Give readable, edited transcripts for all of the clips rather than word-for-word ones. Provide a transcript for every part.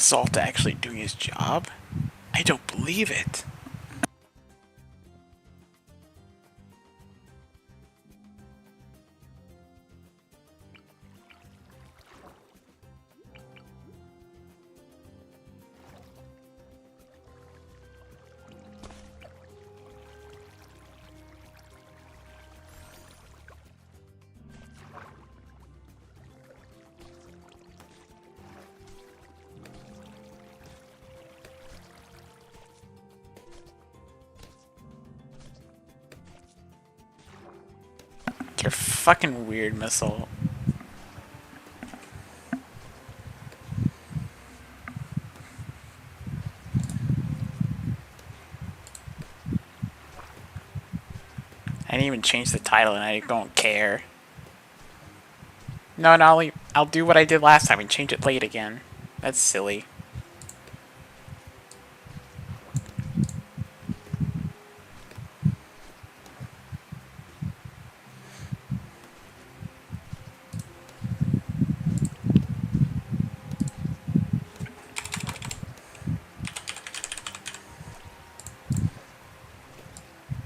Salt actually doing his job? I don't believe it. You're fucking weird, Missile. I didn't even change the title and I don't care. No, I'll do what I did last time and change it late again. That's silly.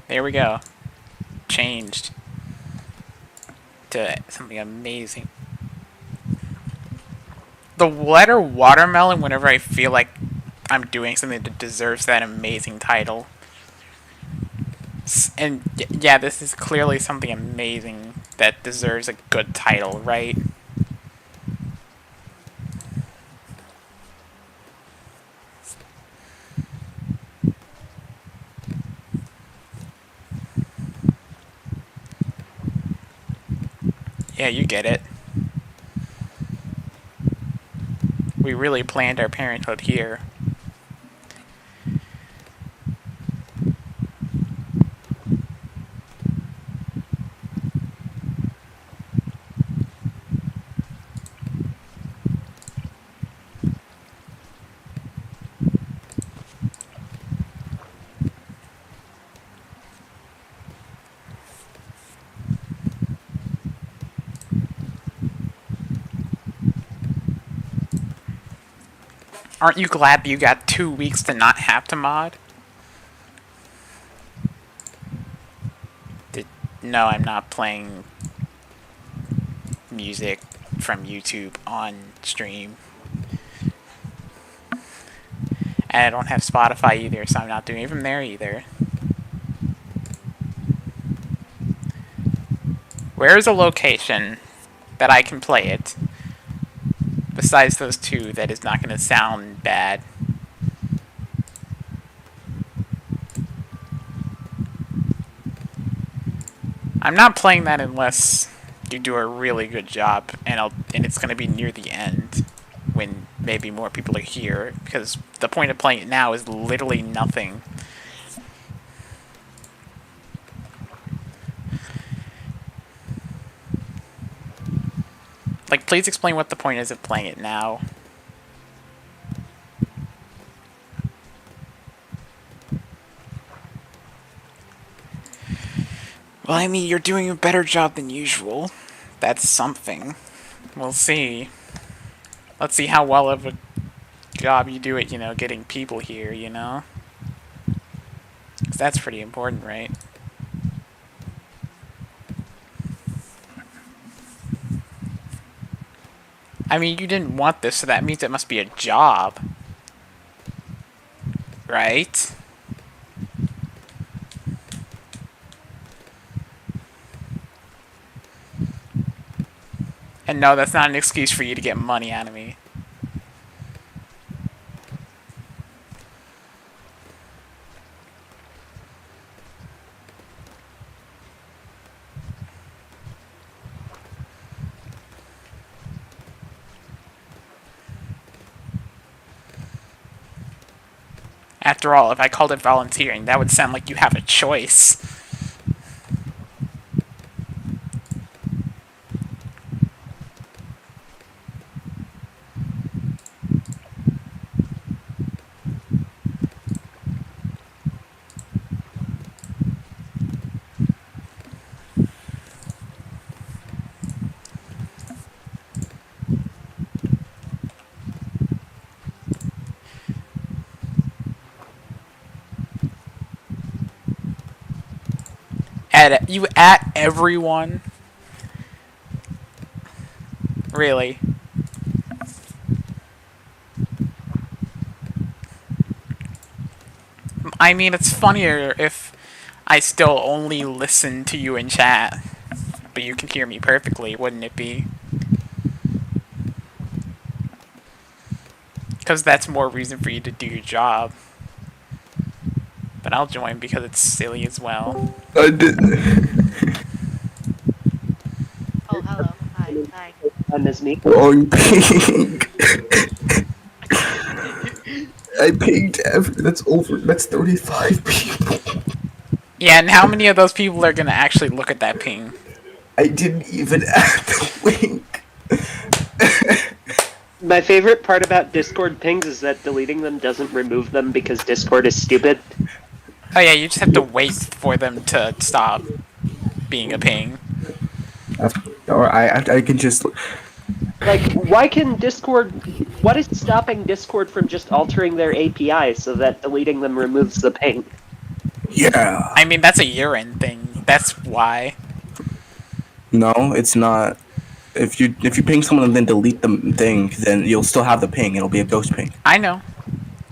There we go. Changed to something amazing. The letter watermelon, whenever I feel like I'm doing something that deserves that amazing title. And yeah, this is clearly something amazing that deserves a good title, right? Yeah, you get it. We really planned our parenthood here. Aren't you glad you got 2 weeks to not have to mod? No, I'm not playing music from YouTube on stream. And I don't have Spotify either, so I'm not doing it from there either. Where is a location that I can play it? Besides those two, that is not going to sound bad. I'm not playing that unless you do a really good job, and it's going to be near the end, when maybe more people are here, because the point of playing it now is literally nothing. Like, please explain what the point is of playing it now. Well, I mean, you're doing a better job than usual. That's something. We'll see. Let's see how well of a job you do at, getting people here, Because that's pretty important, right? I mean, you didn't want this, so that means it must be a job. Right? And no, that's not an excuse for you to get money out of me. After all, if I called it volunteering, that would sound like you have a choice. at everyone. Really? I mean, it's funnier if I still only listen to you in chat, but you can hear me perfectly, wouldn't it be? Because that's more reason for you to do your job. But I'll join because it's silly as well. I did. Oh, hello. Hi. I miss me. Wrong ping. I pinged that's 35 people. Yeah, and how many of those people are gonna actually look at that ping? I didn't even add the link. My favorite part about Discord pings is that deleting them doesn't remove them because Discord is stupid. Oh yeah, you just have to wait for them to stop being a ping. Or I can just. Like, what is stopping Discord from just altering their API so that deleting them removes the ping? Yeah. I mean, that's a urine thing. That's why. No, it's not. If you ping someone and then delete the thing, then you'll still have the ping. It'll be a ghost ping. I know.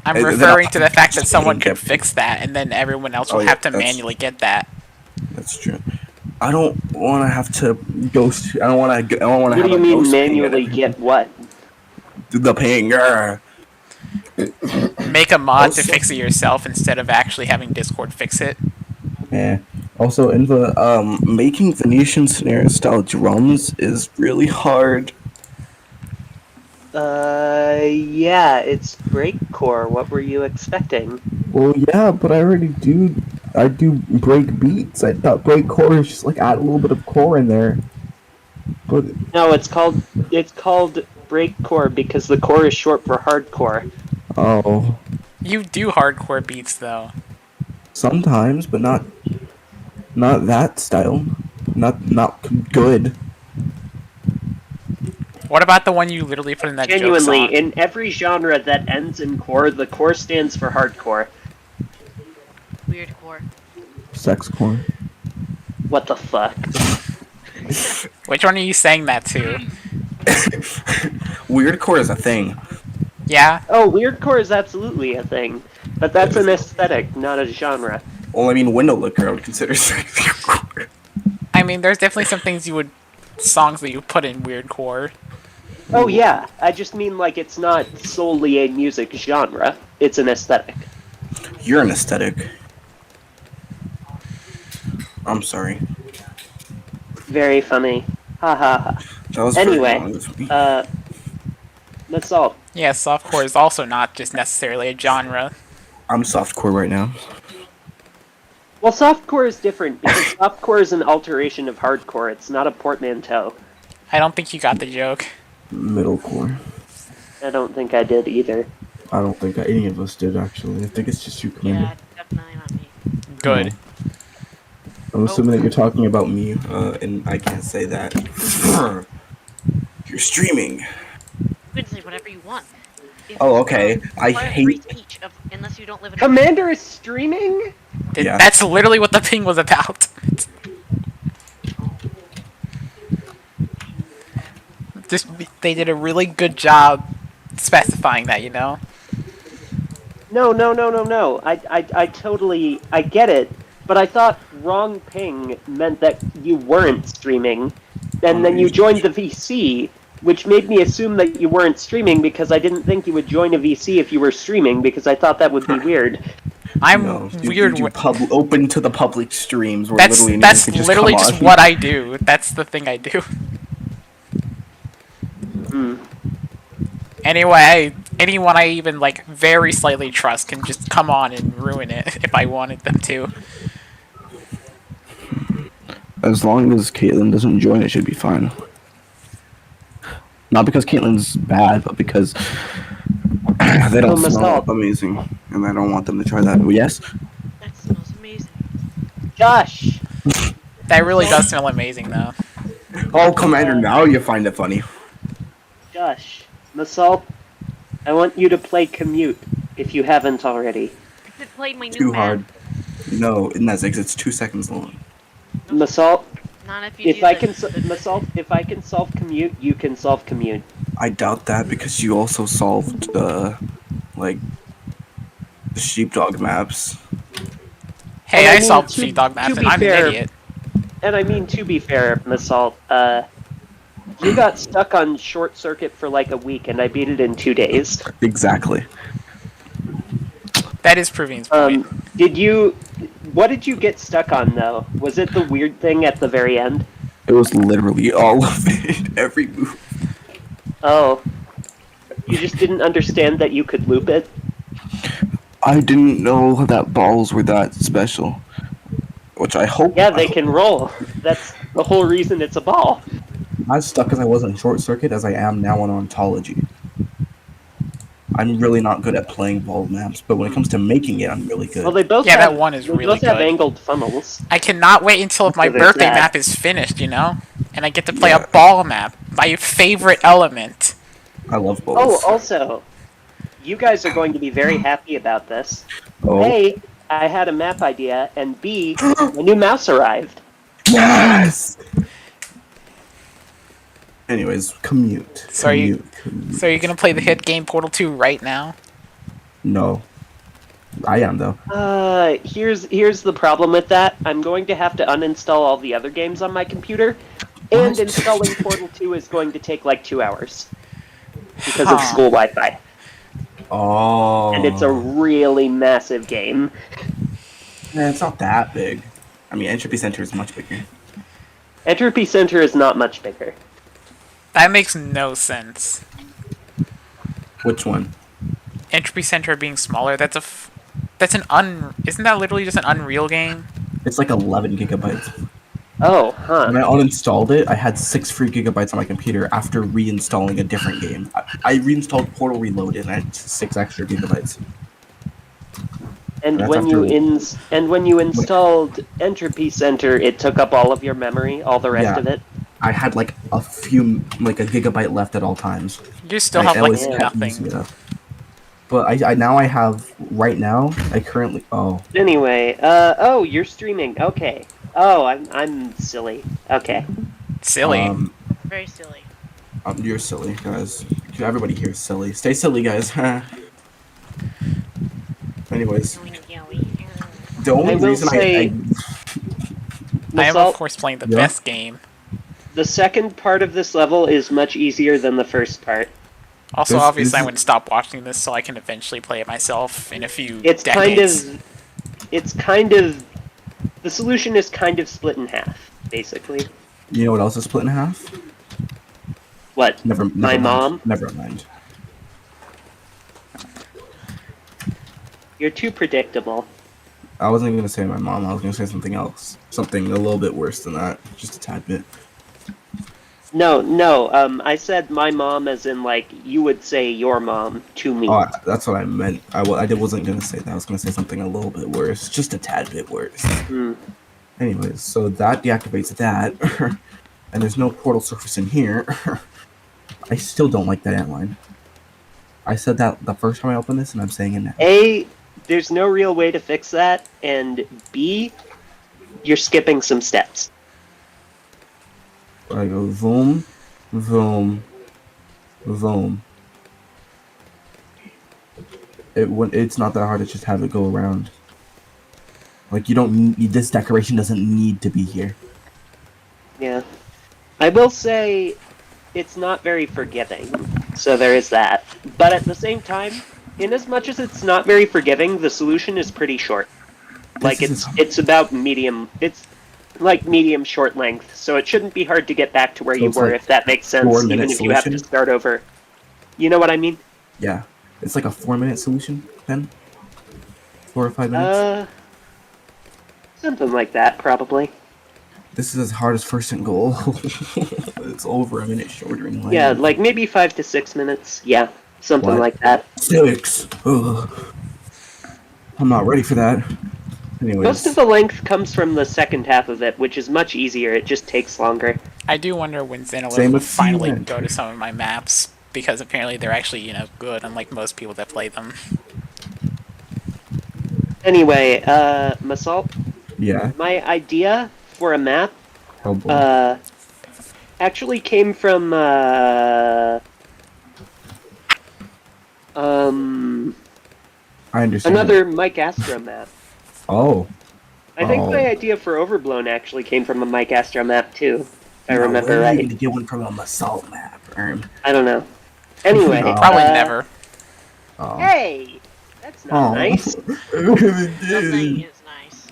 I'm Then referring I'll- to the fact that someone Yeah. could fix that, and then everyone else will Oh, yeah, have to that's- manually get that. That's true. I don't want to have to ghost. I don't want to. I don't want to What have do you a mean ghost manually ping get what? the ping. Make a mod to Also- fix it yourself instead of actually having Discord fix it. Yeah. Also, in the making Venetian snare style drums is really hard. Yeah, it's breakcore. What were you expecting? Well, yeah, but I already do. I do break beats. I thought break core is just like add a little bit of core in there. But No, it's called breakcore because the core is short for hardcore. oh, You do hardcore beats though. sometimes, but not that style. Not good. What about the one you literally put in that joke Genuinely, song? in every genre that ends in core, the core stands for hardcore. Weird core. Sex core. What the fuck? Which one are you saying that to? Weird core is a thing. Yeah? Oh, weirdcore is absolutely a thing, but that's an aesthetic, not a genre. Well, I mean, window licker I would consider sex core. I mean, there's definitely some things songs that you put in weird core. Oh yeah, I just mean like it's not solely a music genre, it's an aesthetic. You're an aesthetic. I'm sorry. Very funny. Ha ha ha. That was very Anyway, wrong of me. That's all. Yeah, softcore is also not just necessarily a genre. I'm softcore right now. Well, softcore is different because softcore is an alteration of hardcore. It's not a portmanteau. I don't think you got the joke. Middlecore. I don't think I did either. I don't think any of us did actually. I think it's just you, Commander. Yeah, definitely not me. Good. I'm assuming that you're talking about me, and I can't say that. You're streaming. You can say whatever you want. Oh, okay. I Require free hate. speech unless you don't live in Commander is streaming? Yeah. That's literally what the ping was about. Just they did a really good job specifying that, you know? No. I totally, I get it, but I thought wrong ping meant that you weren't streaming, and then you joined the VC, which made me assume that you weren't streaming because I didn't think you would join a VC if you were streaming because I thought that would be weird. I'm No, weird. open to the public streams where That's literally that's anyone can literally come just on. what I do. That's the thing I do. Hmm. Anyway, anyone I even like very slightly trust can just come on and ruin it if I wanted them to. As long as Caitlyn doesn't join, it should be fine. Not because Caitlyn's bad, but because they don't Oh, smell Masal. amazing, and I don't want them to try that. Yes. That smells amazing. Josh! That really does smell amazing, though. Oh, Commander, now you find it funny. Josh, Masal, I want you to play Commute, if you haven't already. I could play my new Too map. hard. No, in Nezix, it's 2 seconds long. Masalt, Not if you if do I the- can, the- Masalt, if I can solve commute, you can solve commute. I doubt that because you also solved like the sheepdog maps. Hey, And I I mean, solved to- Sheepdog to maps, and be I'm fair- an idiot. And I mean, to be fair, Masalt, you got stuck on Short Circuit for like a week, and I beat it in 2 days. Exactly. That is Provine's point. What did you get stuck on, though? Was it the weird thing at the very end? It was literally all of it. Every move. Oh. You just didn't understand that you could loop it? I didn't know that balls were that special. Which I hope. Yeah, they can roll. That's the whole reason it's a ball. I'm as stuck as I was on Short Circuit as I am now on Ontology. I'm really not good at playing ball maps, but when it comes to making it, I'm really good. Well, they both Yeah, have, that one is they really both have good. angled funnels. I cannot wait until my So there's birthday that. map is finished, you know? And I get to play Yeah. a ball map, my favorite element. I love balls. Oh, also, you guys are going to be very happy about this. Oh. A, I had a map idea, and B, a new mouse arrived. Yes! Anyways, commute. So are you- Commute. So you're gonna play the hit game Portal 2 right now? No. I am, though. Here's the problem with that. I'm going to have to uninstall all the other games on my computer, and What? installing Portal 2 is going to take like 2 hours because of Huh. school Wi-Fi, Oh. and it's a really massive game. It's not that big. I mean, Entropy Center is much bigger. Entropy Center is not much bigger. That makes no sense. Which one? Entropy Center being smaller, isn't that literally just an Unreal game? It's like 11 gigabytes. Oh, huh. When I uninstalled it, I had 6 free gigabytes on my computer after reinstalling a different game. I reinstalled Portal Reloaded and I had 6 extra gigabytes. And That's when you after- when you installed Entropy Center, it took up all of your memory, all the rest Yeah. of it. I had like a gigabyte left at all times. You still Like, have I like was kept nothing. using it up. But I now I have right now. I currently Anyway, oh, you're streaming. Okay. Oh, I'm silly. Okay. Silly. Very silly. You're silly, guys. Everybody here is silly. Stay silly, guys. Anyways, the only I will reason say- I am Masalt, of course playing the Yeah. best game. the second part of this level is much easier than the first part. Also, This obviously, I is- would stop watching this so I can eventually play it myself in a few It's decades. kind of the solution is kind of split in half, basically. you know what else is split in half? What? Never My mind. mom? Never mind. You're too predictable. I wasn't gonna say my mom. I was gonna say something else. Something a little bit worse than that. Just a tad bit. No, I said my mom as in like you would say your mom to me. Oh, that's what I meant. Wasn't gonna say that. I was gonna say something a little bit worse. Just a tad bit worse. Hmm. Anyways, so that deactivates that, and there's no portal surface in here. I still don't like that antline. I said that the first time I opened this, and I'm saying it now. A, there's no real way to fix that, and B, you're skipping some steps. I go boom, boom, boom. It's not that hard to just have it go around. Like you don't need, this decoration doesn't need to be here. Yeah. I will say it's not very forgiving, so there is that. But at the same time, in as much as it's not very forgiving, the solution is pretty short. Like This is- it's about medium. It's like medium short length, so it shouldn't be hard to get back to where So you it's were, like if that makes sense. 4-minute Even if you have to solution? start over. You know what I mean? Yeah, it's like a 4-minute solution. Then 4 or 5 minutes. Something like that, probably. This is as hard as first and goal. It's over a minute shorter in length. Yeah, like maybe 5 to 6 minutes. Yeah, something What? like that. 6. Ugh. I'm not ready for that. Anyways, Most of the length comes from the second half of it, which is much easier. It just takes longer. I do wonder when Same Xanilith will with finally Cement. go to some of my maps, because apparently they're actually, good, unlike most people that play them. Anyway, Masalt, yeah. my idea for a map Oh boy. actually came from I understand. another Mike Astro map. Oh. I think Oh. my idea for Overblown actually came from a Mike Astro map too, if I No remember way you're right. gonna get one from a Masalt map, I don't know. Anyway, No. Probably never. Oh. Hey, that's not Oh. nice. Something is nice.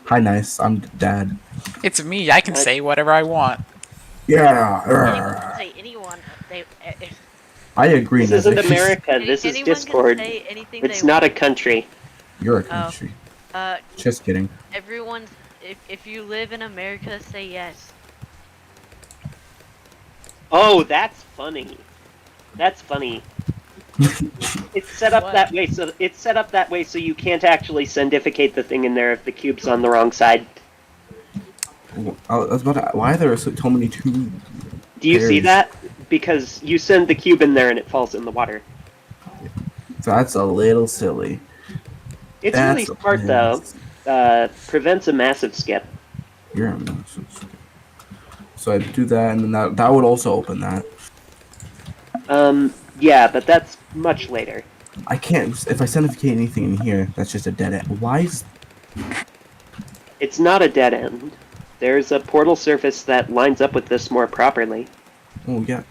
Hi, nice. I'm dad. It's me. I can say whatever I want. Yeah. Anyone can say anyone. I agree. This isn't Nezek. America. This is anyone Discord. Can say anything It's they not a want. country. You're a country. Just kidding. Everyone, if you live in America, say yes. Oh, that's funny. That's funny. It's set up What? that way so you can't actually sendificate the thing in there if the cube's on the wrong side. I was about to, why are there so many two? Do you see Pairs. that? Because you send the cube in there and it falls in the water. That's a little silly. It's That's really smart though. Prevents a massive skip. You're a mouse. So I do that, and then that would also open that. Yeah, but that's much later. I can't. If I centrifugate anything in here, that's just a dead end. Why is? It's not a dead end. There's a portal surface that lines up with this more properly. Oh yeah.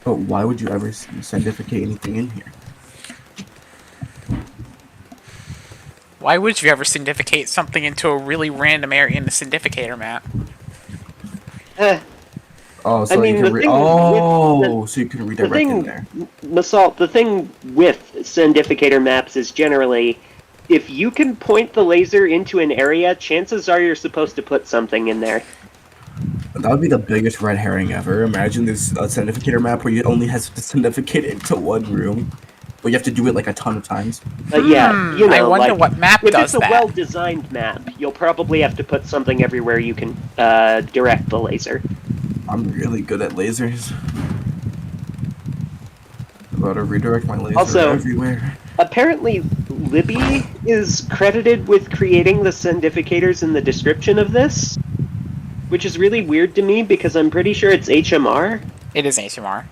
But why would you ever centrifugate anything in here? Why would you ever syndificate something into a really random area in the syndicator map? Oh, so I mean, you the can thing so you can redirect thing- in there. Masalt, the thing with sendificator maps is generally, if you can point the laser into an area, chances are you're supposed to put something in there. That would be the biggest red herring ever. Imagine this centrifugator map where you only have to centrifugate into one room, but you have to do it like a ton of times. But yeah, you know, I wonder like, what map if does it's a that. well-designed map, you'll probably have to put something everywhere you can direct the laser. I'm really good at lasers. I'm about to redirect my laser Also- everywhere. Apparently, Libby is credited with creating the sendificators in the description of this, which is really weird to me because I'm pretty sure it's HMR. It is HMR.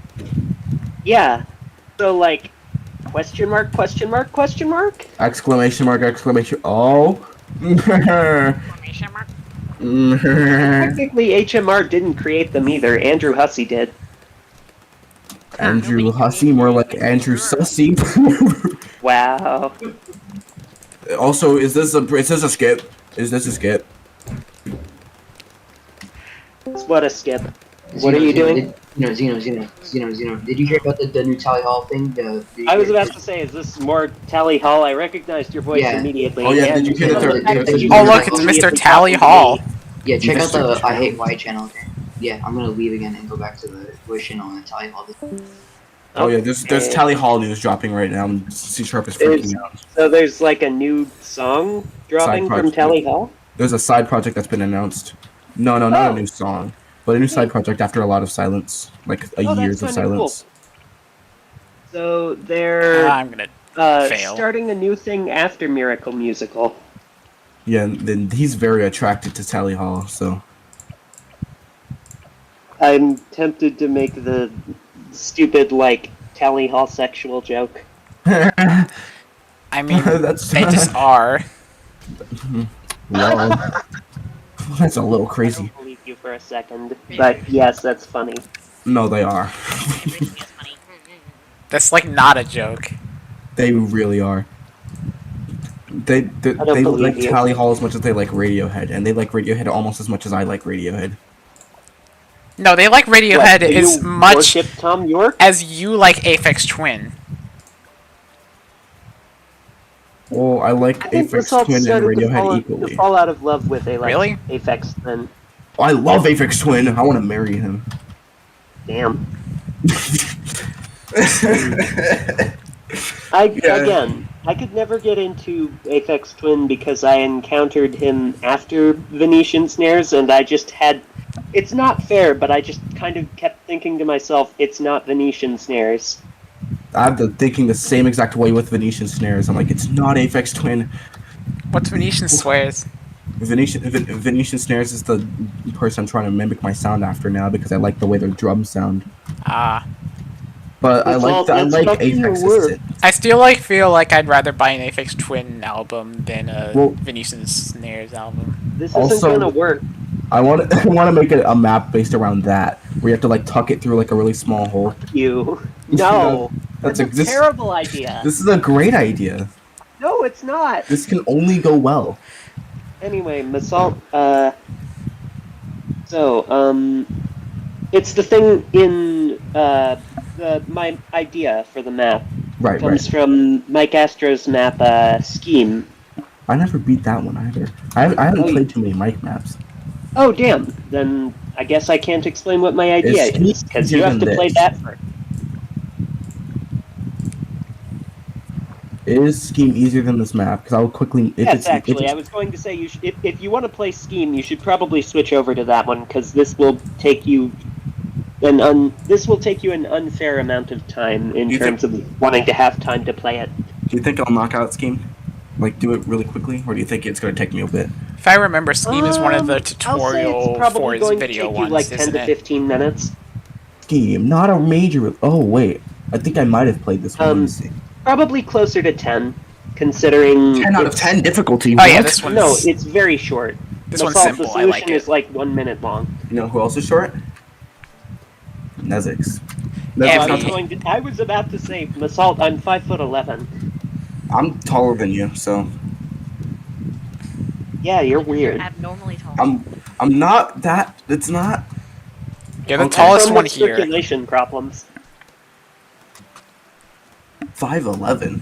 Yeah. So, like, question mark, question mark, question mark? Exclamation mark, exclamation. Oh. Technically, HMR didn't create them either. Andrew Hussey did. Andrew Hussey, more like Andrew Sussy. Wow. Also, is this a skip? Is this a skip? What a skip. What are you doing? Zeno. Did you hear about the new Tally Hall thing? I was about to say, is this more Tally Hall? I recognized your voice Yeah. immediately. Oh, yeah, and did you hear that the there- fact that you Oh, were look, it's immediately Mr. Tally talking to Hall. me. Yeah, check out Mr. the I Hate White channel. Yeah, I'm gonna leave again and go back to the voice channel and Tally Hall. Oh yeah, there's Okay. Tally Hall news dropping right now. And C Sharp is freaking out. So there's like a new song dropping from project. Tally Hall? There's a side project that's been announced. No, not Oh. a new song, but a new side project after a lot of silence, like Oh, that's years of kinda cool. silence. So they're I'm gonna fail. starting a new thing after Miracle Musical. Yeah, and then he's very attracted to Tally Hall, so I'm tempted to make the stupid, like, Tally Hall sexual joke. I mean, that's they just are. well, that's a little I crazy. don't believe you for a second, but yes, that's funny. No, they are. Everything is funny. That's like not a joke. They really are. They don't like believe you. Tally Hall as much as they like Radiohead, and they like Radiohead almost as much as I like Radiohead. No, they like Radiohead What, do as you much worship Tom York? as you like Aphex Twin. Well, I like I think Aphex Basalt Twin and started to Radiohead to equally. fall out of love with Really? Aphex Twin. I love Aphex Twin. I want to marry him. Damn. Yeah. Again, I could never get into Aphex Twin because I encountered him after Venetian Snares, and I just had... It's not fair, but I just kind of kept thinking to myself, it's not Venetian Snares. I've been thinking the same exact way with Venetian Snares. I'm like, it's not Aphex Twin. What's Venetian Swears? Venetian Snares is the person I'm trying to mimic my sound after now because I like the way their drums sound. Ah. But I like That's not gonna Aphex's work. synth. I still feel like I'd rather buy an Aphex Twin album than a Well- Venetian Snares album. This isn't Also- gonna work. I want to make it a map based around that, where you have to like tuck it through like a really small hole. You. No. That's That's a terrible idea. This is a great idea. No, it's not. This can only go well. Anyway, Masalt, it's the thing in, my idea for the map Right, comes right. from Mike Astro's map, Scheme. I never beat that one either. I haven't Oh, played too many Mike maps. Oh, damn. Then I guess I can't explain what my idea Scheme is, because you easier have than to play this? that first. Is Scheme easier than this map? Because I'll quickly. Yes, actually, I was going to say you should, if you want to play Scheme, you should probably switch over to that one because this will take you an unfair amount of time in You terms of wanting to have time to play it. Do you think I'll knock out Scheme? Like, do it really quickly? Or do you think it's going to take me a bit? If I remember, Scheme is one of the I'll say tutorial it's probably for his going video to take ones, you like 10 isn't to it? 15 minutes. Scheme, not a major. Oh, wait. I think I might have played this one. Let me see. Probably closer to 10, considering 10 out of it's- 10 difficulty. Oh yeah, what? this one's No, it's very short. this one's Basalt, simple. The I solution like it. is like 1 minute long. You know who else is short? Nezix. Yeah, Nezix I not was, we- tall- I was about to say, Masalt, I'm 5'11". I'm taller than you, so Yeah, you're weird. Abnormally tall. I'm not that. It's not. You're the Okay. tallest From one the here. circulation problems. 5'11".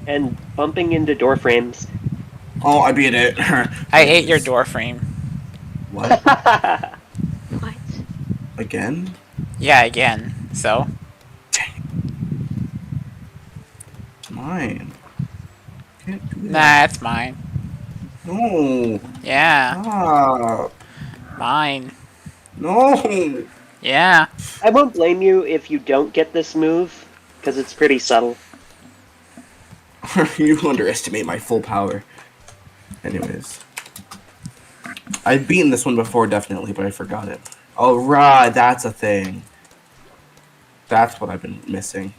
And bumping into door frames. Oh, I beat it. I hate your door frame. What? What? Again? Yeah, again. So Mine. Can't do that. nah, it's mine. No. Yeah, Stop. mine. No. Yeah. I won't blame you if you don't get this move, because it's pretty subtle. You underestimate my full power. Anyways. I've beaten this one before, definitely, but I forgot it. Oh, right, that's a thing. That's what I've been missing.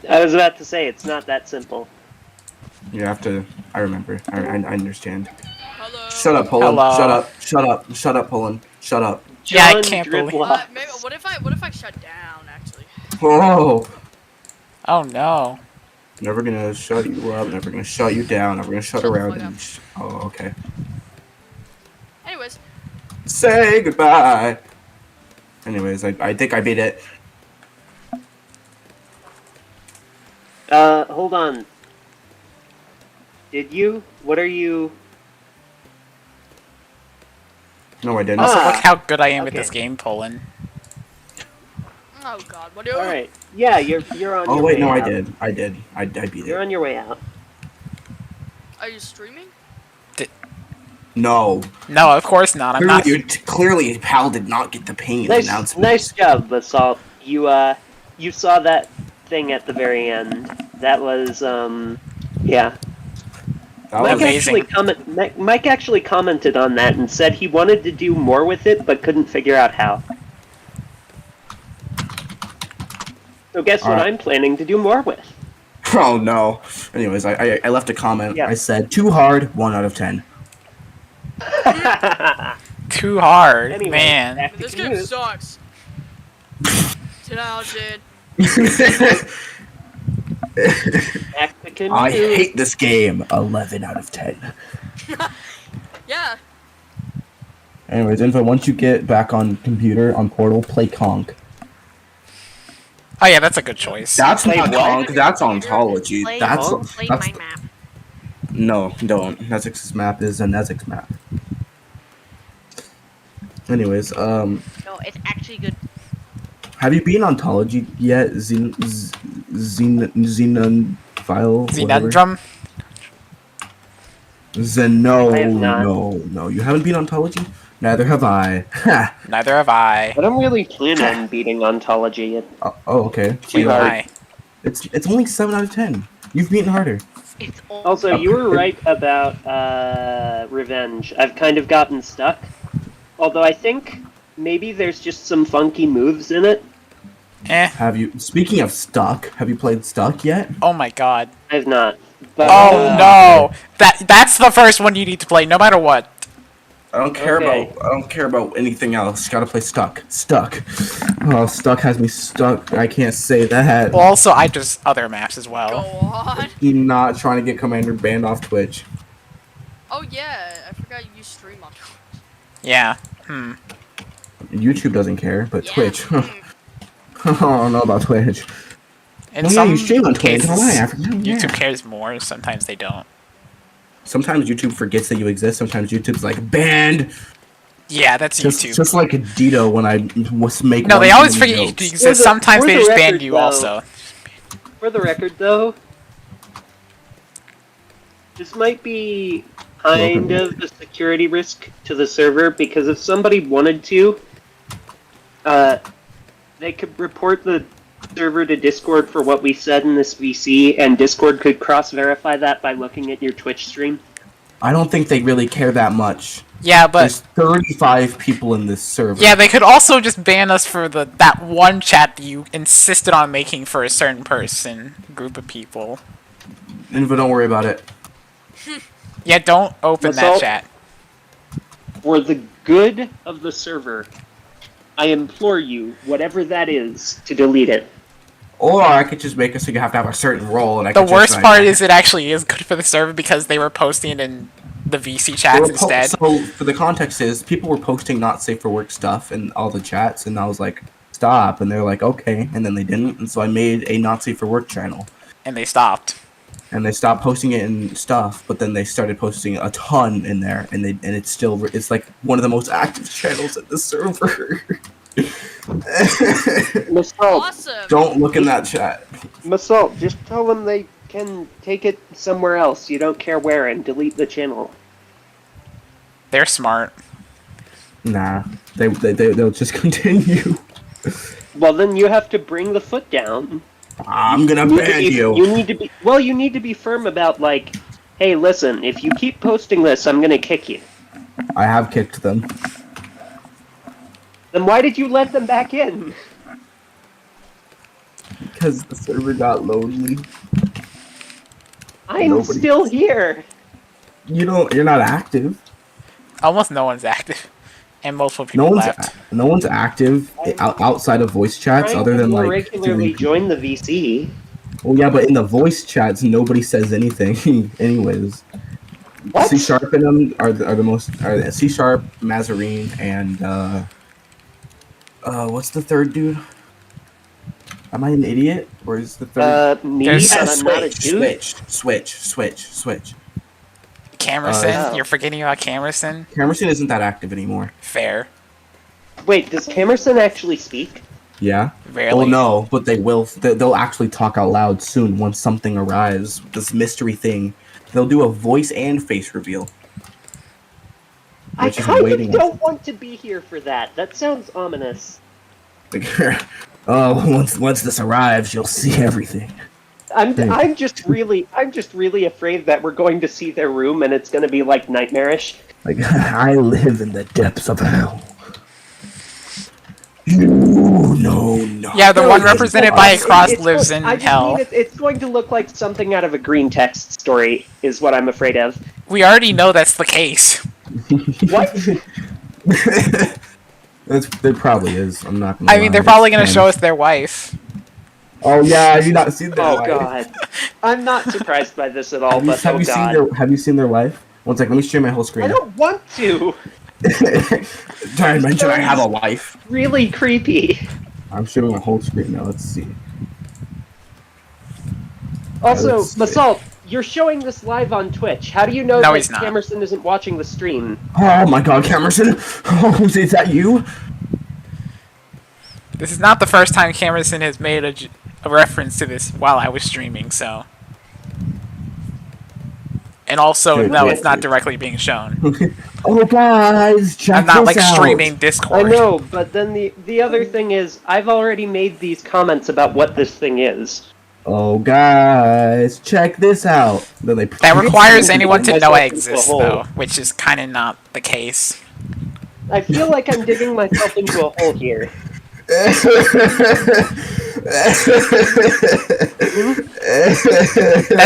I was about to say, it's not that simple. You have to. I remember. I understand. Hello. Shut up, Poland. Hello. Shut up. Shut up. Shut up, Poland. Shut up. Yeah, I John can't believe- Driblock. Maybe, what if I shut down actually? Whoa. Oh no. Never gonna shut you up. Never gonna shut you down. Never gonna shut Shut the around. fuck And oh, okay. Anyways, Say goodbye. Anyways, I think I beat it. Hold on. Did you? What are you? No, I didn't. Also, Ah, look how good I am at this okay. game, Poland. oh god, what do? All right. Yeah, you're on. Oh your wait, way no, I out. did. I did. I beat You're it. on your way out. Are you streaming? No. No, of course not. I'm not. Clearly, Pal did not get the pain Nice, announcement. nice job, Basalt. You saw that thing at the very end. That was yeah. That Mike was amazing. Mike actually commented on that and said he wanted to do more with it, but couldn't figure out how. So guess what Alright. I'm planning to do more with? Oh no. Anyways, I left a comment. Yeah. I said too hard. 1 out of 10. Too hard, Anyway, man. back to This game Canute. sucks. 10 out of 10. Back to Canute. I hate this game. 11 out of 10. Yeah. Anyways, Info, once you get back on computer, on Portal, play Conk. Oh yeah, that's a good choice. That's Play not what? Conk, that's ontology. Play That's Conk, play that's my map. no, don't. Nezix's map is a Nezix map. Anyways, No, it's actually good. have you been ontology yet? Xenon file? whatever? Xenendrum? No, I have not. no. You haven't been ontology? Neither have I. Ha! Neither have I. I don't really plan on beating Ontology. Oh, okay. Wait, hard. why? It's only 7 out of 10. You've beaten harder. It's all Also, you were right about Revenge. I've kind of gotten stuck. Although I think maybe there's just some funky moves in it. Have you? Speaking of Stuck, have you played Stuck yet? Oh my god. I've not. But, Oh no! That's the first one you need to play, no matter what. I don't care Okay. about. I don't care about anything else. Gotta play Stuck. Stuck. Oh, Stuck has me stuck. I can't say that. Well, also, I just other maps as Go well. on. I'm not trying to get Commander banned off Twitch. Oh yeah, I forgot you stream on Twitch. Yeah. YouTube doesn't care, but Yeah. Twitch. I don't know about Twitch. In Oh, yeah, some you stream on Twitch. cases, Oh, yeah, I forgot. Yeah. YouTube cares more. Sometimes they don't. Sometimes YouTube forgets that you exist. Sometimes YouTube's like banned. Yeah, that's YouTube. Just like Dito when I was making. No, they always forget you jokes. exist. Sometimes for they the just ban record, you though- also. For the record, though, this might be kind of a security risk to the server, because if somebody wanted to, they could report the server to Discord for what we said in this VC, and Discord could cross-verify that by looking at your Twitch stream. I don't think they really care that much. Yeah, but There's 35 people in this server. yeah, they could also just ban us for that one chat that you insisted on making for a certain person, group of people. But don't worry about it. Yeah, don't open that Assault. chat. For the good of the server, I implore you, whatever that is, to delete it. Or I could just make it so you have to have a certain role, and I The could worst just, part is it actually is good for the server because they were posting it in the VC They chats were instead. So for the context is, people were posting not safe for work stuff in all the chats, and I was like, stop, and they're like, okay, and then they didn't, and so I made a not safe for work channel, And they stopped. and they stopped posting it in stuff, but then they started posting a ton in there, and it's like one of the most active channels in the server. Massault, Awesome. Don't look in that chat. Massault, just tell them they can take it somewhere else. You don't care where, and delete the channel. They're smart. Nah, they'll just continue. Well, then you have to bring the foot down. I'm gonna ban you. You need to be. Well, you need to be firm about like, hey, listen, if you keep posting this, I'm gonna kick you. I have kicked them. Then why did you let them back in? Because the server got lonely. I'm Nobody- still here. You're not active. Almost no one's active. And multiple people left. No one's active outside of voice chats, Trying other to than more like regularly 3 people. join the VC. Well, yeah, but in the voice chats, nobody says anything. Anyways, What? C Sharp and them are the most. Are C Sharp, Mazarine, and what's the third dude? Am I an idiot, or is the third? Me, There's but I'm not a dude. Switch. Camerson? Oh. You're forgetting about Camerson? Camerson isn't that active anymore. Fair. Wait, does Camerson actually speak? Yeah. Rarely. Well, no, but they will. They'll actually talk out loud soon once something arrives. This mystery thing. They'll do a voice and face reveal. I Which is kind waiting of on- don't want to be here for that. That sounds ominous. Like, oh, once this arrives, you'll see everything. I'm just really afraid that we're going to see their room and it's going to be like nightmarish. Like, I live in the depths of hell. You know not. Yeah, the No, one it's- represented by a it's- cross it's lives go- in I just hell. mean it's going to look like something out of a green text story, is what I'm afraid of. We already know that's the case. What? There probably is. I'm not gonna I mean, they're lie. probably gonna And- show us their wife. Oh yeah, have you not seen their Oh wife? god. I'm not surprised by this at all, Have you, but have oh you seen god. have you seen their wife? One sec, let me stream my whole I screen. don't want to. Try and mention I have a wife. Really creepy. I'm streaming my whole screen now. Let's see. Also, Let's see. Basalt, you're showing this live on Twitch. How do you know No, that he's not. Camerson isn't watching the stream? Oh my God, Camerson! Oh, is that you? This is not the first time Camerson has made a reference to this while I was streaming, so. And also, Good, no, good, it's not good. directly being shown. Oh guys, check I'm not this like out. streaming I Discord. know, but then the other thing is, I've already made these comments about what this thing is. Oh, guys, check this out. Then they That requires anyone to know I Myself into a exist, hole. though, which is kind of not the case. I feel like I'm digging myself into a hole here. That's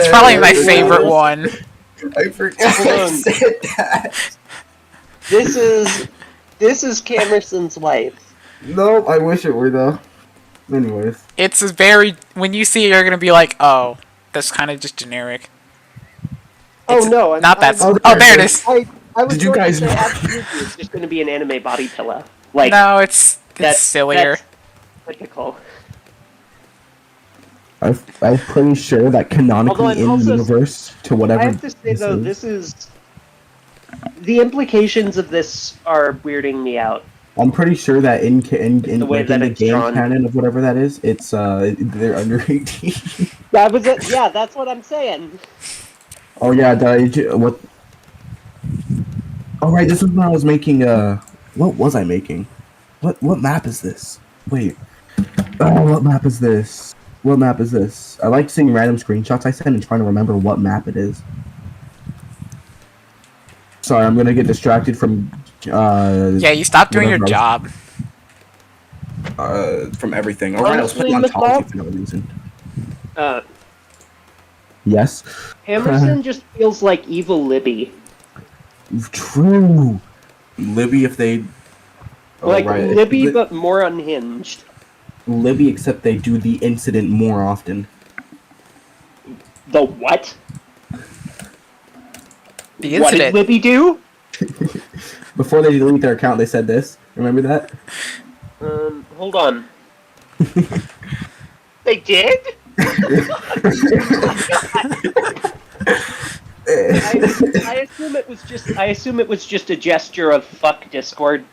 probably my favorite one. I forgot Hold I on. said that. This is Camerson's life. No, I wish it were though. Anyways, It's a very when you see it, you're gonna be like, oh, that's kind of just generic. Oh It's no, not that. Oh, Oh, there there it it is. is. I was Did you going guys- to say absolutely it's just going to be an anime body pillow. Like No, it's that's sillier. That's typical. I'm pretty sure that canonically Although I'm in the also- universe to whatever. I have to say though, this is the implications of this are weirding me out. I'm pretty sure that in The way like, that in the it's game drawn. canon of whatever that is, it's they're under 18. That was it. Yeah, that's what I'm saying. Oh yeah, what? Oh right, this was when I was making what was I making? What map is this? Wait. Oh, what map is this? What map is this? I like seeing random screenshots I send and trying to remember what map it is. Sorry, I'm gonna get distracted from Yeah, you stop doing your whatever job. from everything. Alright, I was putting on Honestly, Talkie for no reason. Yes. Hammerson just feels like evil Libby. True. Libby if they Like right. Libby, but more unhinged. Libby except they do the incident more often. The what? The What did incident. Libby do? Before they delete their account, they said this. Remember that? Hold on. They did? I assume it was just. I assume it was just a gesture of fuck Discord.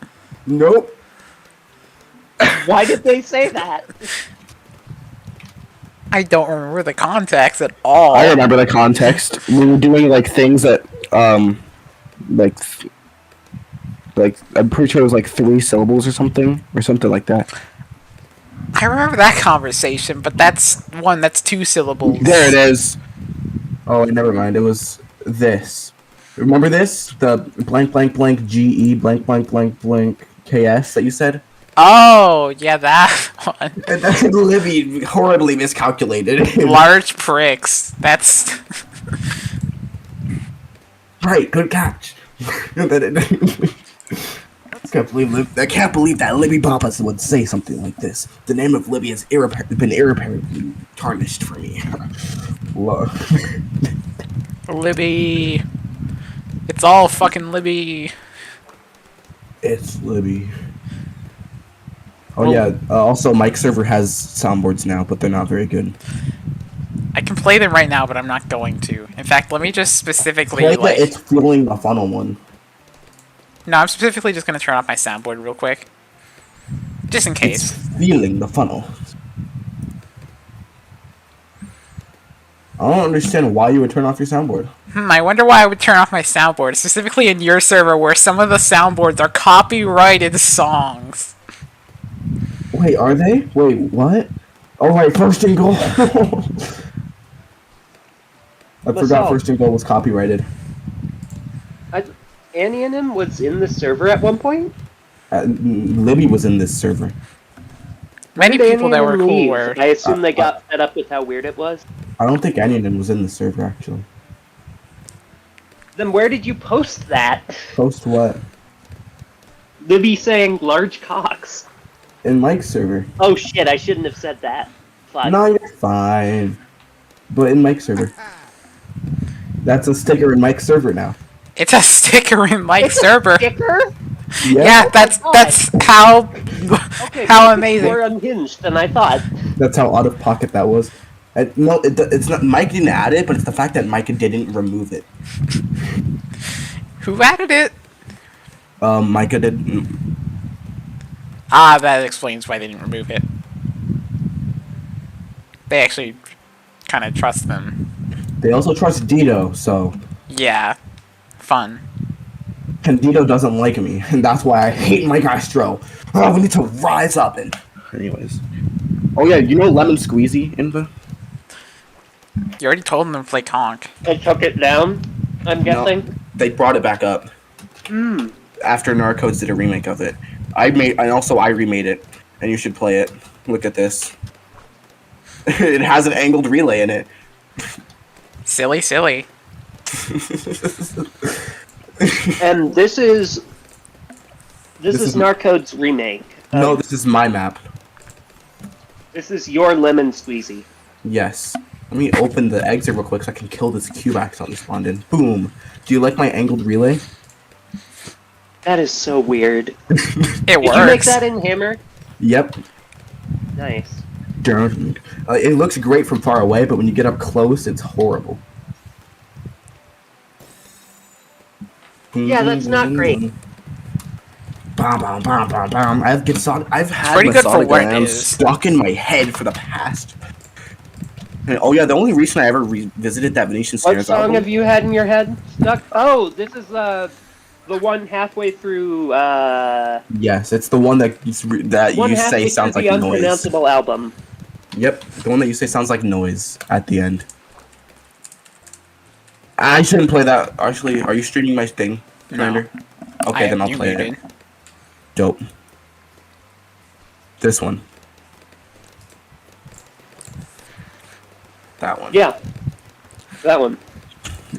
Nope. Why did they say that? I don't remember the context at all. I remember the context. We were doing like things that, like, like I'm pretty sure it was like 3 syllables or something like that. I remember that conversation, but that's 2 syllables. There it is. Oh, never mind. It was this. Remember this? The blank blank blank GE blank blank blank blank KS that you said? Oh, yeah, that one. And that's Libby horribly miscalculated. Large pricks. That's. Right, good catch. I can't believe that Libby Boppas would say something like this. The name of Libby has been irreparably tarnished for me. Love. Libby. It's all fucking Libby. It's Libby. Oh yeah. Also, Mike server has soundboards now, but they're not very good. I can play them right now, but I'm not going to. In fact, let me just specifically Like it's fueling the funnel one. No, I'm specifically just gonna turn off my soundboard real quick. Just in It's case. feeling the funnel. I don't understand why you would turn off your soundboard. I wonder why I would turn off my soundboard, specifically in your server where some of the soundboards are copyrighted songs. Wait, are they? Wait, what? Oh right, First and Goal. I forgot up? First and Goal was copyrighted. Annie and him was in the server at one point. Libby was in this server. Many When did people Annie that and were him cool leave? were. I assume they got fed up with how weird it was. I don't think Anion was in the server actually. Then where did you post that? Post what? Libby saying large cocks. In Mike's server. Oh shit! I shouldn't have said that. Fuck. No, you're fine. But in Mike's server. That's a sticker in Mike's server now. It's a sticker in Mike's It's a server. Sticker? Yeah, that's God. how Okay, how maybe amazing. More unhinged than I thought. That's how out of pocket that was. No, it's not. Mike didn't add it, but it's the fact that Mike didn't remove it. Who added it? Micah did. Ah, that explains why they didn't remove it. They actually kind of trust them. They also trust Dito, so. Yeah, fun. And Dito doesn't like me, and that's why I hate Mike Astro. Oh, we need to rise up and. Anyways. Oh yeah, you know Lemon Squeezy in the. You already told them to play Conk. They took it down, I'm No. guessing. They brought it back up Hmm. after Narcodes did a remake of it. I remade it, and you should play it. Look at this. It has an angled relay in it. Silly, silly. And this is This is is- Narcode's remake. No, this is my map. This is your lemon squeezy. Yes. Let me open the exit real quick so I can kill this cube I accidentally spawned in. Boom. Do you like my angled relay? That is so weird. It Did works. you make that in Hammer? Yep. Nice. It looks great from far away, but when you get up close, it's horrible. Yeah, that's not great. Bam, bam, bam, bam, bam. I've had Pretty good for what it Masonic is. stuck in my head for the past. And, oh yeah, the only reason I ever revisited that Venetian What Snares song album. have you had in your head stuck? Oh, this is the one halfway through. Yes, it's the one that One you halfway say through sounds the like noise. unpronounceable album. Yep, the one that you say sounds like noise at the end. I shouldn't play that. Actually, are you streaming my thing, Commander? Okay, I then have I'll you play muted. it. Dope. This one. That one. Yeah, that one.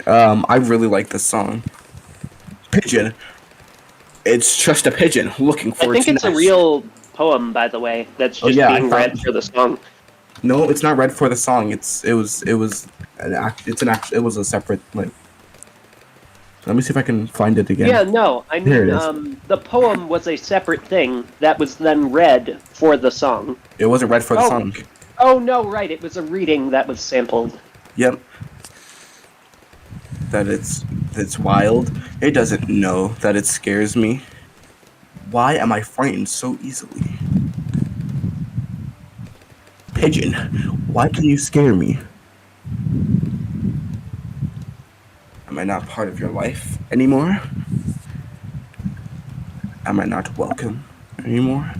I really like this song. Pigeon. It's just a pigeon looking for I think it's a nest. real poem, by the way. That's Oh, just yeah, I being found- read for the song. No, it's not read for the song. It was it was a separate like. Let me see if I can find it again. Yeah, no, I There mean, it is. the poem was a separate thing that was then read for the song. It wasn't read for the Oh. song. Oh no, right, it was a reading that was sampled. Yep. That it's wild. It doesn't know that it scares me. Why am I frightened so easily? Pigeon, why can you scare me? Am I not part of your life anymore? Am I not welcome anymore?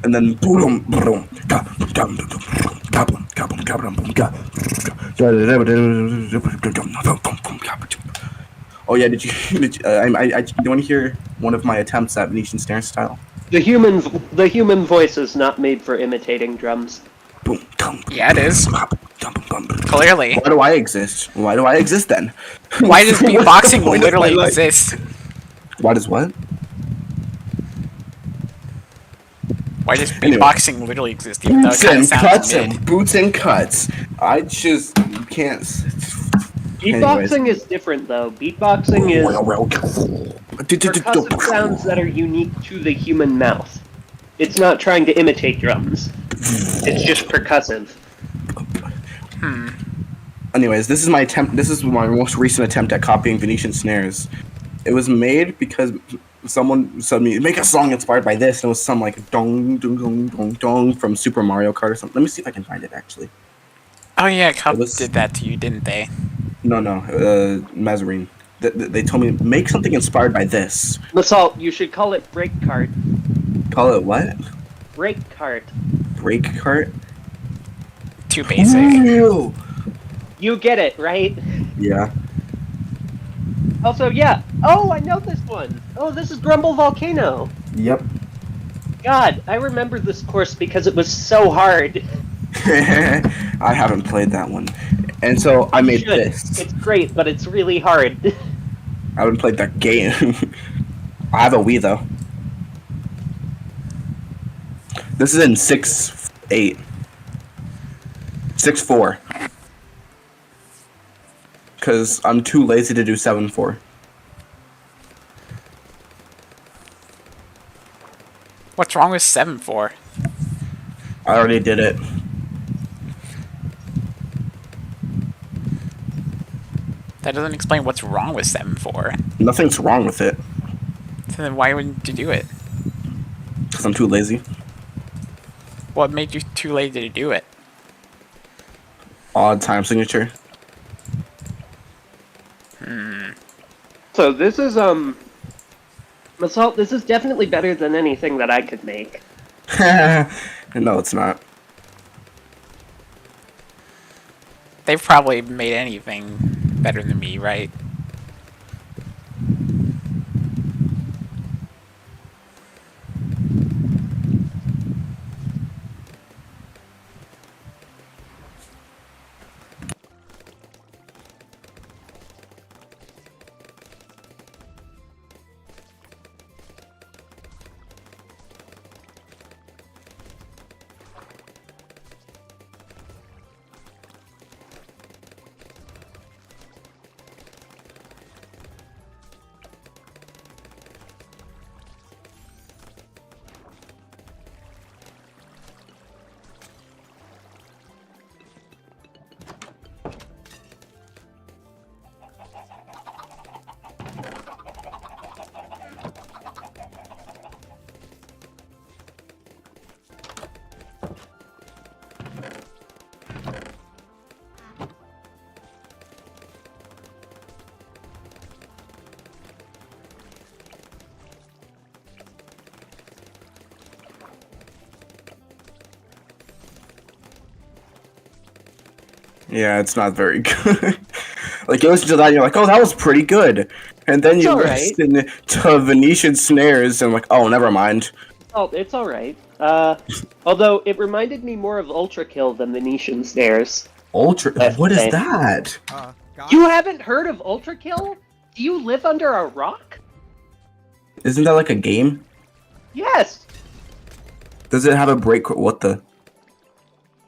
And then boom, boom, oh yeah, did you do you want to hear one of my attempts at Venetian snare style? The human voice is not made for imitating drums. Yeah, it is. Clearly. Why do I exist? Why do I exist then? Why does What's the beatboxing point of my literally life? exist? Why does what? Why does Anyway. beatboxing literally exist? Even though it Boots kind of and sounds cuts mid. and boots and cuts. I just can't. Beatboxing is different though. Beatboxing is percussive sounds that are unique to the human mouth. It's not trying to imitate drums. It's just percussive. Anyways, this is my attempt. This is my most recent attempt at copying Venetian snares. It was made because someone said me make a song inspired by this, and it was some like dong dong dong dong dong from Super Mario Kart or something. Let me see if I can find it actually. Oh yeah, Cub It was- did that to you, didn't they? No, Mazarine. They told me make something inspired by this. Massault, you should call it brake cart. Call it what? Brake cart. Brake cart. Too basic. Ew. You get it, right? Yeah. Also, yeah. Oh, I know this one. Oh, this is Grumble Volcano. Yep. God, I remember this course because it was so hard. I haven't played that one, and so I made Should. this. It's great, but it's really hard. I haven't played that game. I have a Wii though. This is in 6.8. 6.4. Because I'm too lazy to do 7.4. What's wrong with 7-4? I already did it. That doesn't explain what's wrong with 7-4. Nothing's wrong with it. So then why wouldn't you do it? Because I'm too lazy. What made you too lazy to do it? Odd time signature. So this is Massault, this is definitely better than anything that I could make. No, it's not. They've probably made anything better than me, right? Yeah, it's not very good. Like, you listen to that and you're like, oh, that was pretty good. And then you It's alright. listen to Venetian Snares and like, oh, never mind. Oh, it's alright. Although it reminded me more of Ultra Kill than Venetian Snares. Ultra, That's what is insane. that? You haven't heard of Ultra Kill? Do you live under a rock? Isn't that like a game? Yes! Does it have a break? What the?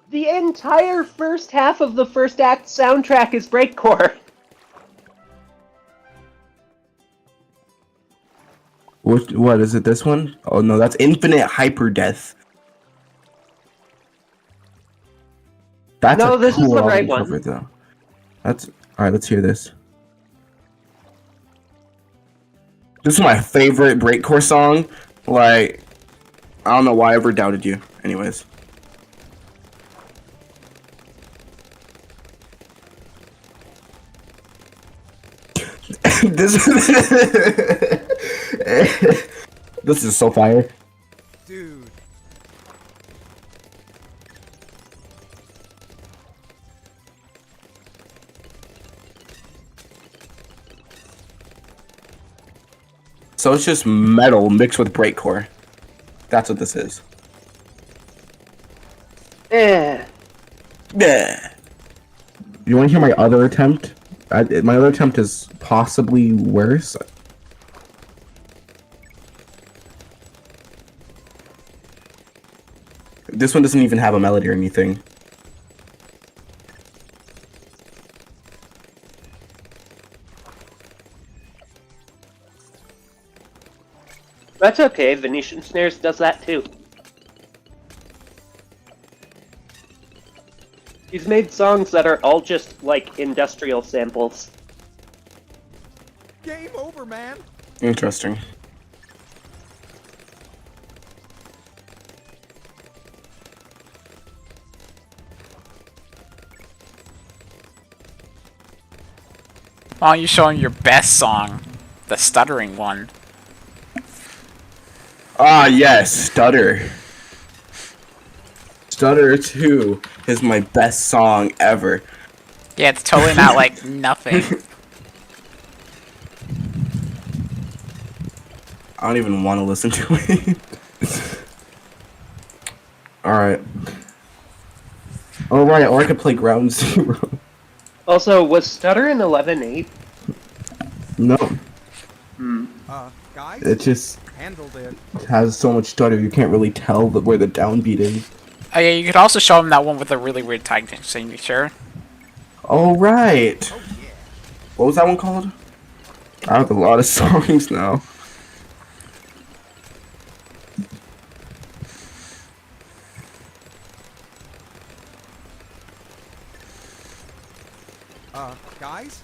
The entire first half of the first act soundtrack is breakcore. What is it? This one? Oh no, that's Infinite Hyper Death. That's No, a this is cool the right album one. cover, though. That's all right. Let's hear this. This is my favorite breakcore song. Like, I don't know why I ever doubted you. Anyways. this this is so fire. Dude. So it's just metal mixed with breakcore. That's what this is. Eh. Yeah. You want to hear my other attempt? My other attempt is possibly worse. This one doesn't even have a melody or anything. That's okay, Venetian Snares does that too. He's made songs that are all just, like, industrial samples. Game over, man. Interesting. Why don't you show him your best song? The stuttering one. Ah, yes, Stutter. Stutter 2 is my best song ever. Yeah, it's totally not like nothing. I don't even want to listen to it. Alright. Alright, or I could play Ground Zero. Also, was Stutter in 11.8? No, Guys, it just handled it. has so much stutter you can't really tell where the downbeat is. Oh yeah, you could also show him that one with a really weird tag signature. Alright. Oh yeah. What was that one called? I have a lot of songs now. Guys,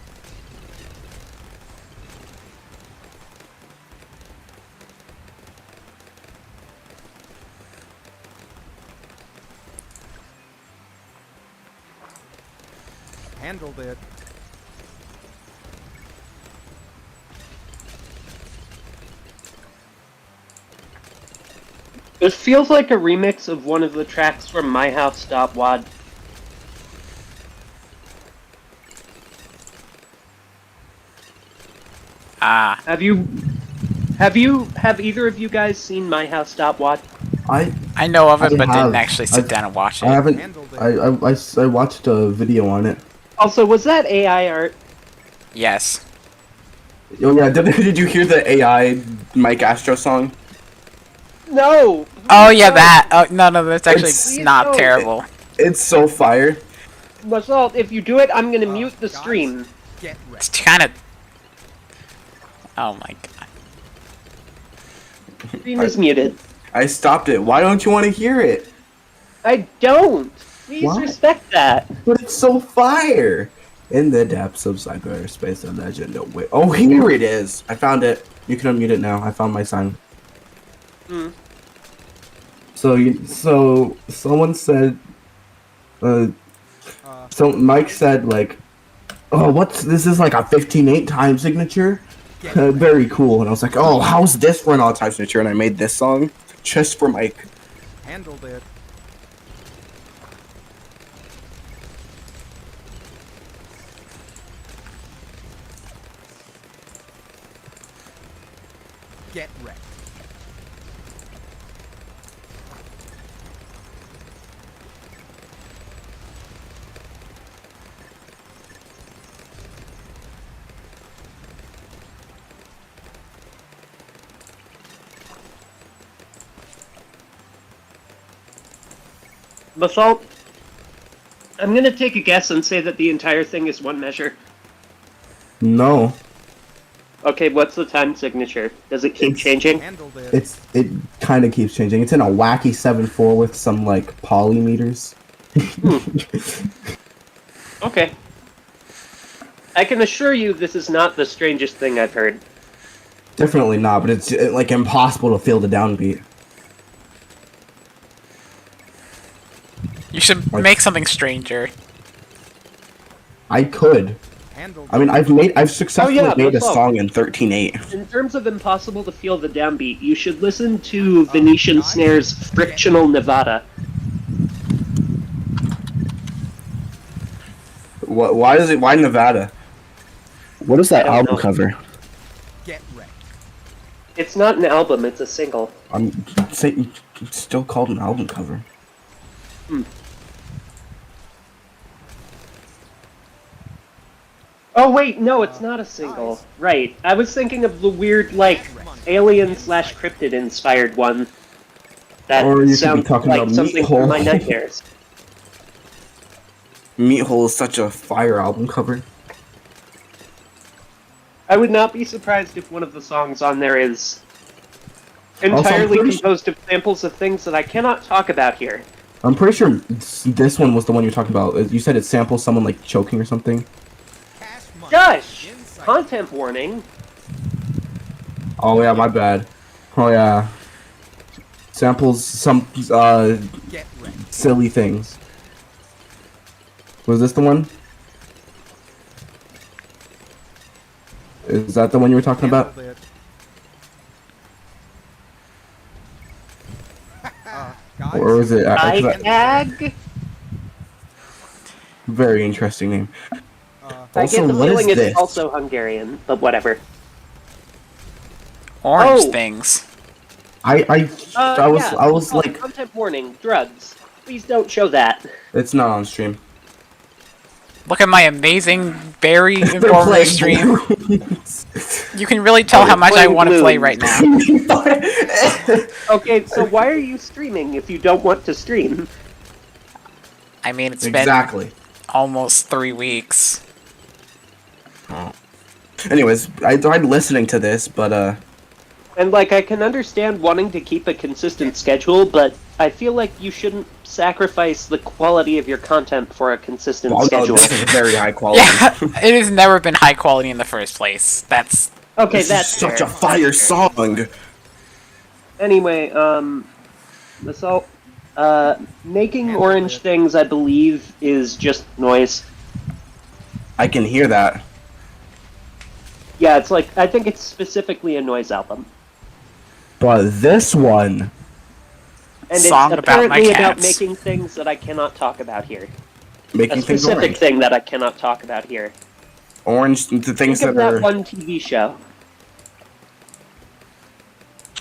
handled it. It feels like a remix of one of the tracks from My House Stop Wad. Ah, Have either of you guys seen My House Stopwatch? I know of it, I but have. didn't actually sit down and watch it. I haven't. Handled it. I watched a video on it. Also, was that AI art? Yes. Oh yeah, did you hear the AI Mike Astro song? No. Oh yeah, that. Oh no, that's actually It's- not no. terrible. It's so fire. Basalt, if you do it, I'm gonna Uh, mute the guys? stream. Get It's ready. kind of. Oh my god. Stream is muted. I stopped it. Why don't you want to hear it? I don't. Please Why? respect that. But it's so fire. In the depths of cyberspace, a legend awaits. Oh, here it is. I found it. You can unmute it now. I found my sign. Hmm. So someone said, so Mike said like, oh, this is like a 15/8 time signature. Get ready. Very cool. And I was like, oh, how's this for an all time signature? And I made this song just for Mike. Handled it. Get ready. Basalt, I'm gonna take a guess and say that the entire thing is one measure. No, Okay, what's the time signature? Does it keep It's- changing? Handled it. it kind of keeps changing. It's in a wacky 7/4 with some like polymeters. Okay. I can assure you this is not the strangest thing I've heard. Definitely not, but it's like impossible to feel the downbeat. You should Like- make something stranger. I could. Handled I mean, I've successfully Oh, yeah, made a what's up? song in 13/8. In terms of impossible to feel the downbeat, you should listen to Venetian Snare's Frictional Nevada. Why Nevada? What is that I don't album know. cover? Get ready. It's not an album, it's a single. I'm saying it's still called an album cover. Oh wait, no, it's not a single. Right. I was thinking of the weird, like, Alien/Cryptid inspired one. That Or you could be sounds talking like about something Meat from my Hole. nightmares. Meat Hole is such a fire album cover. I would not be surprised if one of the songs on there is I'm entirely pretty composed of samples of things that I cannot talk about here. I'm pretty sure this one was the one you're talking about. You said it samples someone like choking or something. Cash money. Gosh! Inside. Content warning. Oh yeah, my bad. Oh yeah. Samples some Get ready. silly things. Was this the one? Is that the one you were talking about? Handled it. Guys? Or was it? ICAG? Very interesting name. I Also, get the what is feeling it's this? also Hungarian, but whatever. Orange Oh. things. I was Oh, like, content warning, drugs. Please don't show that. it's not on stream. Look at my amazing, very They're informative playing stream. balloons. You can really tell Oh, how much I playing want to play balloons. right now. Okay, so why are you streaming if you don't want to stream? I mean, it's been Exactly. almost 3 weeks. Anyways, I tried listening to this, but And like, I can understand wanting to keep a consistent schedule, but I feel like you shouldn't sacrifice the quality of your content for a consistent oh no, schedule. this is very high quality. Yeah, it has never been high quality in the first place. That's Okay, This is that's such fair. a fire song. Anyway, Assault, making And orange it. things, I believe, is just noise. I can hear that. Yeah, it's like, I think it's specifically a noise album. But this one, And Song it's about my apparently about cats. making things that I cannot talk about here. making A things specific orange. thing that I cannot talk about here. Orange, the things Think of that that are. one TV show.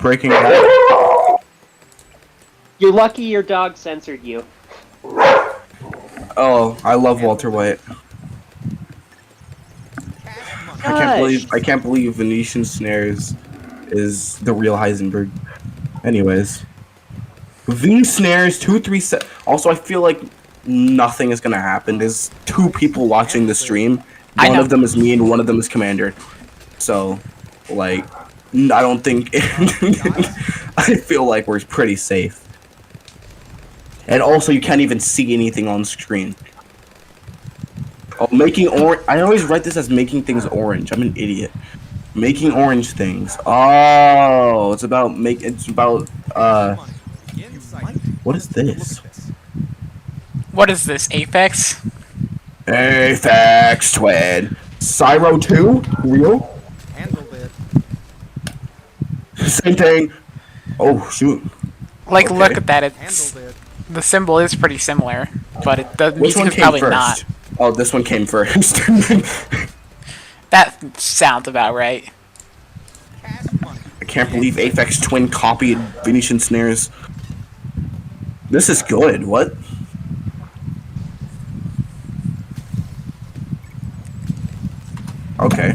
Breaking Bad. You're lucky your dog censored you. Oh, I love Walter White. Cash money. Gosh. I can't believe Venetian Snares is the real Heisenberg. Anyways, V Snares 237. Also, I feel like nothing is gonna happen. There's two people watching the stream. I One know. of them is me, and one of them is Commander. So, like, I don't think. I feel like we're pretty safe. And also, you can't even see anything on screen. Oh, making orange. I always write this as making things orange. I'm an idiot. Making orange things. Oh, it's about It's about Money. Insight. What is Look this? at this. What is this, Apex? Aphex Twin. Cyro 2? Real? Handled it. Same thing. Oh shoot. Like, Okay. look at that. It's Handled it. the symbol is pretty similar, but the Which music one is came probably first? not. Oh, this one came first. That sounds about right. Cash money. I can't believe Aphex Twin copied Venetian Snares. This is good. What? Okay.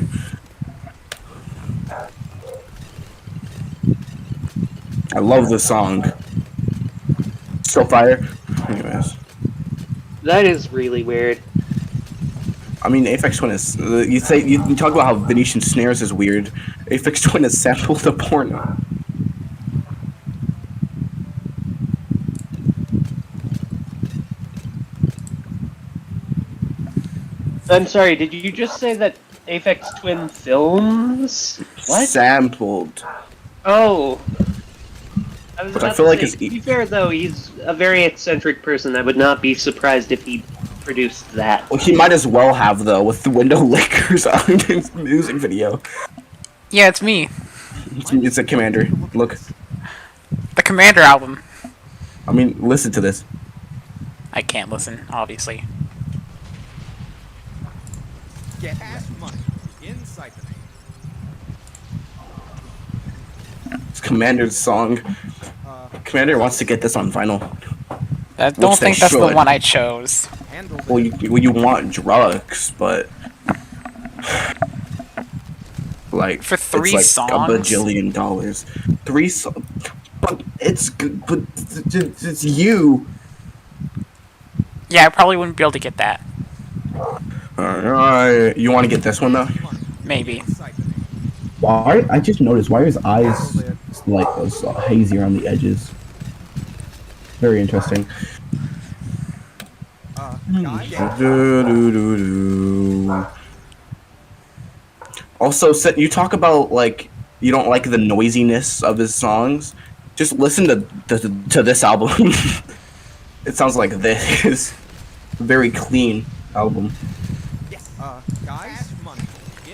I love this song. Still fire. Anyways. That is really weird. I mean, Aphex Twin is. You talk about how Venetian Snares is weird. Aphex Twin has sampled the porno. I'm sorry, did you just say that Aphex Twin films? What? Sampled. Oh. I was But I about feel to like say, it's to be fair though, he's a very eccentric person. I would not be surprised if he produced that. Well, he might as well have though, with the window lickers on his music video. Yeah, it's me. It's a Commander. Look, The Commander album. I mean, listen to this. I can't listen, obviously. Get cash money. Insight. It's Commander's song. Commander wants to get this on vinyl. I don't Which they think that's the should. one I chose. Handled Well, it. you want drugs, but like For three it's like songs? a bajillion dollars. 3 songs, but it's good. But it's you. Yeah, I probably wouldn't be able to get that. Alright, you want to get this one though? Money. Maybe. Insight. Why? I just noticed. Why are his eyes Handled it. like hazy around the edges? Very interesting. Guys. Do-do-do-do. Also, you talk about like you don't like the noisiness of his songs. Just listen to this album. It sounds like this. Very clean album. Yes. Guys. Cash money.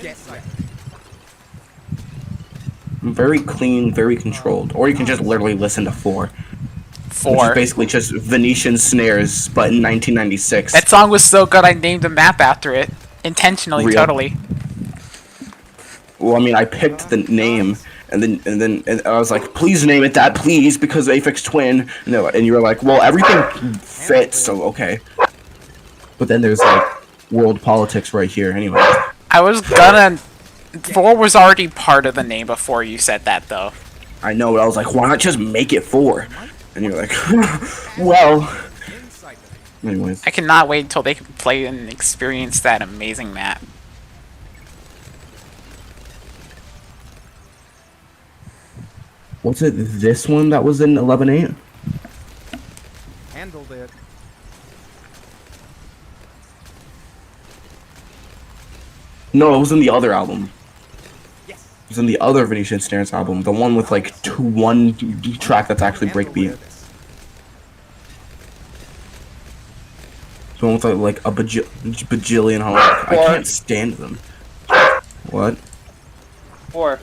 Insight. Very clean, very controlled. Or you can just literally listen to 4. Which is 4. basically just Venetian Snares, but in 1996. That song was so good I named a map after it. Intentionally, Real. totally. Well, I mean, I picked the name, and then I was like, please name it that, please, because Aphex Twin. And you were like, well, everything fits, so okay. But then there's like world politics right here, anyway. I was gonna... 4 was already part of the name before you said that, though. I know, but I was like, why not just make it 4? And you're like, well. Insight. Anyways, I cannot wait until they can play and experience that amazing map. what's it? This one that was in 11.8? Handled it. No, it was in the other album. Yes. It was in the other Venetian Snares album, the one with like one track that's actually Handled breakbeat. it. The one with like a bajillion harmonic. I can't stand them. What? 4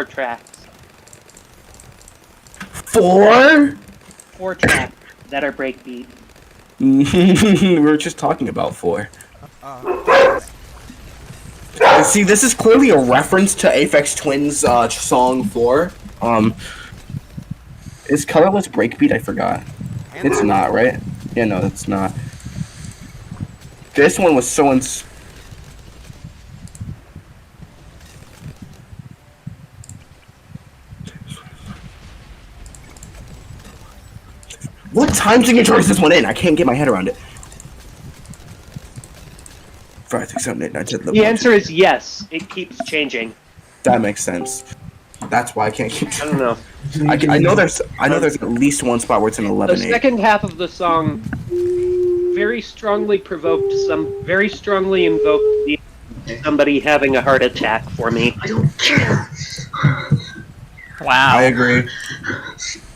tracks. 4? 4 tracks that are breakbeat. We were just talking about 4. See, this is clearly a reference to Aphex Twin's song 4, Is Colorless Breakbeat? I forgot. It's not, right? Yeah, no, it's not. This one was so What time signature is this one in? I can't get my head around it. 5, 6, 7, 8, 9, 10, 11. The answer is yes. It keeps changing. That makes sense. That's why I can't keep. I don't know. I know there's at least one spot where it's an The 11, 8. second half of the song very strongly invoked the somebody having a heart attack for me. I don't care. Wow. I agree.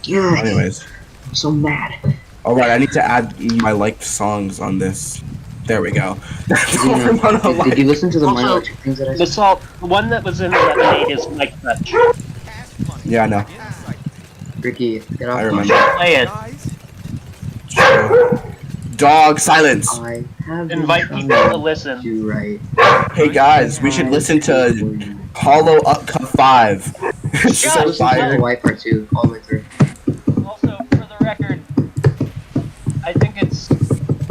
Yeah, Anyways, I'm so mad. all right. I need to add my liked songs on this. There we go. That's all Did I'm gonna you, like. did you listen to the Also, minor electric things that I The said? salt, the one that was in 11.8 is Mike Touch. Yeah, I know. Ricky, get off I my remember. shit. Play it. Guys, Dog silence. I have been Invite trying people to listen. to write. Hey guys, we should listen to Hollow Up Cup 5. It's Shut so up. Listen to the fire. white part too, all the way through. Also, for the record, I think it's.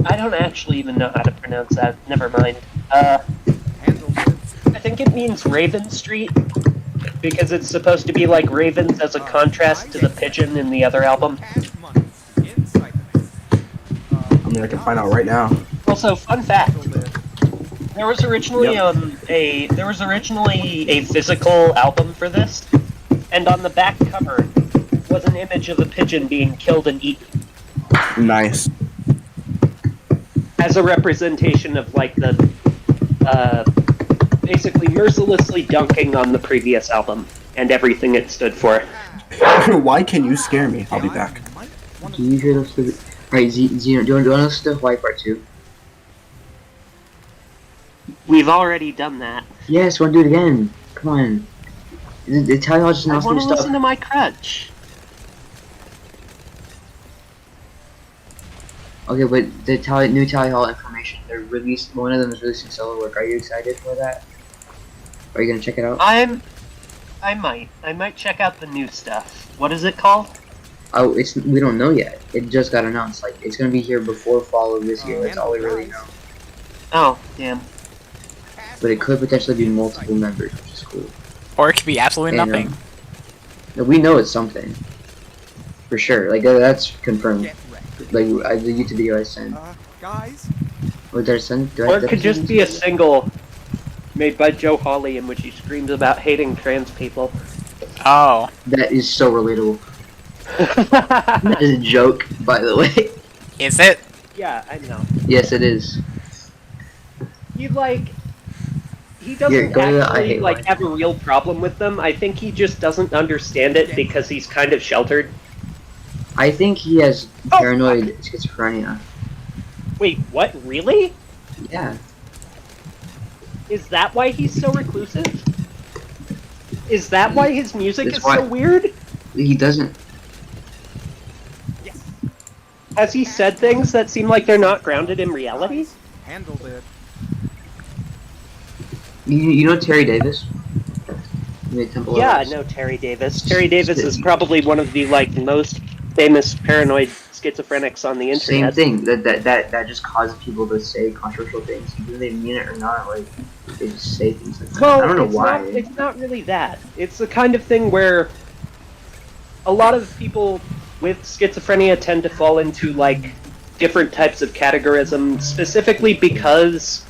I don't actually even know how to pronounce that. Never mind. handled it. I think it means Raven Street because it's supposed to be like ravens as a contrast to the pigeon in the other album. Cash money. Inside the I mean, I can find out right now. Also, fun fact: handled it. there was originally a physical album for this, and on the back cover was an image of a pigeon being killed and eaten Nice. as a representation of like the basically mercilessly dunking on the previous album and everything it stood for. Why can you scare me? I'll be back. Do you hear those? Alright, Zeno, do you want to listen to the white part too? We've already done that. Yes, want to do it again. Come on. The Italian Hall just I announced want new to stuff. listen to my crutch. Okay, but the new Tally Hall information, they're released. One of them is releasing solo work. Are you excited for that? Are you gonna check it out? I might check out the new stuff. What is it called? Oh, we don't know yet. It just got announced. Like it's gonna be here before fall of this year. That's all we really know. Oh, damn. But it could potentially be multiple members, which is cool. Or it could be absolutely And, nothing. No, we know it's something. For sure. Like that's confirmed. Get ready. Like the YouTube video I sent. Guys, What did I send? Or it could just be a single made by Joe Hawley in which he screams about hating trans people. Oh. That is so relatable. That is a joke, by the way. Is it? Yeah, I know. Yes, it is. He doesn't Here, go to the I actually hate like line. have a real problem with them. I think he just doesn't understand it because he's kind of sheltered. I think he has paranoid schizophrenia. Wait, what? Really? Yeah. Is that why he's so reclusive? Is that why his music That's is why- so weird? He doesn't. yes. Has he said things that seem like they're not grounded in reality? Guys, handled it. You know Terry Davis? He made Temple of Yeah, I Lies. know Terry Davis. Terry Davis is probably one of the most famous paranoid schizophrenics on the Same internet. thing. That just causes people to say controversial things, whether they mean it or not. Like they just say things like that. Well, I don't know it's why. It's not really that. It's the kind of thing where a lot of people with schizophrenia tend to fall into like different types of categorism, specifically because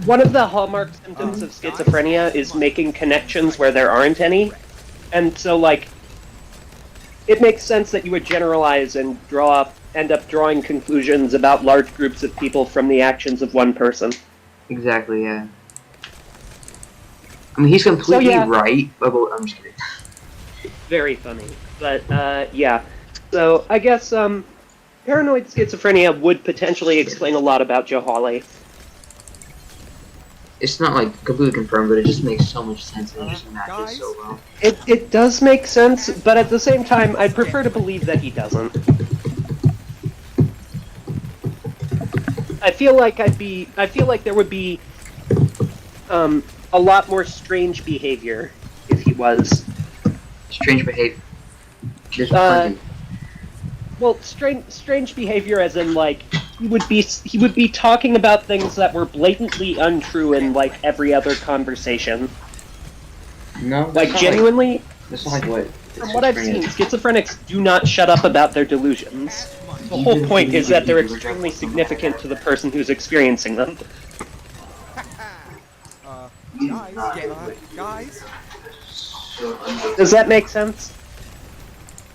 one of the hallmark symptoms of schizophrenia is making connections where there aren't any. And so like it makes sense that you would generalize and end up drawing conclusions about large groups of people from the actions of one person. Exactly. Yeah. I mean, he's completely yeah. right. But I'm just kidding. Very funny. But, yeah. So, I guess, paranoid schizophrenia would potentially explain a lot about Joe Hawley. It's not like completely confirmed, but it just makes so much sense and it just matches Guys? so well. It does make sense, but at the same time, I'd prefer to believe that he doesn't. I feel like there would be, a lot more strange behavior if was. Strange behavior. There's Uh, plenty. Well, strange behavior, as in like he would be talking about things that were blatantly untrue in like every other conversation. No, Like genuinely, That's not like what. from what I've seen, schizophrenics do not shut up about their delusions. The whole point is that they're extremely significant to the person who's experiencing them. Guys. Does that make sense?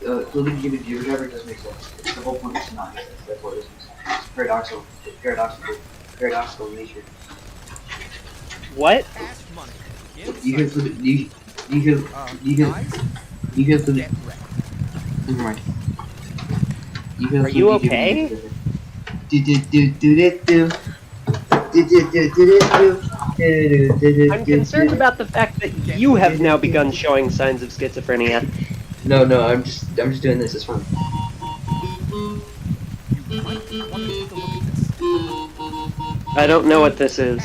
Living human viewer driver does make sense. The whole point is to not make sense. That's what it is. It's paradoxical. It's paradoxical in nature. What? Cash money. You can flip it. You can flip it. Never mind. Are you okay? I'm concerned about the fact that you have now begun showing signs of schizophrenia. No, I'm just doing this. It's fun. I don't know what this is.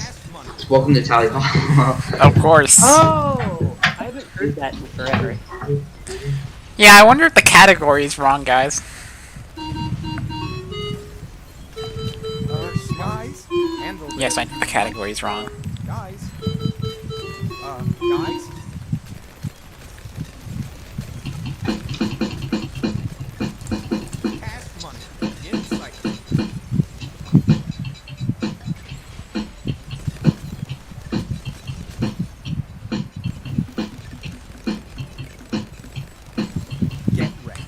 It's welcome to Tally Hall. Of course. Oh! I haven't heard that in forever. Yeah, I wonder if the category is wrong, guys. Guys. Handle this. Yes, I think the category is wrong. Guys. Guys. Cash money. Insight. Get ready.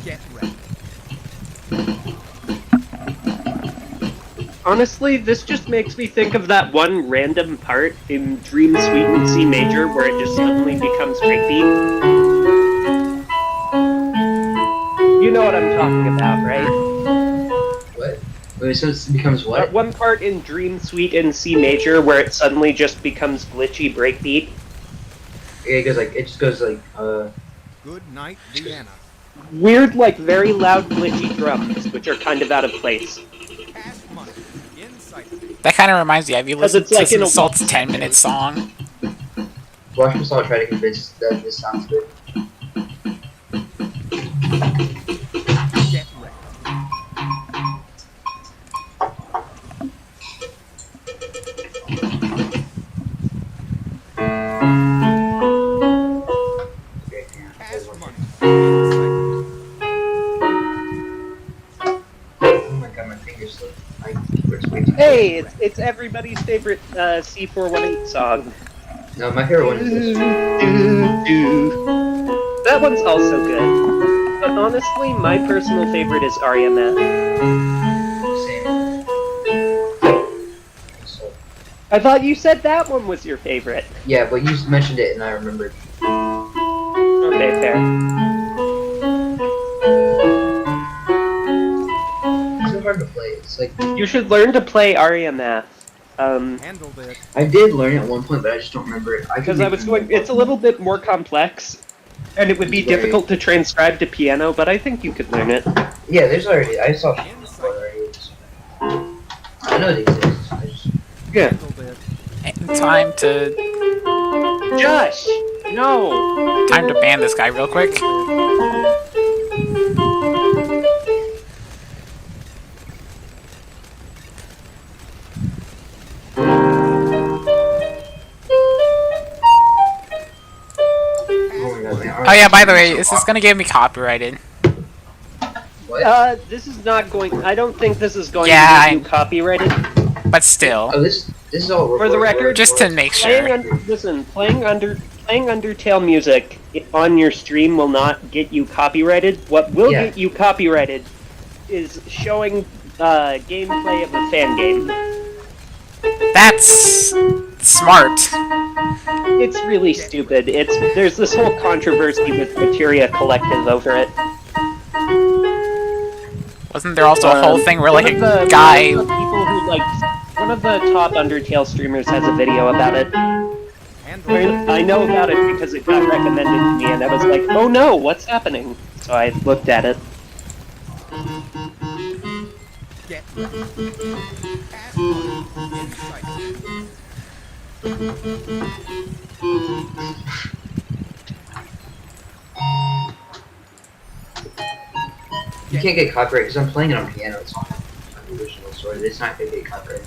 Get ready. Honestly, this just makes me think of that one random part in Dream Suite in C major where it just suddenly becomes breakbeat. You know what I'm talking about, right? What? Wait, so it becomes what? That one part in Dream Suite in C major where it suddenly just becomes glitchy breakbeat. Yeah, it just goes like, Good night, Vienna. Weird, like, very loud glitchy drums, which are kind of out of place. Cash money. Insight. That kind of reminds me, have you Because listened it's like to in a Salt's 10-minute song? watch us all try to convince us that this sounds good. Get ready. Okay, yeah. Cash money. Insight. Oh my god, my fingers slip. My keyboard's way too Hey, close. it's everybody's favorite C418 song. No, my favorite one is this one. That one's also good. But honestly, my personal favorite is REMF. Same. So, I thought you said that one was your favorite. yeah, but you mentioned it and I remembered. Okay, fair. It's so hard to play. It's like, You should learn to play REMF. Handled it. I did learn it at one point, but I just don't remember it. Because I was going, it's a little bit more complex, and it would be difficult to transcribe to piano, but I think you could learn it. Yeah, there's already. I saw people already. I know it exists. I just. Yeah. Handled it. And time to Josh! No! ban this guy real quick. Oh my god, man. Oh yeah, by the way, is this gonna get me copyrighted? What? This is not going, I don't think this is going Yeah, to get you copyrighted. But still, Oh, this is all. For the record, just to make Playing, sure. playing Undertale music on your stream will not get you copyrighted. What will Yeah. get you copyrighted is showing gameplay of a fan game. That's smart. It's really stupid. There's this whole controversy with Materia Collective over it. Wasn't there also a whole thing where like One of a the- guy? one of the people who one of the top Undertale streamers has a video about it. Handled I know about it because it got recommended to me, and I was like, oh no, what's happening? So I looked at it. Get wrecked. Cash money in sight. You can't get copyright because I'm playing it on piano. It's not the original story. It's not gonna get copyright.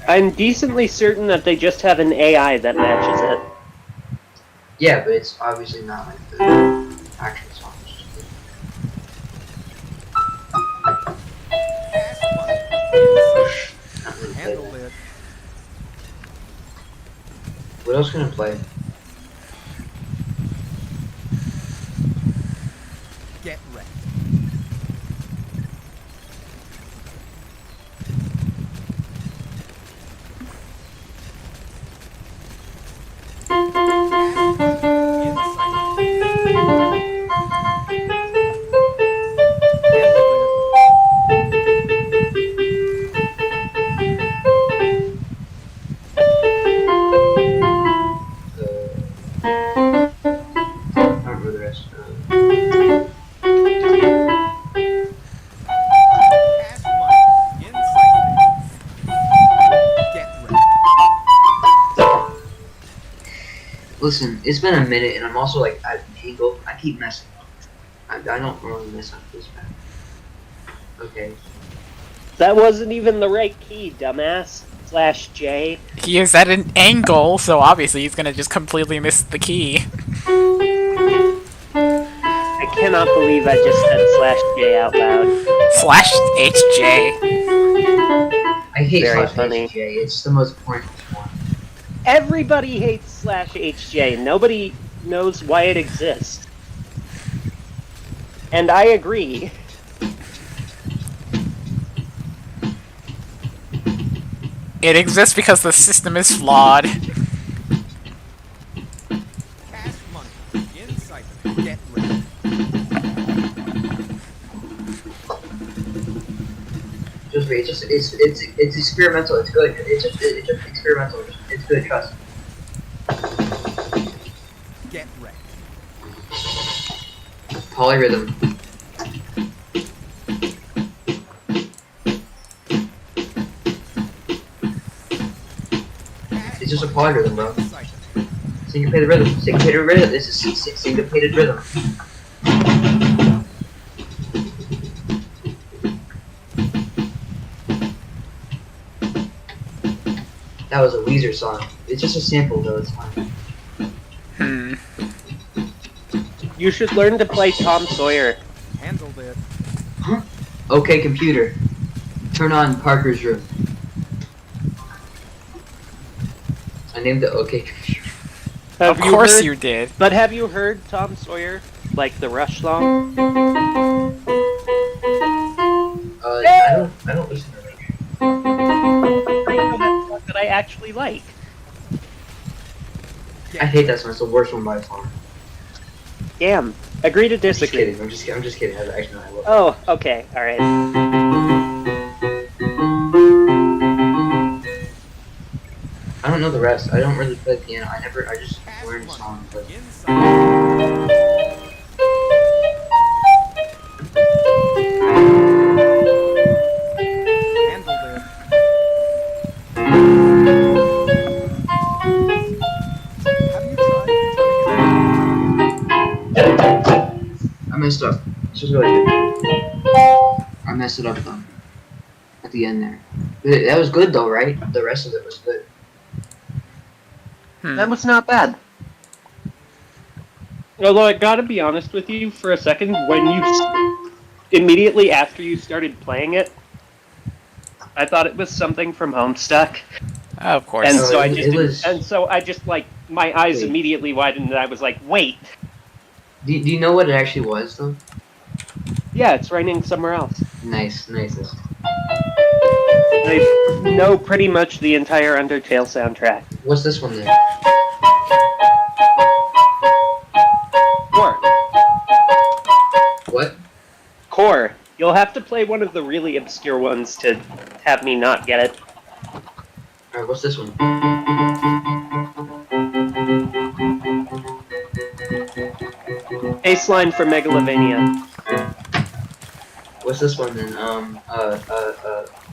I'm decently certain that they just have an AI that matches it. Yeah, but it's obviously not like the actual song. Cash money in sight. Not really play Handle that. it. What else can I play? Get wrecked. In sight. Handle it. I don't remember the rest. Cash money in sight. Get wrecked. Listen, it's been a minute, and I'm also like at an angle. I keep messing up. I don't normally mess up this bad. Okay. That wasn't even the right key, dumbass. /J. He is at an angle, so obviously he's gonna just completely miss the key. I cannot believe I just said /J out loud. /HJ. I hate Very slash funny. HJ. It's the most pointless one. Everybody hates /HJ. Nobody knows why it exists. And I agree. It exists because the system is flawed. Cash money in sight. Get wrecked. Just wait. It's experimental. It's good. It's just experimental. It's good. Trust. Get wrecked. Polyrhythm. Cash It's just a money polyrhythm, bro. in sight. Syncopated rhythm. Syncopated rhythm. This is syncopated rhythm. That was a Weezer song. It's just a sample, though. It's fine. Hmm. You should learn to play Tom Sawyer. Handled it. Okay, computer. Turn on Parker's room. I named it OK Computer. Of Have you course heard- you did. But have you heard Tom Sawyer? Like the Rush song? I don't listen to Rush. That I actually like. I hate that song. It's the worst one by far. Damn. Agree to I'm just disagree. kidding. I'm just kidding. Actually, no, I love it. Oh, okay. Alright. I don't know the rest. I don't really play piano. I just Cash learned money songs. But in sight. Handled it. Have you tried turning it I messed up. This was really good. I messed it up though. At the end there. That was good though, right? The rest of it was good. Hmm. That was not bad. Although I gotta be honest with you for a second, when you immediately after you started playing it, I thought it was something from Homestuck, Of course. and No, so I just like my eyes Wait. immediately widened, and I was like, "Wait, Do you know what it actually was though? yeah, it's raining somewhere else." Nice. I know pretty much the entire Undertale soundtrack. What's this one then? Core. What? Core. You'll have to play one of the really obscure ones to have me not get it. Alright, what's this one? Baseline for Megalovania. What's this one then?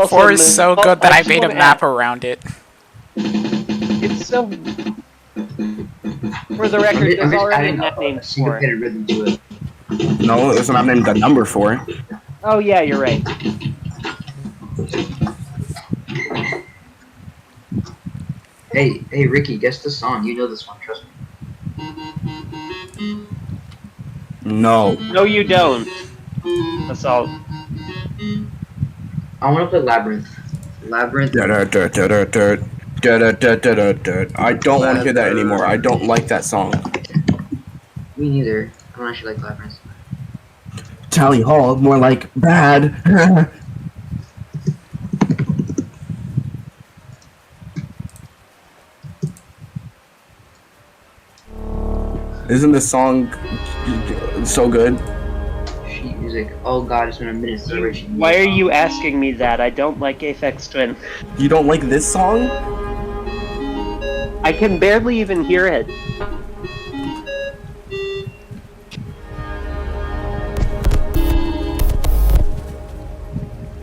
Also, 4 is so Moon- good that I just made a wanna map add- around it. It's so. For the record, there's already a map named 4. syncopated rhythm to it. No, there's not named the number 4. Oh yeah, you're right. Hey, Ricky, guess the song. You know this one, trust me. No. No, you don't. That's all. I want to play Labyrinth. Labyrinth. I don't want to hear that anymore. I don't like that song. Me neither. I don't actually like Labyrinth. Tally Hall, more like bad. Isn't this song so good? Sheet music. Oh god, it's been a minute since I read sheet music. Why are you asking me that? I don't like Aphex Twin. You don't like this song? I can barely even hear it.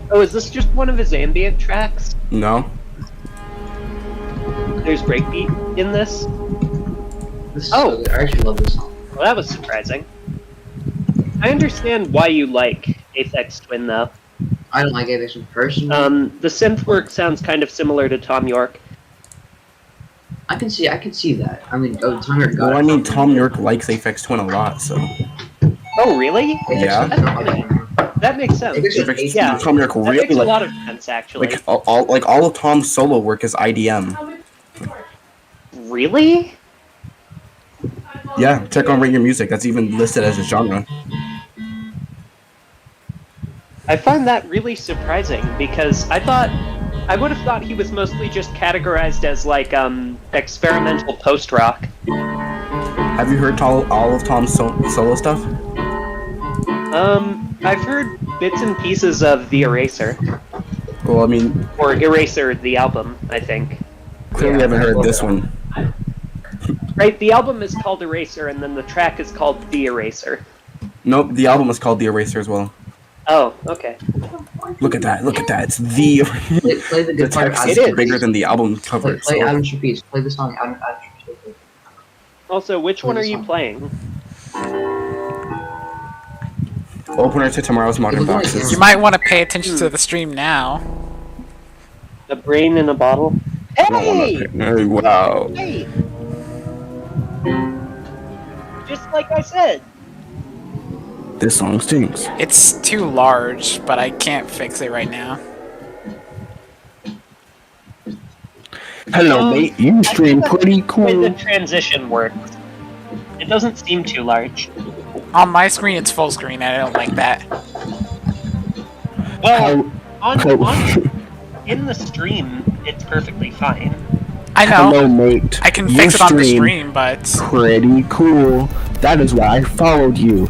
Oh, is this just one of his ambient tracks? No. There's breakbeat in this? This is Oh. so good. I actually love this song. Well, that was surprising. I understand why you like Aphex Twin, though. I don't like Aphex Twin personally. The synth work sounds kind of similar to Tom York. I can see that. I mean, Tom York got Well, it. I mean, Tom York likes Aphex Twin a lot, so. Oh, really? Aphex Yeah. Twin's not like That makes sense. Aphex Twin- Aphex Yeah. Tom York That really makes a like lot of sense, actually. all of Tom's solo work is IDM. Really? Yeah, check on Rate Your Music. That's even listed as a genre. I find that really surprising because I would have thought he was mostly just categorized as like experimental post rock. Have you heard all of Tom's solo stuff? I've heard bits and pieces of The Eraser Well, I mean, or Eraser the album, I think. clearly Yeah, haven't I heard love this that. one. Right, the album is called Eraser and then the track is called The Eraser. Nope, the album is called The Eraser as well. Oh, okay. Look at that, It's the. Play the The good part of text Adam is It Street bigger Beats. than the album cover Play itself. Adam Street Beats. Play the song Adam Street Beats. Also, which one are you playing? Opener to Tomorrow's Modern It was like- Boxes. You might want to pay attention to the stream now. A brain in a bottle? Hey! Hey, wow. Hey! Just like I said. This song stinks. It's too large, but I can't fix it right now. Hello, mate. You stream pretty The way cool. the transition works. It doesn't seem too large. On my screen, it's full screen, and I don't like that. Well, How- in the stream, it's perfectly fine. I know. Hello, mate. I can You fix it on the stream stream, but Pretty cool. That is why I followed you.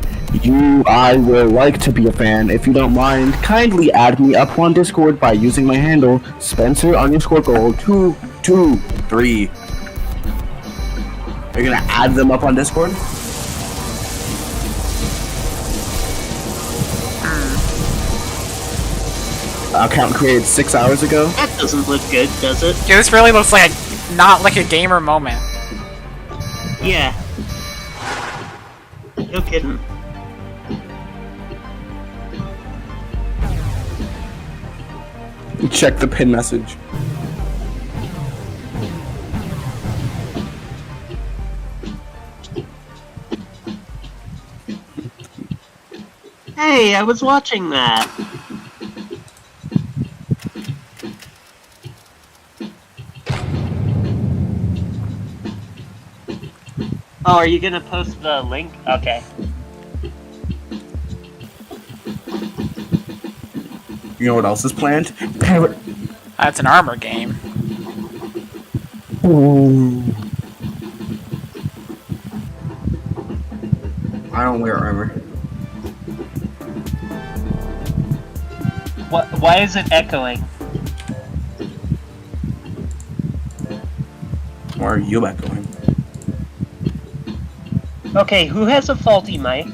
I will like to be a fan. If you don't mind, kindly add me up on Discord by using my handle Spencer_Gold223. Are you gonna add them up on Discord? Account created 6 hours ago. That doesn't look good, does it? yeah, this really looks like not like a gamer moment. Yeah. No kidding. Check the pin message. Hey, I was watching that. Oh, are you gonna post the link? Okay. You know what else is planned? Parrot. That's an armor game. Ooh. I don't wear armor. What? Why is it echoing? Why are you echoing? Okay, who has a faulty mic?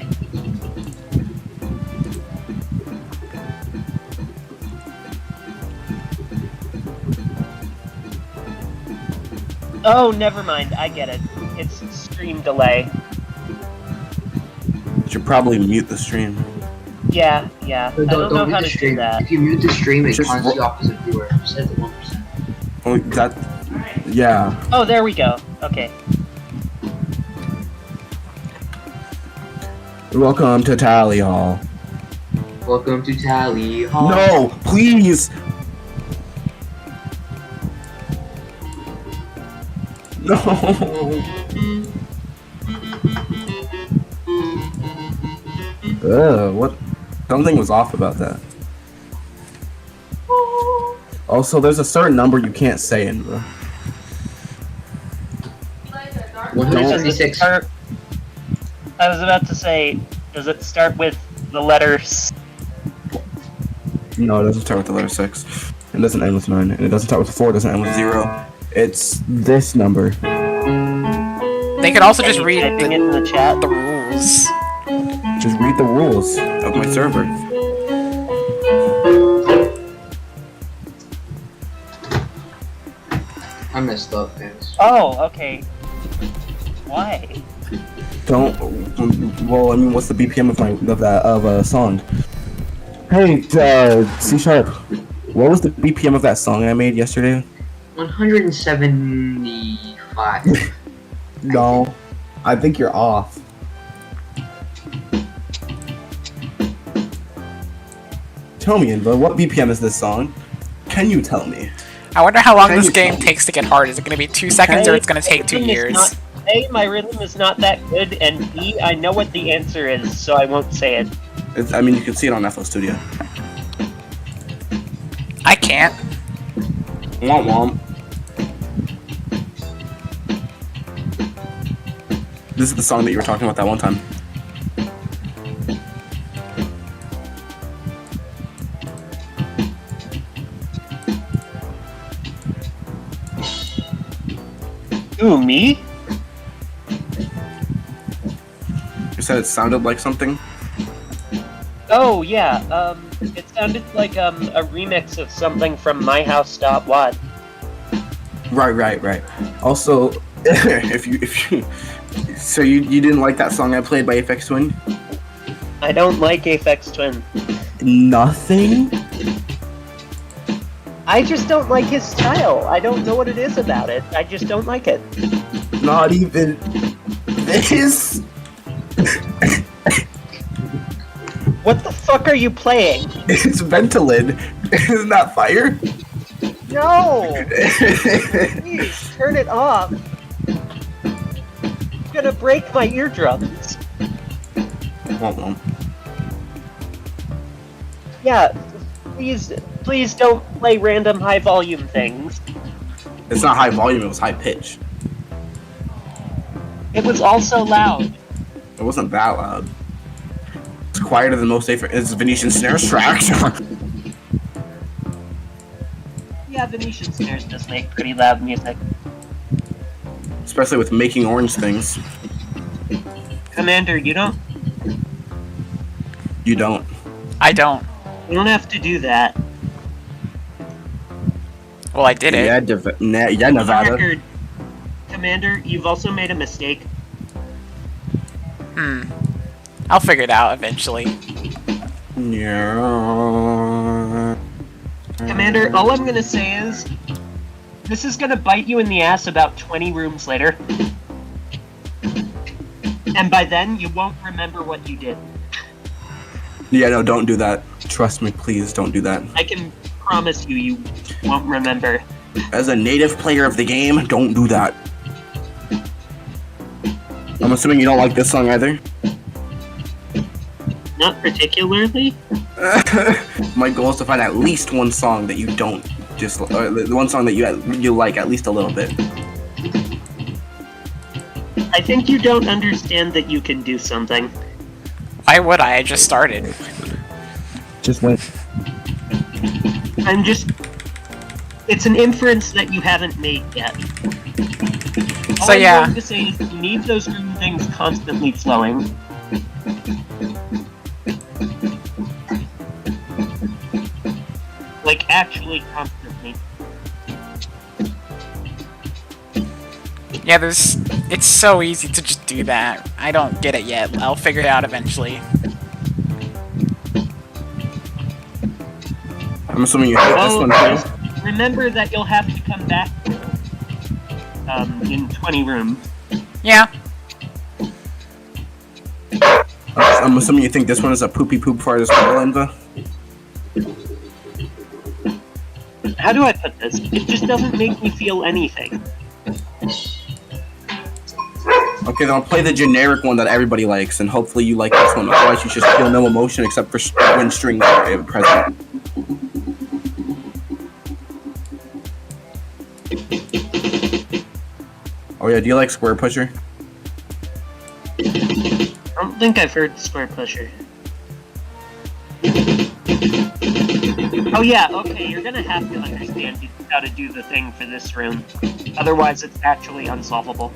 Oh, never mind. I get it. It's stream delay. You should probably mute the stream. Yeah. Don't, I don't know mute how the to stream. do that. If you mute the stream, it Just counts you off as a viewer. Set it to 1%. Oh, that. Yeah. Oh, there we go. Okay. Welcome to Tally Hall. Welcome to Tally Hall. No, please. No. What? Something was off about that. Also, there's a certain number you can't say in the. 176. I was about to say, does it start with the letters? No, it doesn't start with the letter 6. It doesn't end with 9. And it doesn't start with 4. It doesn't end with 0. It's this number. They could also just read Typing it in the chat. the rules. Just read the rules of my server. I messed up, guys. Oh, okay. Why? Don't. Well, I mean, what's the BPM of a song? Hey, C Sharp. What was the BPM of that song I made yesterday? 175. No, I think you're off. Tell me, Inva, what BPM is this song? Can you tell me? I wonder how long Can this you game tell me? takes to get hard. Is it going to be 2 seconds or it's going to take 2 years? A, my rhythm is not that good, and B, I know what the answer is, so I won't say it. I mean, you can see it on FL Studio. I can't. Womp womp. This is the song that you were talking about that one time. Ooh, me? You said it sounded like something? Oh, yeah, it sounded like, a remix of something from My House What? Right. Also, if you so you didn't like that song I played by Aphex Twin? I don't like Aphex Twin. Nothing? I just don't like his style. I don't know what it is about it. I just don't like it. Not even this? What the fuck are you playing? It's Ventolin. Isn't that fire? No! Please, turn it off. It's gonna break my eardrums. Won't. Yeah, please don't play random high volume things. It's not high volume, it was high pitch. It was also loud. It wasn't that loud. It's quieter than most safer. It's Venetian Snares track. Yeah, Venetian Snares does make pretty loud music. Especially with making orange things. Commander, you don't You don't. I don't. have to do that. Well, I did it. Yeah, On Nevada. record, Commander, you've also made a mistake. I'll figure it out eventually. Yeah. Commander, all I'm gonna say is, this is gonna bite you in the ass about 20 rooms later. And by then, you won't remember what you did. Yeah, no, don't do that. Trust me, please don't do that. I can promise you won't remember. As a native player of the game, don't do that. I'm assuming you don't like this song either? Not particularly. My goal is to find at least one song that you don't just one song that you like at least a little bit. I think you don't understand that you can do something. Why would I? I just started. Just wait. It's an inference that you haven't made yet. All So I'm yeah. going to say is you need those green things constantly flowing. Like, actually constantly. Yeah, there's. It's so easy to just do that. I don't get it yet. I'll figure it out eventually. I'm assuming you hate this one just too. remember that you'll have to come back in 20 rooms. Yeah. I'm assuming you think this one is a poopy poop fart as well, Enva? How do I put this? It just doesn't make me feel anything. Okay, then I'll play the generic one that everybody likes, and hopefully you like this one. Otherwise, you just feel no emotion except for when strings are present. Oh yeah, do you like Square Pusher? I don't think I've heard Square Pusher. Oh yeah, okay, you're gonna have to understand how to do the thing for this room. Otherwise, it's actually unsolvable.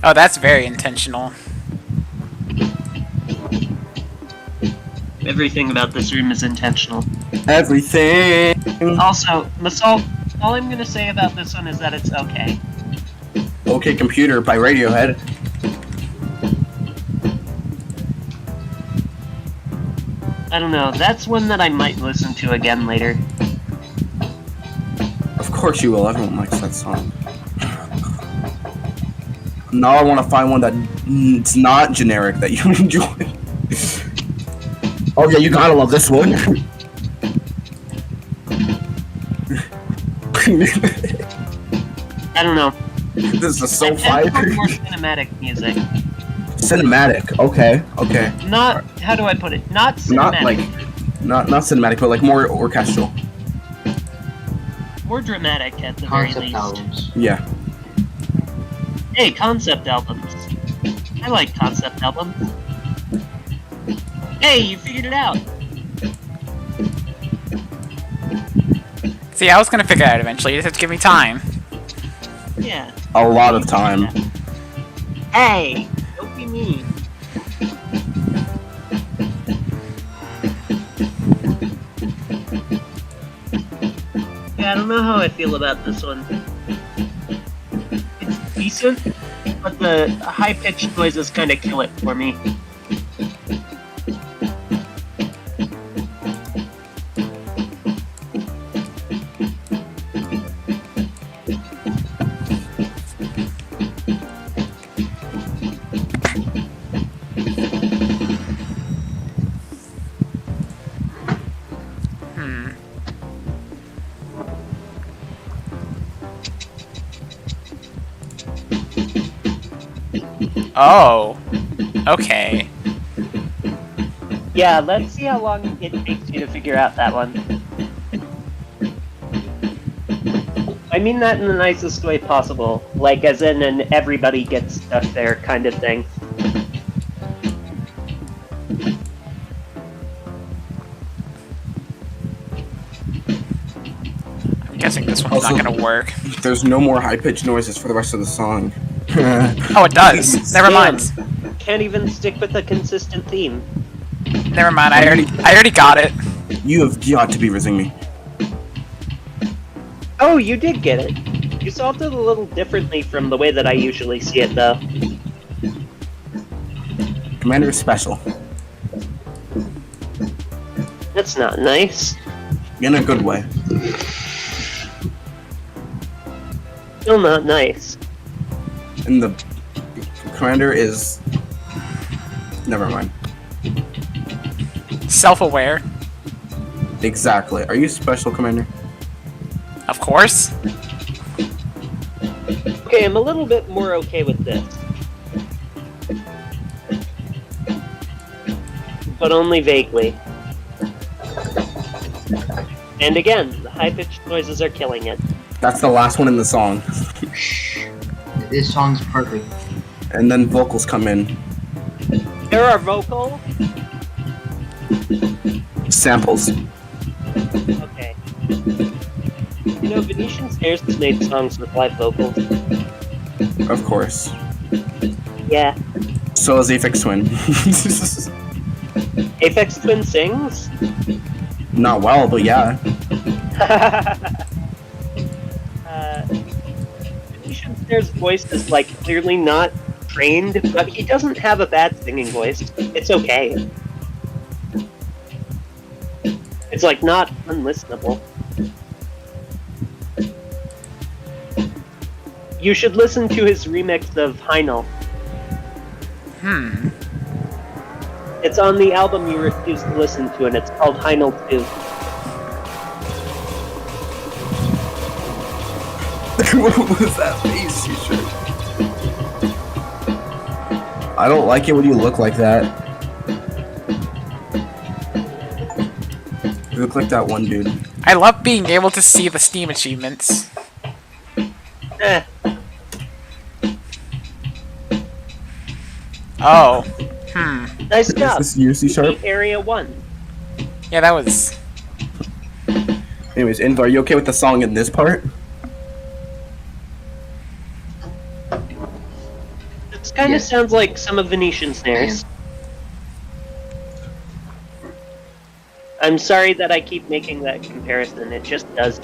Oh, that's very intentional. Everything about this room is intentional. Everything! Also, Masal, all I'm gonna say about this one is that it's okay. Okay Computer by Radiohead. I don't know, that's one that I might listen to again later. Of course you will, everyone likes that song. Now I want to find one that's not generic that you enjoy. Oh yeah, you gotta love this one. I don't know. This is so I tend to fire. like more cinematic music. Cinematic, okay. Not, how do I put it? Not cinematic. Not cinematic, but like more orchestral. More dramatic at the very Concept least. albums. Yeah. Hey, concept albums. I like concept albums. Hey, you figured it out. See, I was gonna figure it out eventually. You just have to give me time. Yeah. A lot of time. Hey, don't be mean. Yeah, I don't know how I feel about this one. It's decent, but the high-pitched noises kind of kill it for me. Oh. Okay. Yeah, let's see how long it takes you to figure out that one. I mean that in the nicest way possible, like as in an everybody gets stuck there kind of thing. I'm guessing this one's Also- not gonna work. There's no more high-pitched noises for the rest of the song. Oh, it does. Never mind. Can't even stick with a consistent theme. Never mind. I already got it. You have got to be rizzing me. Oh, you did get it. You solved it a little differently from the way that I usually see it, though. Commander is special. That's not nice. In a good way. Still not nice. And the Commander is... Never mind. Self-aware, Exactly. Are you special, Commander? of course. Okay, I'm a little bit more okay with this. But only vaguely. And again, the high-pitched noises are killing it. That's the last one in the song. This song's perfect. And then vocals come in. There are vocals? Samples. Okay. You know, Venetian Stairs has made songs with live vocals. Of course. Yeah. So is Aphex Twin. Aphex Twin sings? Not well, but yeah. Venetian Snare's voice is like clearly not trained, but he doesn't have a bad singing voice. It's okay. It's like not unlistenable. You should listen to his remix of Heinel. It's on the album you refuse to listen to, and it's called Heinel 2. What was that face you showed? I don't like it when you look like that. You look like that one dude. I love being able to see the Steam achievements. Eh. Oh. Nice job. Is this UC Sharp? Area 1. Yeah, that was... Anyways, Inv, are you okay with the song in this part? This kind of sounds like some of Venetian Snares. I'm sorry that I keep making that comparison. It just does.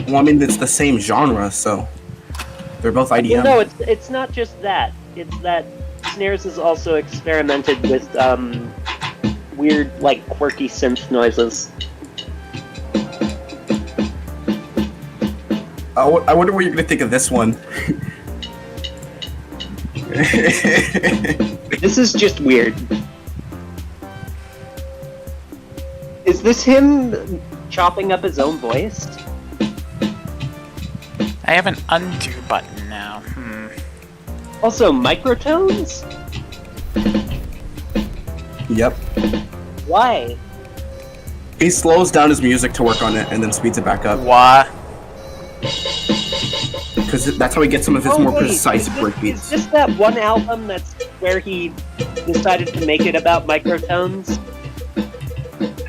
Well, I mean, it's the same genre, so they're both IDM. Well, no, it's not just that. It's that Snares has also experimented with weird, like, quirky synth noises. I wonder what you're gonna think of this one. This is just weird. Is this him chopping up his own voice? I have an undo button now. Also, microtones? Yep. Why? He slows down his music to work on it and then speeds it back up. Why? Because that's how he gets some of his more precise Is breakbeats. this that one album that's where he decided to make it about microtones?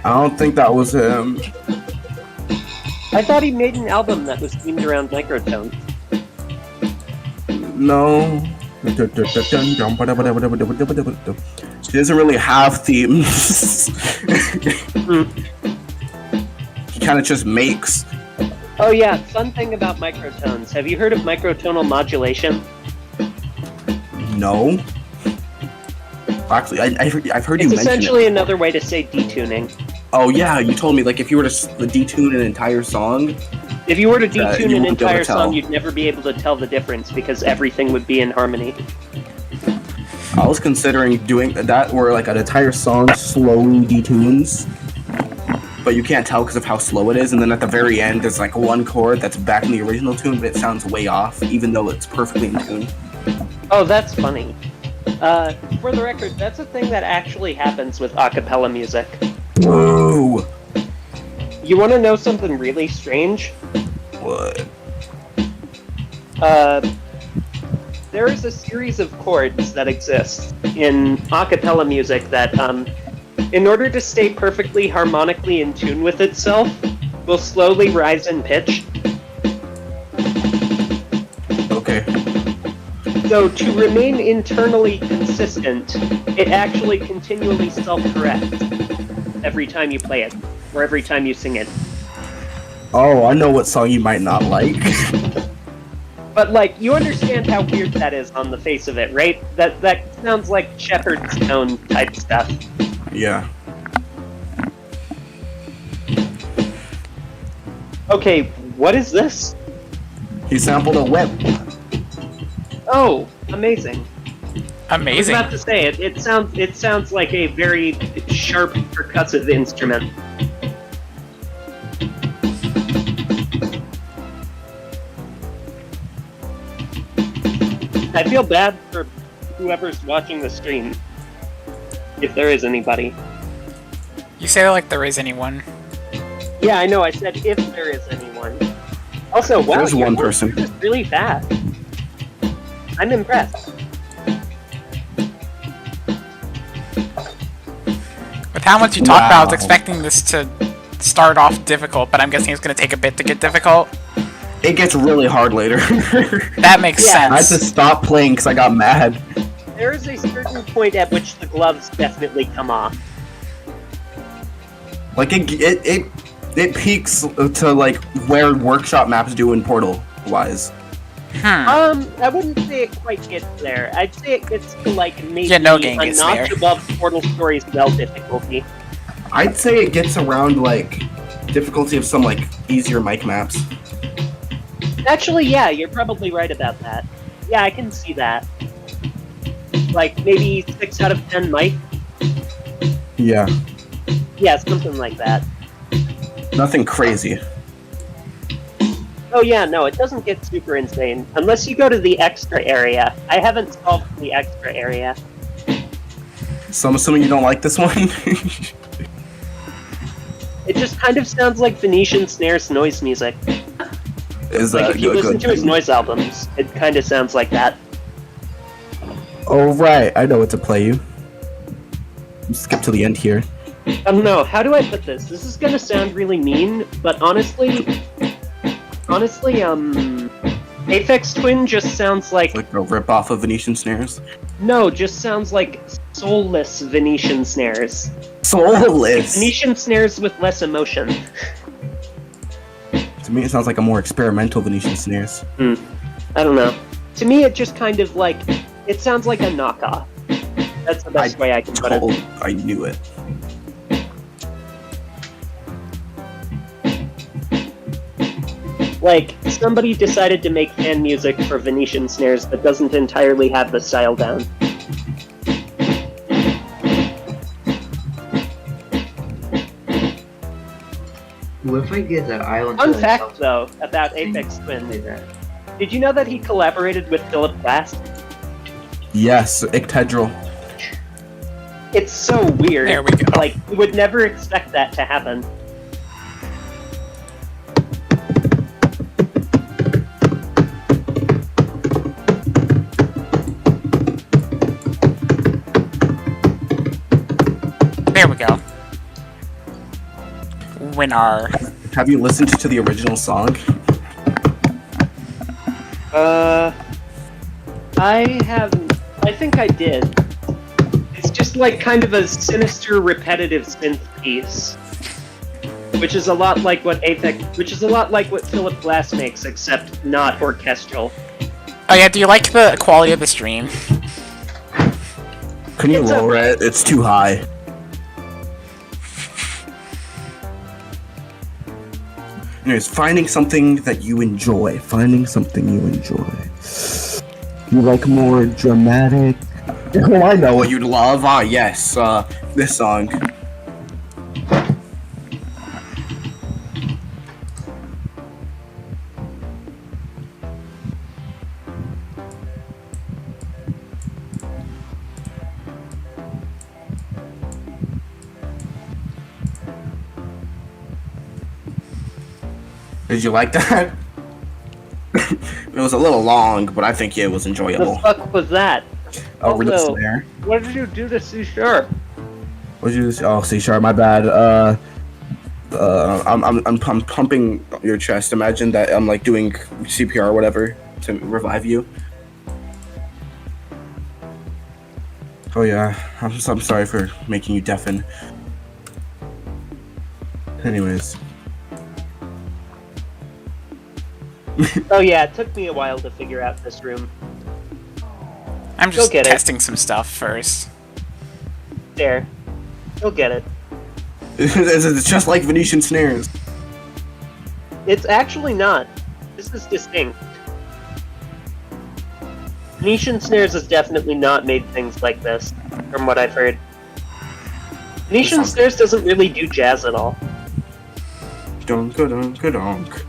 I don't think that was him. I thought he made an album that was themed around microtones. No. She doesn't really have themes. He kind of just makes. Oh yeah, fun thing about microtones. Have you heard of microtonal modulation? No. Actually, I've heard you It's mention essentially it. another way to say detuning. Oh yeah, you told me like if you were to detune an entire song. If you were to you detune an wouldn't be able to entire tell. song, you'd never be able to tell the difference because everything would be in harmony. I was considering doing that where like an entire song slowly detunes, but you can't tell because of how slow it is, and then at the very end there's like one chord that's back in the original tune, but it sounds way off, even though it's perfectly in tune. Oh, that's funny. For the record, that's a thing that actually happens with a cappella music. Whoa! You want to know something really strange? What? There is a series of chords that exist in a cappella music that, in order to stay perfectly harmonically in tune with itself, will slowly rise in pitch. Okay. So to remain internally consistent, it actually continually self-corrects every time you play it, or every time you sing it. Oh, I know what song you might not like. But, like, you understand how weird that is on the face of it, right? That sounds like Shepherd's Stone type stuff. Yeah. Okay, what is this? He sampled a whip. Oh, amazing. I was Amazing. about to say it sounds like a very sharp percussive instrument. I feel bad for whoever's watching the stream. If there is anybody. You say that like there is anyone. Yeah, I know, I said if there is anyone. Also, wow, There's you're one going person. through this really fast. I'm impressed. With how much you talked about, I was Wow. expecting this to start off difficult, but I'm guessing it's going to take a bit to get difficult. It gets really hard later. That makes Yeah. I had to sense. stop playing because I got mad. There is a certain point at which the gloves definitely come off. Like it peaks to like where workshop maps do in Portal wise. I wouldn't say it quite gets there. I'd say it gets to like maybe Yeah, no game a gets notch there. above Portal Story spell difficulty. I'd say it gets around like difficulty of some like easier mic maps. Actually, yeah, you're probably right about that. Yeah, I can see that. Like maybe 6 out of 10 might. Yeah, Yeah, something like that. nothing crazy. Oh yeah, no, it doesn't get super insane unless you go to the extra area. I haven't solved the extra area. So I'm assuming you don't like this one. It just kind of sounds like Venetian Snares noise music. Is Like that if you good? listen to his noise albums, it kind of sounds like that. Oh right, I know what to play you. Skip to the end here. I don't know, how do I put this? This is gonna sound really mean, but honestly, Aphex Twin just sounds like Like a rip off of Venetian Snares. no, just sounds like soulless Venetian Snares. Soulless. Venetian Snares with less emotion. To me, it sounds like a more experimental Venetian Snares. I don't know. To me, it just kind of like it sounds like a knockoff. That's the best way I can put it. I knew it. Like somebody decided to make fan music for Venetian Snares that doesn't entirely have the style down. What if I get that island? Fun to fact, myself? though, about Aphex Play Twin. that. Did you know that he collaborated with Philip Glass? Yes, Ictedril. It's so weird. There we go. Like, you would never expect that to happen. There we go. When our Have you listened to the original song? I haven't. I think I did. It's just like kind of a sinister, repetitive synth piece, which is a lot like what Philip Glass makes, except not orchestral. oh yeah, do you like the quality of the stream? Can you It's lower it? It's too high. Anyways, finding something that you enjoy. Finding something you enjoy. You like more dramatic? Oh, I know what you'd love. Ah, yes. This song. Did you like that? It was a little long, but I think it was The enjoyable. fuck was that? Oh, we're also- listening there. What did you do to C Sharp? What did you do? Oh, C sharp. My bad. I'm pumping your chest. Imagine that I'm like doing CPR or whatever to revive you. Oh yeah, I'm sorry for making you deafen. Anyways, Oh yeah, it took me a while to figure out this room. I'm just get it. testing some stuff first. There. You'll get it. it's just like Venetian Snares. It's actually not. This is distinct. Venetian Snares has definitely not made things like this, from what I've heard. Venetian Snares doesn't really do jazz at all. Dunk-a-dunk-a-dunk.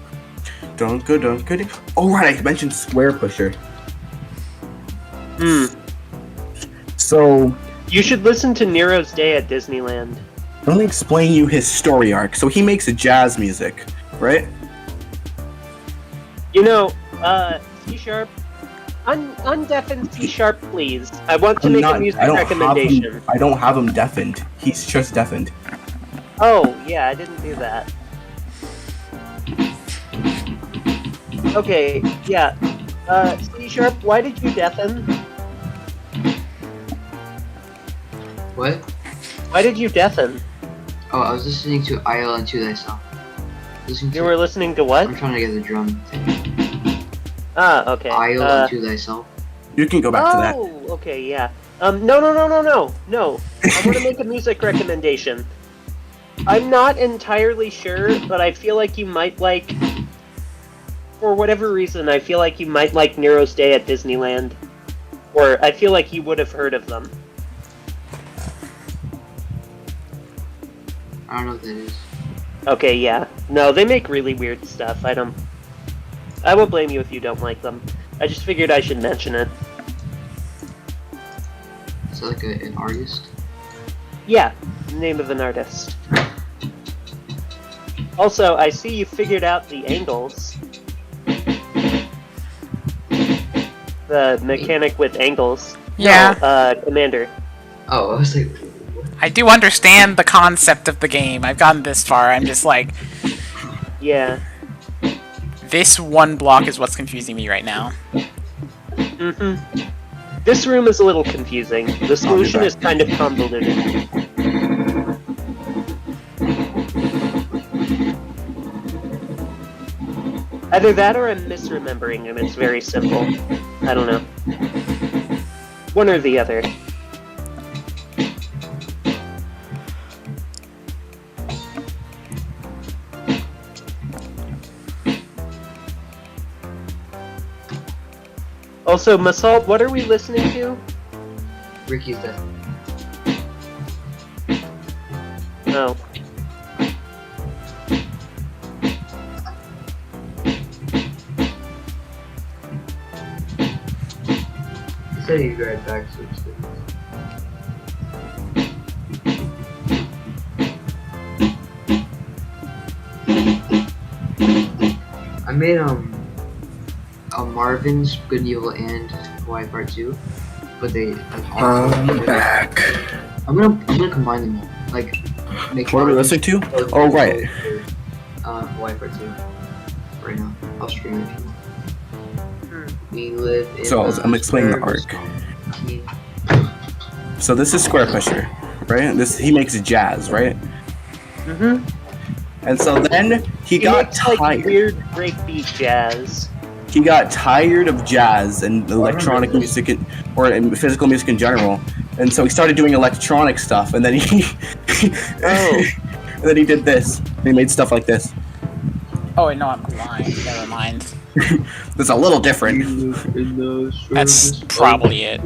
Dunk-a-dunk-a-dunk. Oh right, I mentioned Square Pusher. So, You should listen to Nero's Day at Disneyland. let me explain you his story arc. So he makes jazz music, right? You know, C Sharp, undeafen C Sharp, please. I want to I'm make not- a music I don't recommendation. Have him, I don't have him deafened. He's just deafened. Oh, yeah, I didn't do that. Okay, yeah. C Sharp, why did you deafen? What? Why did you deafen? Oh, I was listening to IL Unto Thyself. Listening You to, were listening to what? I'm trying to get the drum thing. Ah, okay. IL Unto Thyself. You can go back to that. Oh, okay, yeah. No. I want to make a music recommendation. I'm not entirely sure, but I feel like you might like, for whatever reason, I feel like you might like Nero's Day at Disneyland. Or I feel like you would have heard of them. I don't know what that is. Okay, yeah. No, they make really weird stuff. I won't blame you if you don't like them. I just figured I should mention it. Is that like an artist? Yeah, name of an artist. Also, I see you figured out the angles. The mechanic with angles. Yeah. No, Commander. Oh, I was like, I do understand the concept of the game. I've gotten this far. I'm just like, Yeah. this one block is what's confusing me right now. Mm-hmm. This room is a little confusing. The solution is kind of convoluted. Either that or I'm misremembering him. It's very simple. I don't know. One or the other. Also, Masalt, what are we listening to? Ricky's death. Oh. He said he'd be right back, so it's good. I made a Marvin's Good and Evil and Hawaii Part 2, but they I'm back. I'm gonna combine them all. Like make What are we listening to? Oh, right. Hawaii Part 2. Right now. I'll stream it if you want. We live in So, I'm explaining the arc. So this is Square Pusher, right? He makes jazz, right? Mm-hmm. And so then he got makes, like, tired. weird breakbeat jazz. He got tired of jazz and electronic music or physical music in general, and so he started doing electronic stuff. And then he, Oh. and then he did this. He made stuff like this. Oh, wait, no, I'm lying. Never mind. That's a little different. That's probably it.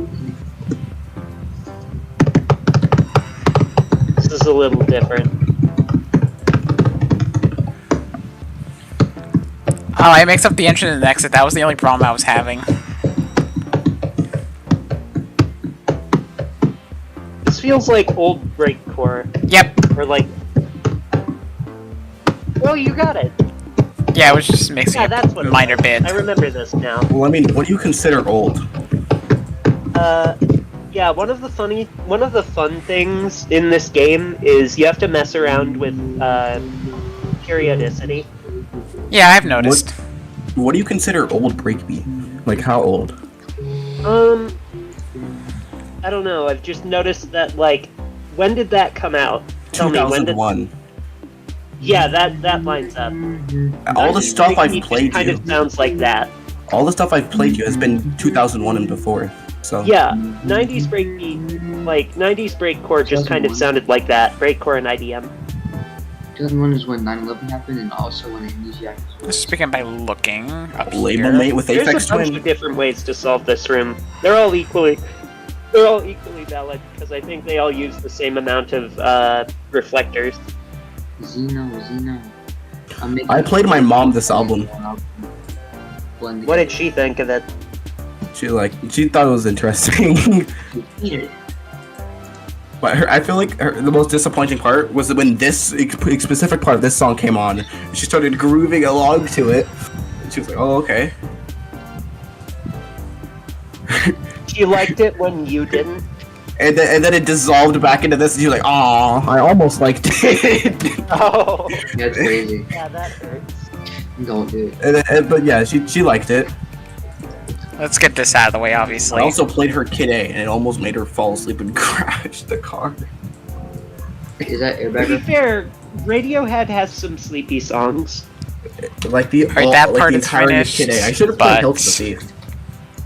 This is a little different. Oh, it makes up the entrance and exit. That was the only problem I was having. This feels like old breakcore. Yep. Or like... Well, you got it. Yeah, it was just mixing Yeah, up that's what it minor was. bits. I remember this now. Well, I mean, what do you consider old? Yeah, one of the fun things in this game is you have to mess around with, periodicity. Yeah, I've noticed. What do you consider old breakbeat? Like how old? I don't know, I've just noticed that, like, when did that come out? Tell me, when did... 2001. Yeah, that lines up. All the stuff I've It played kind you, of sounds like that. all the stuff I've played you has been 2001 and before. So Yeah, 90s breakbeat, like, 90s breakcore just kind of sounded like that. Breakcore and IDM. 2001 is when 9/11 happened, and also when Amnesiac was Let's begin by looking up label here. mate with There's Aphex a bunch Twin. of different ways to solve this room. They're all equally valid because I think they all use the same amount of reflectors. Xeno. I played my mom this album. What did she think of it? She thought it was interesting. But I feel like the most disappointing part was when this specific part of this song came on. She started grooving along to it. And she was like, "Oh, okay." She liked it when you didn't. And then it dissolved back into this, and you're like, "Aw, I almost liked it." Oh, That's crazy. yeah, that hurts. Don't do it. But yeah, she liked it. Let's get this out of the way, I obviously. also played her Kid A, and it almost made her fall asleep and crash the car. Is that To be Airbagger? fair, Radiohead has some sleepy songs. Like the Alright, that like part the is entirety of finished, Kid A. I should have played but- Hill to the Thief.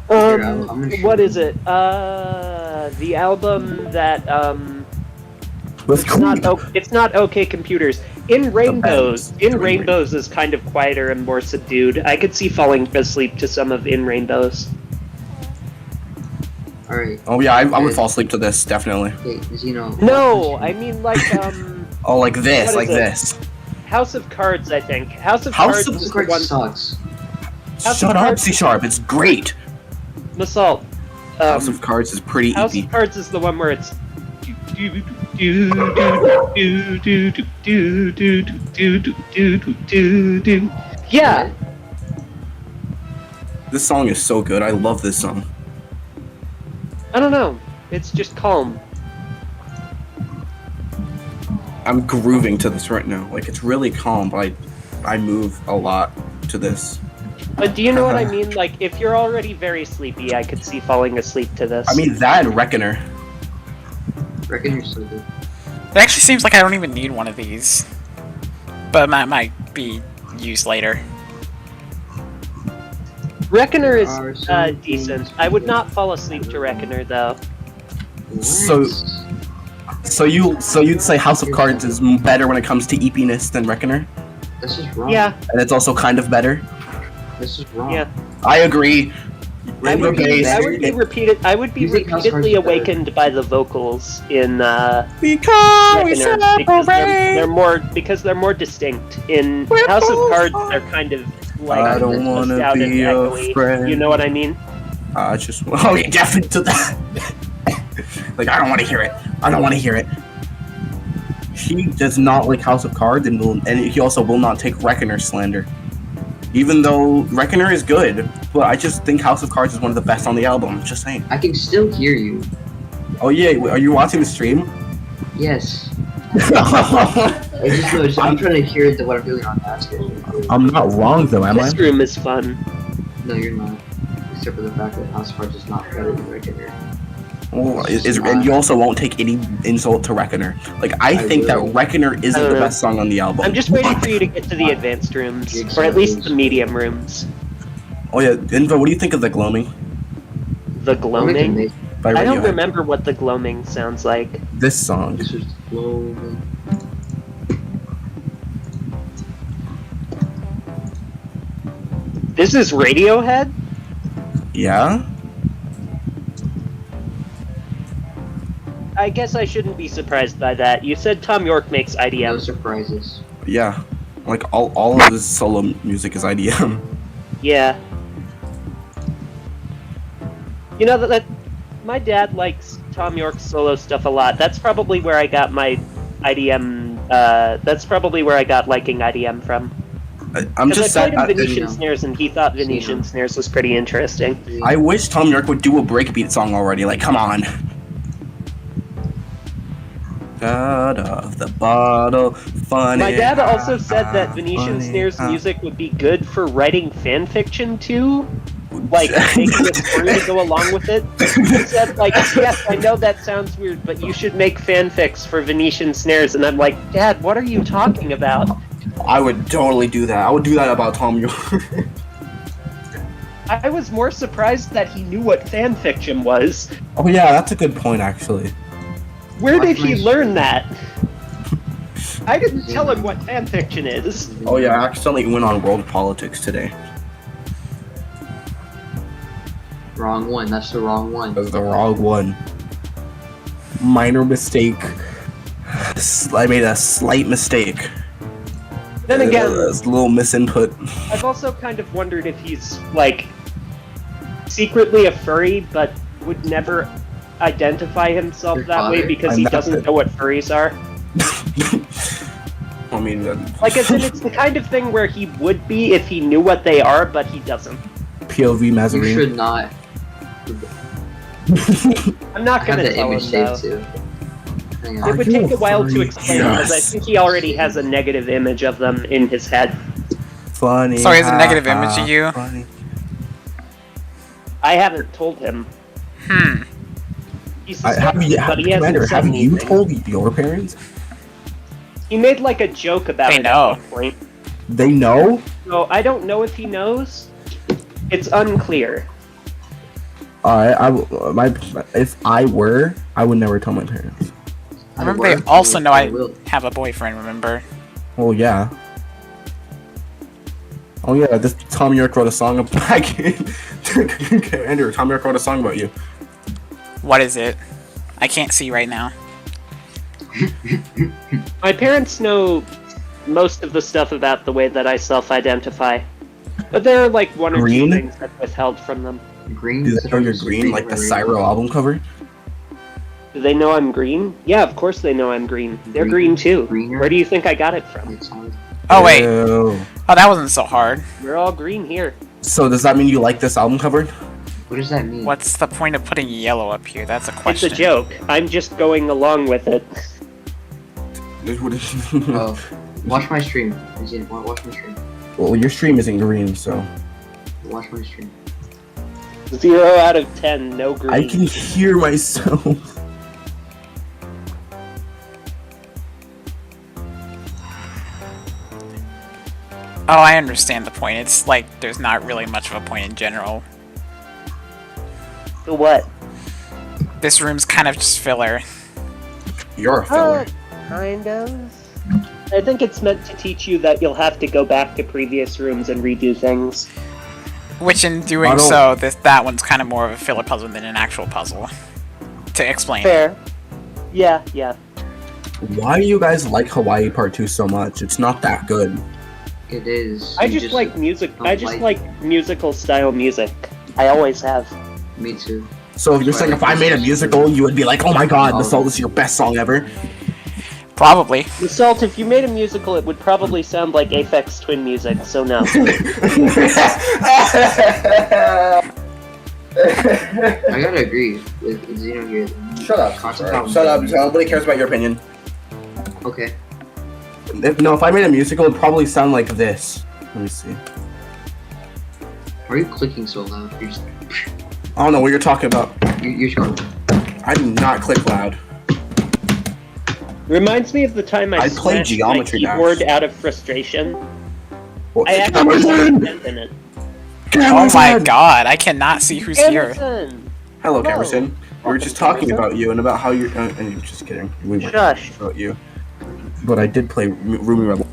Here, I'm gonna What show is it? The album that Let's it's not OK Computers. In Rainbows. Bends. In Rainbows is kind of quieter and more subdued. I could see falling asleep to some of In Rainbows. Alright, Oh yeah, I would fall asleep to this definitely. hey, Xeno. No, I mean like Oh, like this, What like is it? this. House of Cards. I think House of House Cards of is the Card one. sucks. House Shut of up, Cards- C Sharp. It's great. Massault. House of Cards is pretty House eepy. of Cards is the one where it's. Yeah, This song is so good. I love this song. I don't know. It's just calm. I'm grooving to this right now. Like it's really calm, but I move a lot to this. But do you know what I mean? Like, if you're already very sleepy, I could see falling asleep to this. I mean that and Reckoner. Reckon you're so good. It actually seems like I don't even need one of these. But it might be used later. Reckoner is There are some decent. things I would we not can fall asleep to Reckoner though. So- So you'd say House of Cards is better when it comes to eepiness than Reckoner, This is wrong. Yeah, and it's also kind of better. This is wrong. yeah. I agree. I Rainbow would be Days. You think House of Cards repeatedly is better? awakened by the vocals in Because we Reckoner because they're separate. more distinct. In We're House of both Cards, fine. they're kind of like I don't want wanna to be your friend. You know what I mean? I just oh yeah, definitely to that. Like I don't want to hear it. I don't want to hear it. He does not like House of Cards, and he also will not take Reckoner slander. Even though Reckoner is good, but I just think House of Cards is one of the best on the album. Just saying. I can still hear you. Oh yeah, are you watching the stream? Yes. I just know. I'm trying to hear what I'm doing on Basket. I'm not wrong though, am I? This room is fun. No, you're not. Except for the fact that House of Cards is not better than Reckoner. Well, and you also won't take any insult to Reckoner. Like I think that will. Reckoner isn't I don't the know. best song on the album. I'm just waiting for you to get to the advanced rooms, or at least the medium rooms. Oh yeah, Invo, what do you think of the gloaming The gloaming. by I don't Radiohead? remember what the gloaming sounds like. This song. This was slowly. This is Radiohead? Yeah. I guess I shouldn't be surprised by that. You said Tom York makes No IDM. surprises. Yeah. Like all of his solo music is IDM. Yeah. You know that my dad likes Tom York's solo stuff a lot. That's probably where I got my IDM. That's probably where I got liking IDM from. I'm Because just I played sad. in Venetian Yeah. Snares, and he thought Venetian Snares was pretty interesting. I wish Tom York would do a breakbeat song already. Like, come on. God of the bottle, funny. My dad also said that Venetian funny, Snares music would be good for writing fan fiction too, like making a story to go along with it. He said, like, yes, I know that sounds weird, but you should make fanfics for Venetian Snares. And I'm like, Dad, what are you talking about? I would totally do that. I would do that about Tom York. I was more surprised that he knew what fan fiction was. Oh yeah, that's a good point actually. Where did he Nice. learn that? I didn't tell him what fan fiction is. Oh yeah, I accidentally went on world politics today. Wrong one. That's the wrong one. That was the wrong one. Minor mistake. I made a slight mistake. Then again, It's a little misinput. I've also kind of wondered if he's, like, secretly a furry, but would never identify himself Your that way father? because I'm he not doesn't the- know what furries are. I mean, Like, as in, it's the kind of thing where he would be if he knew what they are, but he doesn't. POV You Mazarin. should not. I'm I not have gonna that tell him, image though. saved too. Hang It on. would you take a a while to furry? explain because I Yes. think he already has a negative image of them in his head. Funny. So he has a ha, negative ha, image of you? funny. I haven't told him. He Have suspects, you, but he Commander, hasn't said have you anything. told your parents? He made like a joke about They it know. at one point. They know? So I don't know if he knows. It's unclear. If I were, I would never tell my parents. Remember, they also know I have a boyfriend, remember? Oh yeah. Oh yeah, this Tom York wrote a song about Andrew, Tom York wrote a song about you. What is it? I can't see right now. My parents know most of the stuff about the way that I self-identify. But there are like one or Green? two things I've withheld from them. Green? Do they know you're green, like the Cyro album cover? Do they know I'm green? Yeah, of course they know I'm green. They're green too. Where do you think I got it from? Oh, wait. Ew. Oh, that wasn't so hard. We're all green here. So does that mean you like this album cover? What does that mean? What's the point of putting yellow up here? That's a question. It's a joke. I'm just going along with it. Oh, watch my stream. Watch my stream. Well, your stream isn't green, so Watch my stream. 0 out of 10, no green. I can hear myself. Oh, I understand the point. It's like there's not really much of a point in general. So what? This room's kind of just filler. You're a filler. Kind of. I think it's meant to teach you that you'll have to go back to previous rooms and redo things. Which, in doing so, that one's kind of more of a filler puzzle than an actual puzzle. To explain. Fair. Yeah. Why do you guys like Hawaii Part 2 so much? It's not that good. It is. I just like music. don't I just like- like musical style music. I always have. Me too. So you're saying if I made a musical, you would be like, oh my god, this is your best song ever? Probably. The Salt, if you made a musical, it would probably sound like Aphex Twin music, so no. I gotta agree with Xeno here. Shut up. Shut up. Nobody cares about your opinion. Okay. If I made a musical, it'd probably sound like this. Let me see. Why are you clicking so loud? You're just, I don't know what you're talking about. you're just I do not click loud. Reminds me of the time I I played smashed Geometry my Dash. keyboard out of frustration. Well, I actually put in it. Oh my god, I cannot see who's here. Emerson! Hello, Hello. Camerson. We were just talking about you and about how you're. Just kidding. We weren't Shush. talking about you. But I did play Rumi Rebel.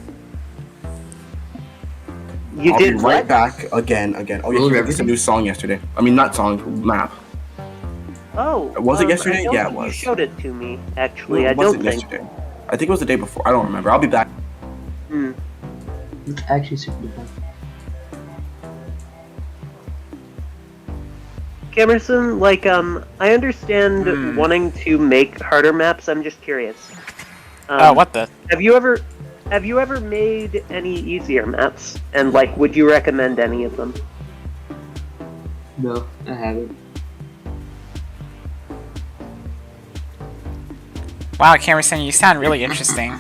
You I'll did be right what? back again. Oh yeah, Rumi he Rebel? released a new song yesterday. I mean, not song, map. Oh. Was it yesterday? I don't Yeah, it think was. You showed it to me, actually. No, I it don't wasn't think. yesterday. I think it was the day before. I don't remember. I'll be back. Hmm. It's actually super fun. Camerson, like, I understand wanting to make harder maps. I'm just curious. Oh, what the? Have you ever made any easier maps? And like, would you recommend any of them? No, I haven't. Wow, Camerson, you sound really interesting.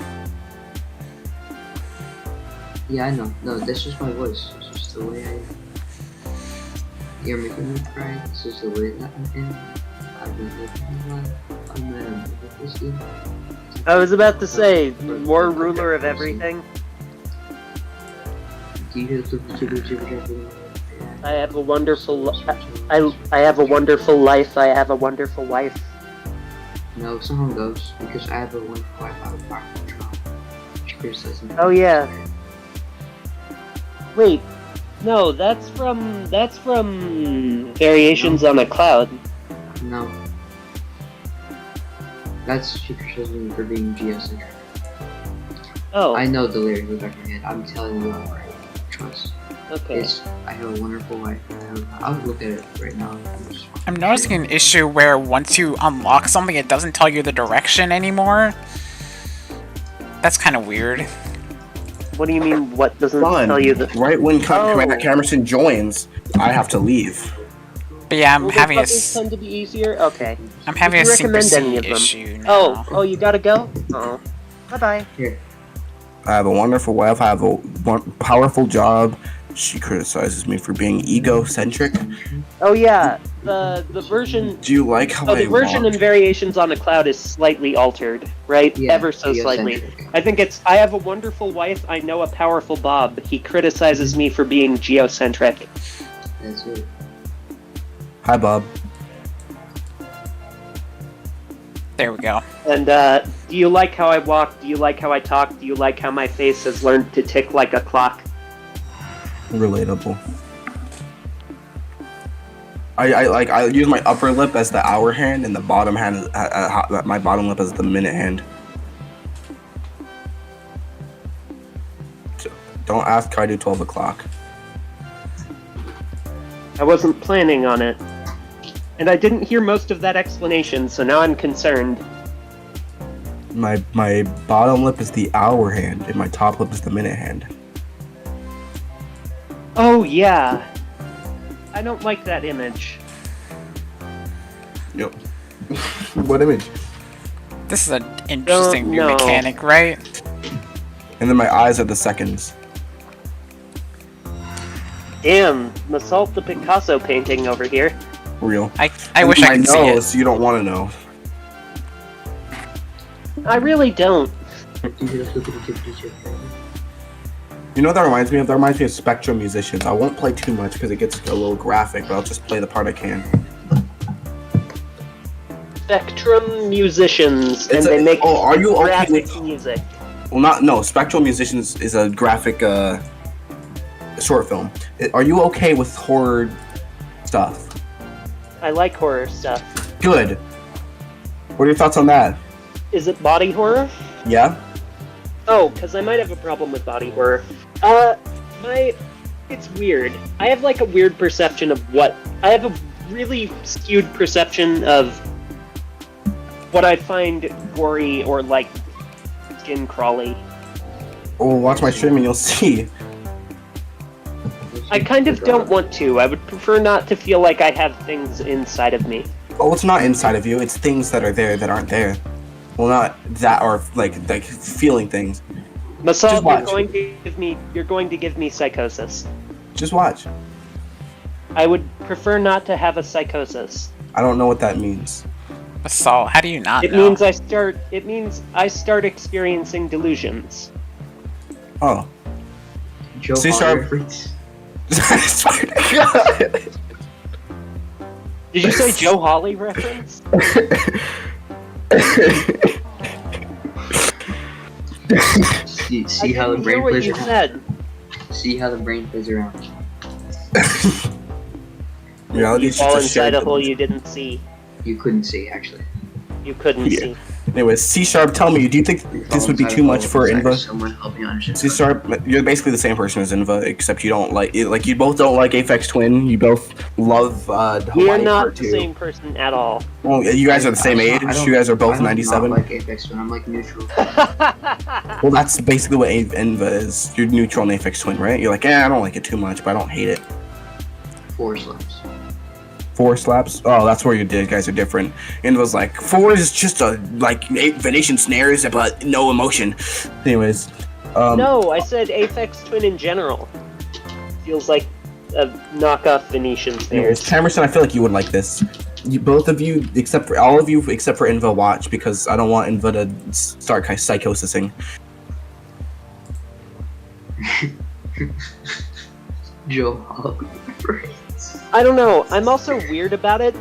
Yeah, I know. No, that's just my voice. It's just the way I am. You're making me cry. This is the way that I am. I've been living my life. I'm gonna live this game. I was about to say, more ruler of everything. I have a wonderful. I have a wonderful life. I have a wonderful wife. No, someone goes because I have a wonderful wife. I have a powerful child. She criticizes me. Oh yeah. Wait, no, that's from Variations on a Cloud. No. That's she criticizes me for being geocentric. Oh, I know the lyrics in the back of my head. I'm telling you right. Trust. okay. It's I have a wonderful wife. I'll look at it right now. I'm noticing an issue where once you unlock something, it doesn't tell you the direction anymore. That's kind of weird. What do you mean? What doesn't Fun. tell you the? Right when Oh. Camerson joins, I have to leave. But yeah, I'm Will having a, puzzles tend to be easier. Okay. I'm having a Would you recommend any secrecy of them? issue now. Oh, you gotta go. Oh, bye bye. Here. I have a wonderful wife. I have a powerful job. She criticizes me for being egocentric. Oh yeah, the version. Do you like how Oh, the I version walk? and variations on a cloud is slightly altered, right? Yeah, Ever so slightly. geocentric. I think it's. I have a wonderful wife. I know a powerful Bob. He criticizes me for being geocentric. That's it. Hi, Bob. There we go. And do you like how I walk? Do you like how I talk? Do you like how my face has learned to tick like a clock? Relatable. I use my upper lip as the hour hand and the bottom hand my bottom lip as the minute hand. So, don't ask how I do 12 o'clock. I wasn't planning on it. And I didn't hear most of that explanation, so now I'm concerned. My bottom lip is the hour hand and my top lip is the minute hand. Oh, yeah. I don't like that image. Yep. What image? This is an interesting new know. mechanic, right? And then my eyes are the seconds. Damn, Massault the Picasso painting over here. Real. I wish I could see it. nose, you don't want to know. I really don't. You know what that reminds me of? That reminds me of Spectrum Musicians. I won't play too much because it gets a little graphic, but I'll just play the part I can. Spectrum musicians, and It's they make are you okay graphic with... music. Well, no. Spectral Musicians is a graphic short film. Are you okay with horror stuff? I like horror stuff. Good. What are your thoughts on that? Is it body horror? Yeah? Oh, because I might have a problem with body horror. It's weird. I have like a weird perception of what... I have a really skewed perception of what I find gory or like skin crawly. Oh, watch my stream and you'll see. I kind of don't want to. I would prefer not to feel like I have things inside of me. Oh, it's not inside of you. It's things that are there that aren't there. Well, not that are like feeling things. Masal, Just watch. you're going to give me psychosis. Just watch. I would prefer not to have a psychosis. I don't know what that means. Assault, how do you not It know? means I start experiencing delusions. Oh. Joe C Hall sharp. reference. I swear to God. Did you say Joe Hawley reference? See I how the didn't hear brain what plays you around. said. See how the brain plays around. Reality You is fall just a shared inside a hole delusion. you didn't see. You couldn't see actually. You couldn't Yeah. see. Anyways, C sharp, tell me, do you think this would be too much for Inva? Someone help me understand. C sharp, you're basically the same person as Inva, except you don't like you both don't like Aphex Twin. You both love We are Hawaii not Part the 2. same person at all. Well, you guys are the same age. You guys are both I 97. don't like Apex Twin. I'm like neutral. Well, that's basically what Inva is. You're neutral on Aphex Twin, right? You're like, I don't like it too much, but I don't hate it. 4 slaps. 4 slaps? Oh, that's where you guys are different. Inva's like, 4 is just a, like, Venetian snares, but no emotion. Anyways. No, I said Aphex Twin in general. Feels like a knockoff Venetian Anyways, snares. Tamerson, I feel like you would like this. You, both of you, except for all of you, except for Inva, watch, because I don't want Inva to start psychosising. Joe Hall reference. I don't know. I'm also weird about it,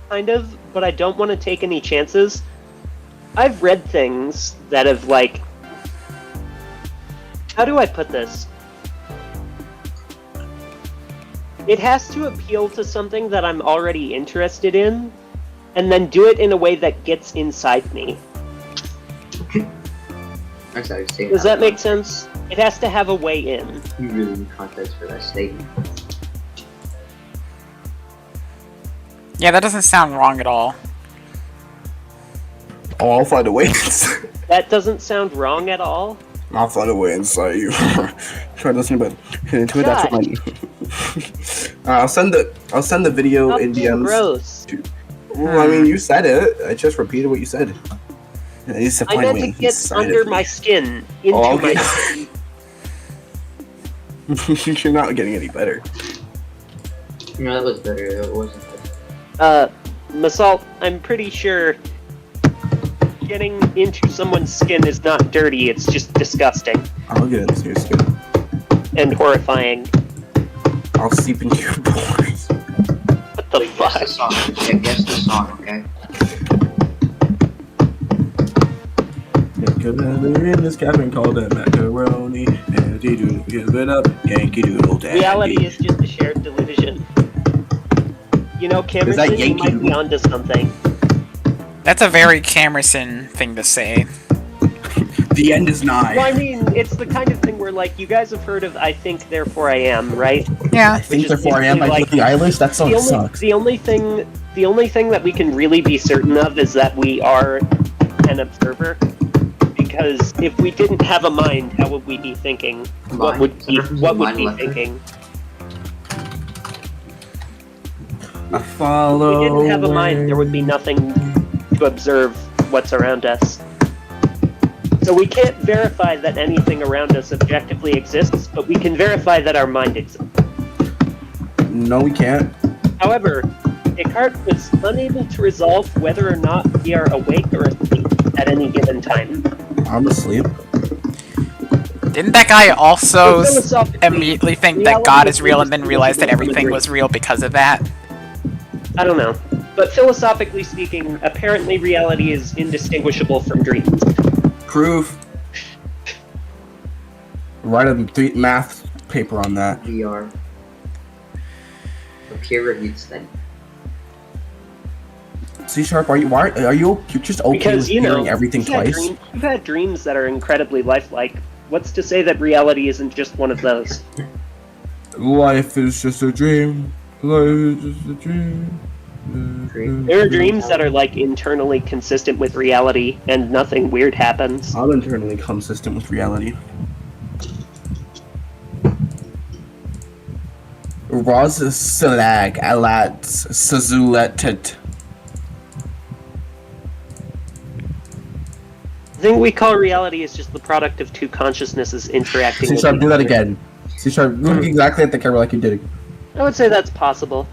kind of, but I don't want to take any chances. I've read things that have, like... How do I put this? It has to appeal to something that I'm already interested in, and then do it in a way that gets inside me. I'm sorry, say Does that make sense? It has to have a way in. You really need context for that statement. Yeah, that doesn't sound wrong at all. Oh, I'll find a way. That doesn't sound wrong at all. I'll find a way inside you. Try listening, but hit into it. That's fine. I'll send the video Stop in being DMs. gross. Well, I mean, you said it. I just repeated what you said. I need to I find a meant way to get inside under of my you. skin, into Oh, my okay. skin. You're not getting any better. No, that was better. It wasn't. Masalt, I'm pretty sure getting into someone's skin is not dirty, it's just disgusting I'll get into your skin. and horrifying. I'll seep into your pores. What the Guess the fuck? song. Yeah, guess the song, okay? In this cabin called a macaroni. And you do give it up, Yankee Doodle Dandy. Reality is just a shared delusion. You know, Cameron, you Yankee might be Doodle? onto something. That's a very Camerson thing to say. The end is nigh. Well, I mean, it's the kind of thing where, like, you guys have heard of I Think Therefore I Am, right? Yeah. I think Which is therefore I am basically like Billie Eilish. That song The only, sucks. the only thing that we can really be certain of is that we are an observer. Because if we didn't have a mind, how would we be thinking? What would be thinking? I follow. If we didn't have a mind, there would be nothing to observe what's around us. So we can't verify that anything around us objectively exists, but we can verify that our mind exists. No, we can't. However, Descartes was unable to resolve whether or not we are awake or asleep at any given time. I'm asleep. Didn't that guy also So philosophically, immediately think that reality God is is real and then realize that indistinguishable from a everything was real because of that? I don't know. But philosophically speaking, apparently reality is indistinguishable from dreams. Proof. Write a math paper on that. VR. Okay, repeats then. C sharp, are you just okay Because, with you know, hearing everything twice? You've had dreams that are incredibly lifelike. What's to say that reality isn't just one of those? Life is just a dream. Life is just a dream. There are dreams that are, like, internally consistent with reality, and nothing weird happens. I'm internally consistent with reality. Roz Salag Alat Sazuletet. The thing we call reality is just the product of two consciousnesses interacting C with sharp, each do that other. again. C sharp, look exactly at the camera like you did it. I would say that's possible.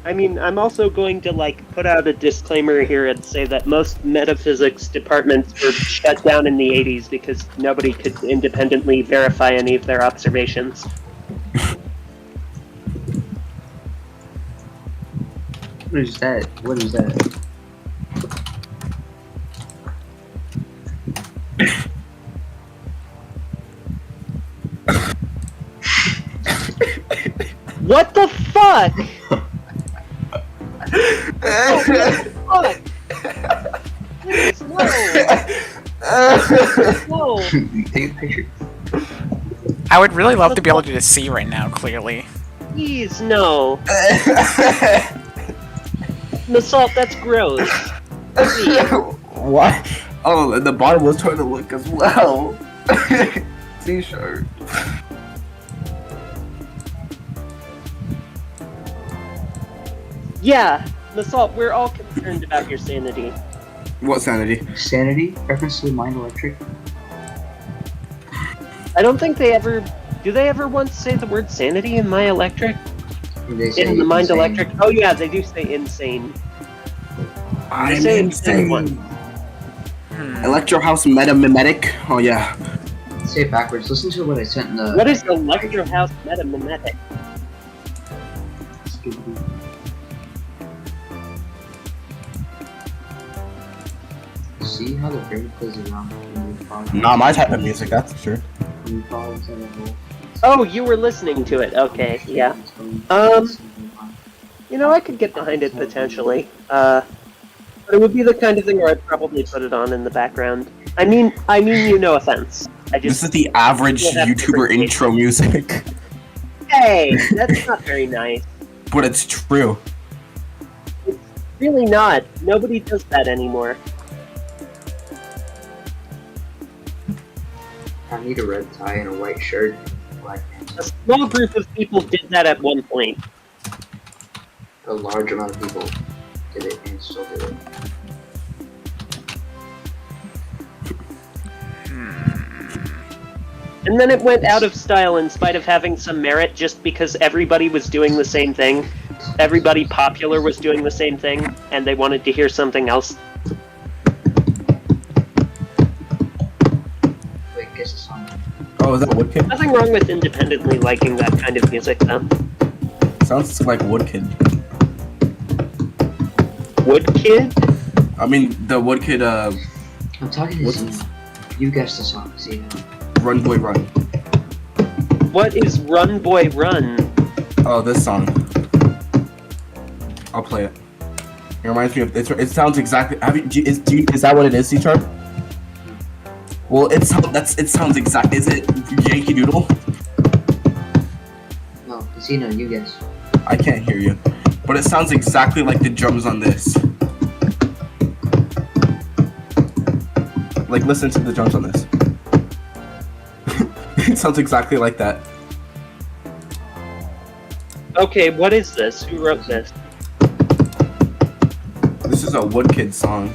I mean, I'm also going to, like, put out a disclaimer here and say that most metaphysics departments were shut down in the 80s because nobody could independently verify any of their observations. What is that? What is that? What the fuck? What the fuck? Please, no! No! Take a picture. I would really love to be able to just see right now, clearly. Please, no. Masalt, that's gross. See, What? Oh, and the bottom was trying to look as well. C sharp. yeah, Masalt, we're all concerned about your sanity. What sanity? Sanity? Reference to the Mind Electric? I don't think they ever... Do they ever once say the word sanity in My Electric? Or they say In the Mind insane? Electric? Oh yeah, they do say insane. I'm say insane. one. Electro House Meta Mimetic. Oh yeah. Say it backwards. Listen to what I sent in the. What is Electro House Metamimetic? See how the brain plays around when you follow. Not my type of music, that's for sure. When you follow inside a hole. Oh, you were listening to it. Okay, yeah. You know, I could get behind it potentially. But it would be the kind of thing where I'd probably put it on in the background. I mean you, no offense. I This just... is the average We'll have YouTuber different intro music. Hey, that's not very nice. But it's true. Really not. Nobody does that anymore. I need a red tie and a white shirt. Black pants. A small group of people did that at one point. A large amount of people did it and still do it. And then it went out of style in spite of having some merit just because everybody was doing the same thing. everybody popular was doing the same thing, and they wanted to hear something else. Wait, guess the song. Oh, is that Woodkid? Nothing wrong with independently liking that kind of music, though. Sounds like Woodkid. Woodkid? I mean, the Woodkid, I'm talking to What's Zeno. You guess the song, Zeno. Run Boy Run. What is Run Boy Run? Oh, this song. I'll play it. It reminds me of. It sounds exactly. Is that what it is, C-Sharp? Well, it sounds exact. Is it Yankee Doodle? No, Zeno, you guess. I can't hear you, but it sounds exactly like the drums on this. Like, listen to the drums on this. It sounds exactly like that. Okay, what is this? Who wrote this? This is a Woodkid song.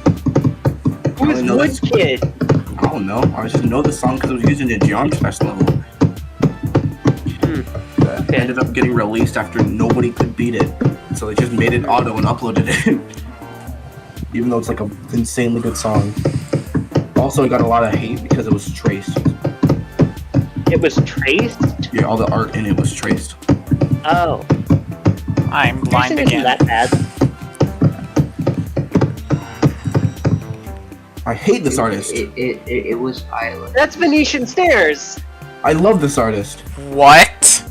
Who is I know this- Woodkid? I don't know. I just know the song because it was used in the Geometry Fest level. That Okay. ended up getting released after nobody could beat it. So they just made it auto and uploaded it. Even though it's like an insanely good song. Also, it got a lot of hate because it was traced. It was traced? Yeah, all the art in it was traced. Oh. I'm blind Tracing isn't again. that bad. I hate this artist. It was violent. That's Venetian Stairs! I love this artist. What?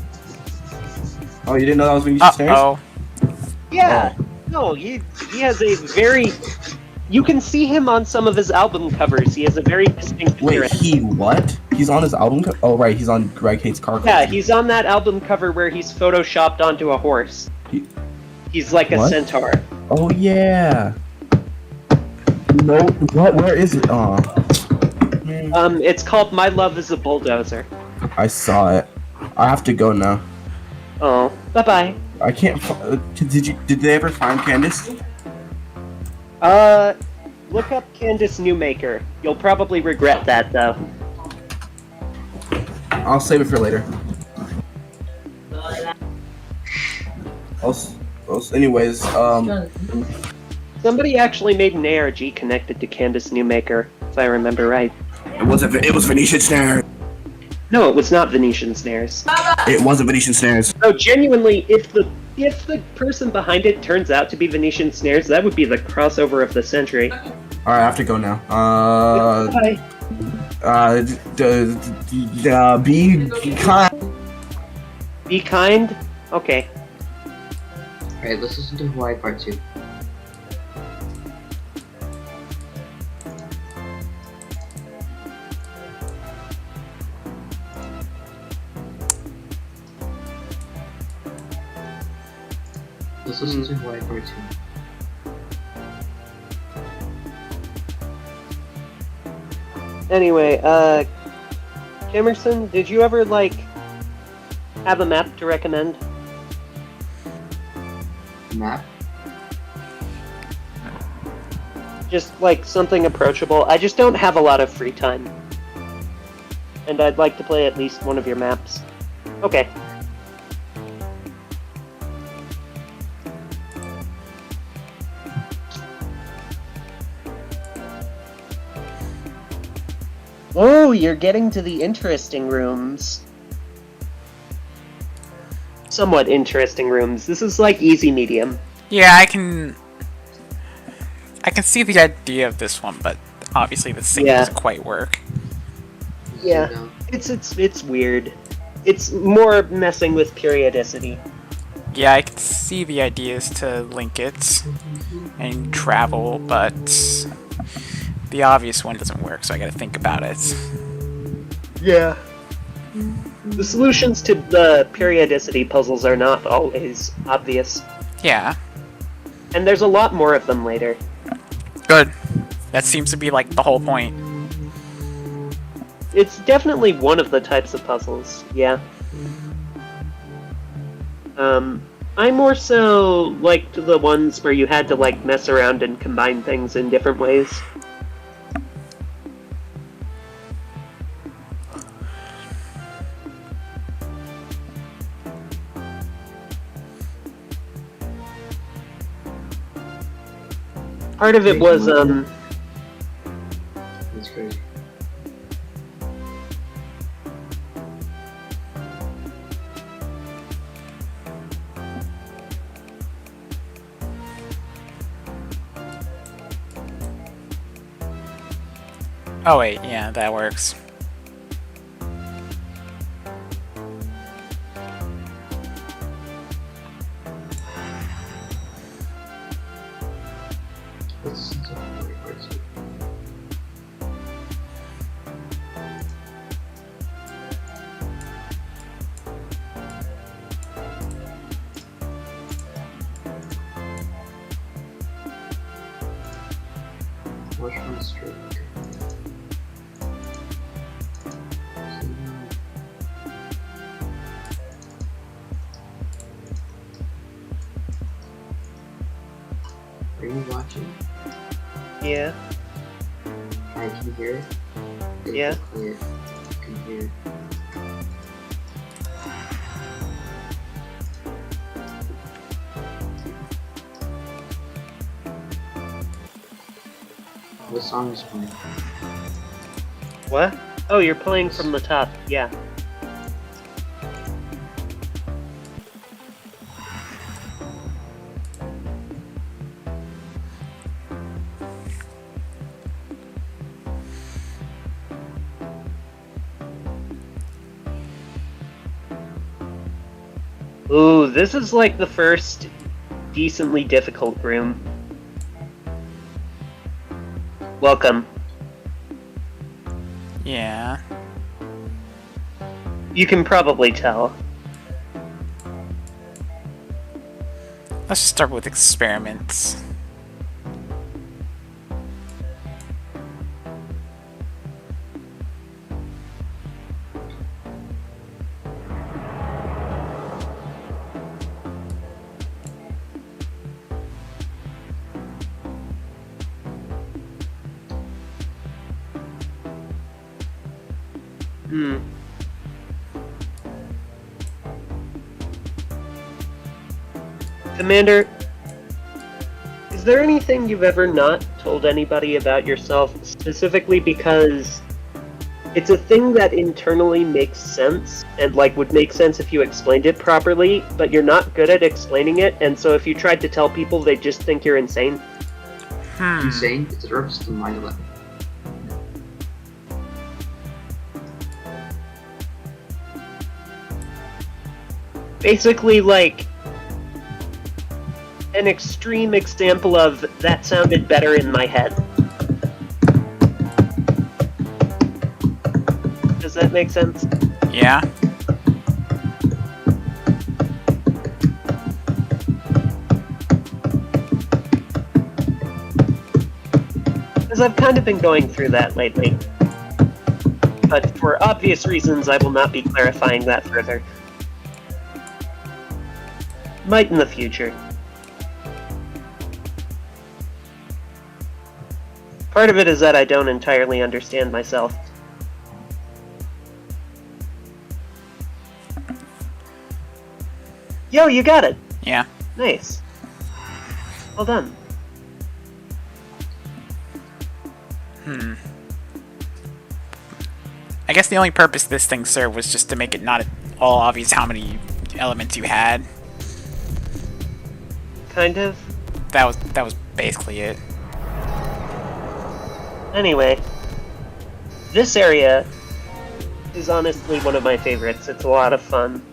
Oh, you didn't know that was Venetian Stairs? Uh-oh. Yeah. No, he has a very... You can see him on some of his album covers. He has a very distinct Wait, appearance. he what? He's on his album Oh, right, he's on Greg Hates Car. Yeah, he's on that album cover where he's photoshopped onto a horse. He- He's like a What? centaur. Oh, yeah. No, what? Where is it? Oh. Man. It's called My Love is a Bulldozer. I saw it. I have to go now. Oh, bye-bye. I can't. Did they ever find Candace? Look up Candace Newmaker. You'll probably regret that, though. I'll save it for later. Anyways, Somebody actually made an ARG connected to Candace Newmaker, if I remember right. it was Venetian Snares. No, it was not Venetian Snares. It wasn't Venetian Snares. So genuinely, if the person behind it turns out to be Venetian Snares, that would be the crossover of the century. Alright, I have to go now. Bye. Be kind. Be kind? Okay. Alright, let's listen to Hawaii Part 2. Let's listen to Hawaii Part 2. Anyway, Emerson, did you ever, like, have a map to recommend? Map? Just, like, something approachable. I just don't have a lot of free time. And I'd like to play at least one of your maps. Okay. Oh, you're getting to the interesting rooms. Somewhat interesting rooms. This is like easy medium. Yeah, I can see the idea of this one, but obviously the sync Yeah. doesn't quite work. Yeah. No. It's weird. It's more messing with periodicity. Yeah, I can see the ideas to link it and travel, but the obvious one doesn't work, so I gotta think about it. Yeah. The solutions to the periodicity puzzles are not always obvious. Yeah, And there's a lot more of them later. good. That seems to be like the whole point. It's definitely one of the types of puzzles, yeah. I more so liked the ones where you had to, like, mess around and combine things in different ways. Part of it was That's crazy. Oh wait, yeah, that works. What's the sense of memory parts of it? Watch my stream. Are you watching? Yeah. Alright, can you hear it? Yeah. Clear. You can hear it. What song is playing? What? Oh, you're playing from the top. Yeah. Ooh, this is like the first decently difficult room. Welcome. Yeah. You can probably tell. Let's just start with experiments. Hmm. Commander, is there anything you've ever not told anybody about yourself, specifically because it's a thing that internally makes sense, and like would make sense if you explained it properly, but you're not good at explaining it, and so if you tried to tell people, they just think you're insane? Insane? It's a reference to 9/11. Basically, like, an extreme example of that sounded better in my head. Does that make sense? Yeah. Because I've kind of been going through that lately. But for obvious reasons, I will not be clarifying that further. Might in the future. Part of it is that I don't entirely understand myself. Yo, you got it! Yeah. Nice. Well done. I guess the only purpose this thing served was just to make it not at all obvious how many elements you had. Kind of. That was basically it. Anyway, this area is honestly one of my favorites. It's a lot of fun.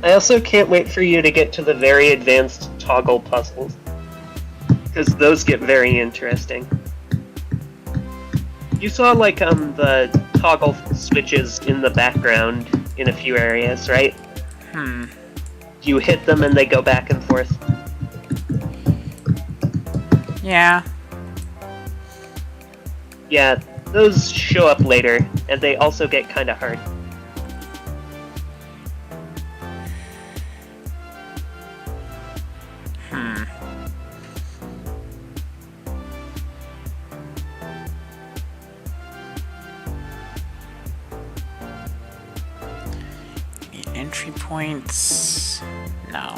I also can't wait for you to get to the very advanced toggle puzzles, because those get very interesting. You saw, like, the toggle switches in the background in a few areas, right? You hit them and they go back and forth. Yeah. Yeah, those show up later, and they also get kind of hard. Hmm. The entry points? No.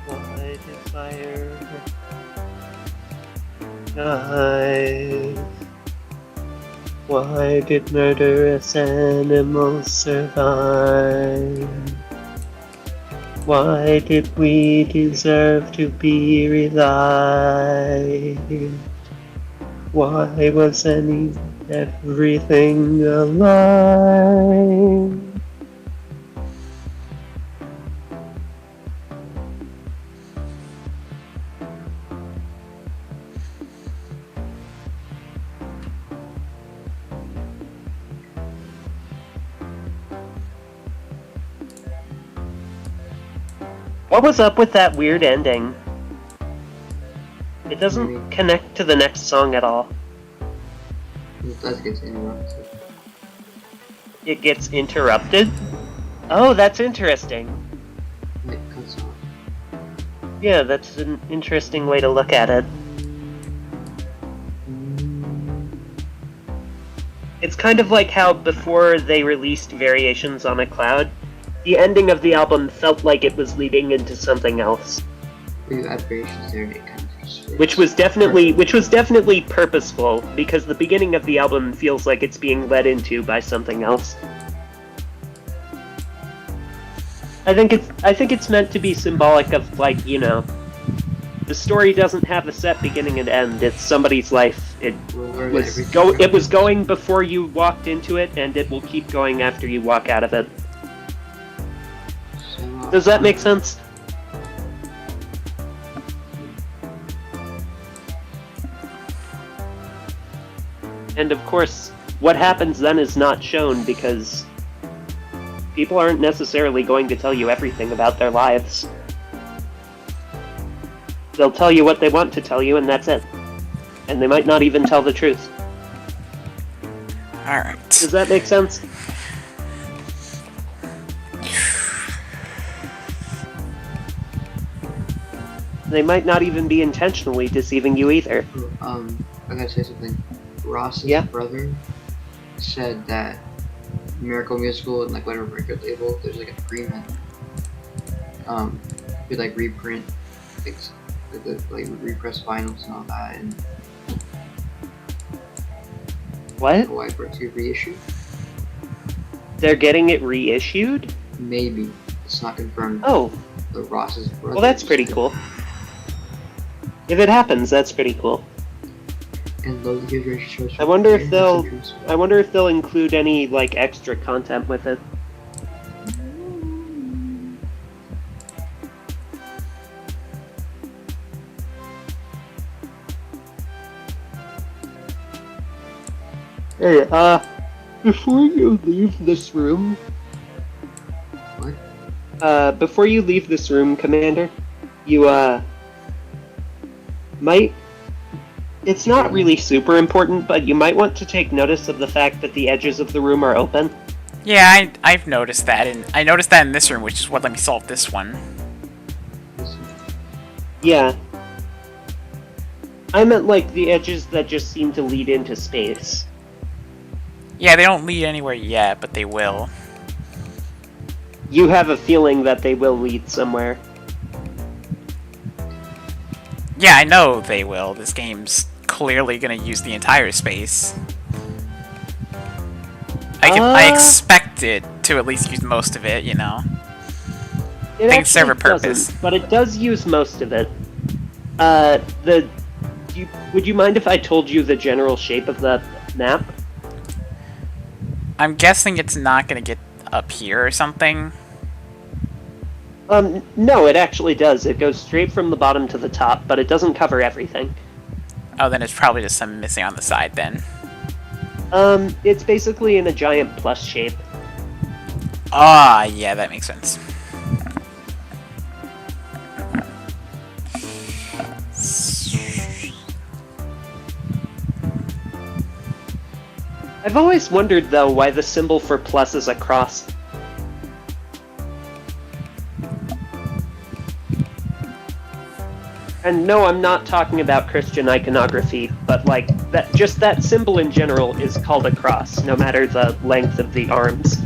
Why did fire die? Why did murderous animals survive? Why did we deserve to be revived? Why was everything alive? What was up with that weird ending? It doesn't connect to the next song at all. It does get interrupted. It gets interrupted? Oh, that's interesting. It cuts off. Yeah, that's an interesting way to look at it. It's kind of like how before they released Variations on a Cloud, the ending of the album felt like it was leading into something else. When you add variations there, it kind of just Which was definitely purposeful, because the beginning of the album feels like it's being led into by something else. I think it's meant to be symbolic of, like, you know, the story doesn't have a set beginning and end. It's somebody's life. It was going before you walked into it, and it will keep going after you walk out of it. Does that make sense? And of course, what happens then is not shown because people aren't necessarily going to tell you everything about their lives. They'll tell you what they want to tell you, and that's it. And they might not even tell the truth. Alright. Does that make sense? They might not even be intentionally deceiving you either. I gotta say something. Ross's brother said that Miracle Musical and like whatever record label, there's like an agreement. With like reprint, like repress vinyls and all that, and what? Why for it to be reissued? They're getting it reissued? Maybe it's not confirmed. Oh, the Ross's brother. Well, that's pretty cool. If it happens, that's pretty cool. And those shows. I wonder if they'll include any like extra content with it. Hey, before you leave this room... What? Before you leave this room, Commander, you, might... It's not really super important, but you might want to take notice of the fact that the edges of the room are open. Yeah, I've noticed that, and I noticed that in this room, which is what let me solve this one. Yeah. I meant, like, the edges that just seem to lead into space. Yeah, they don't lead anywhere yet, but they will. You have a feeling that they will lead somewhere. Yeah, I know they will. This game's clearly gonna use the entire space. I expect it to at least use most of it, you know. It I think it's serve a actually purpose. doesn't, but it does use most of it. The would you mind if I told you the general shape of the map? I'm guessing it's not gonna get up here or something. No, it actually does. It goes straight from the bottom to the top, but it doesn't cover everything. Oh, then it's probably just some missing on the side then. It's basically in a giant plus shape. Ah, yeah, that makes sense. I've always wondered, though, why the symbol for plus is a cross. And no, I'm not talking about Christian iconography, but like that symbol in general is called a cross, no matter the length of the arms.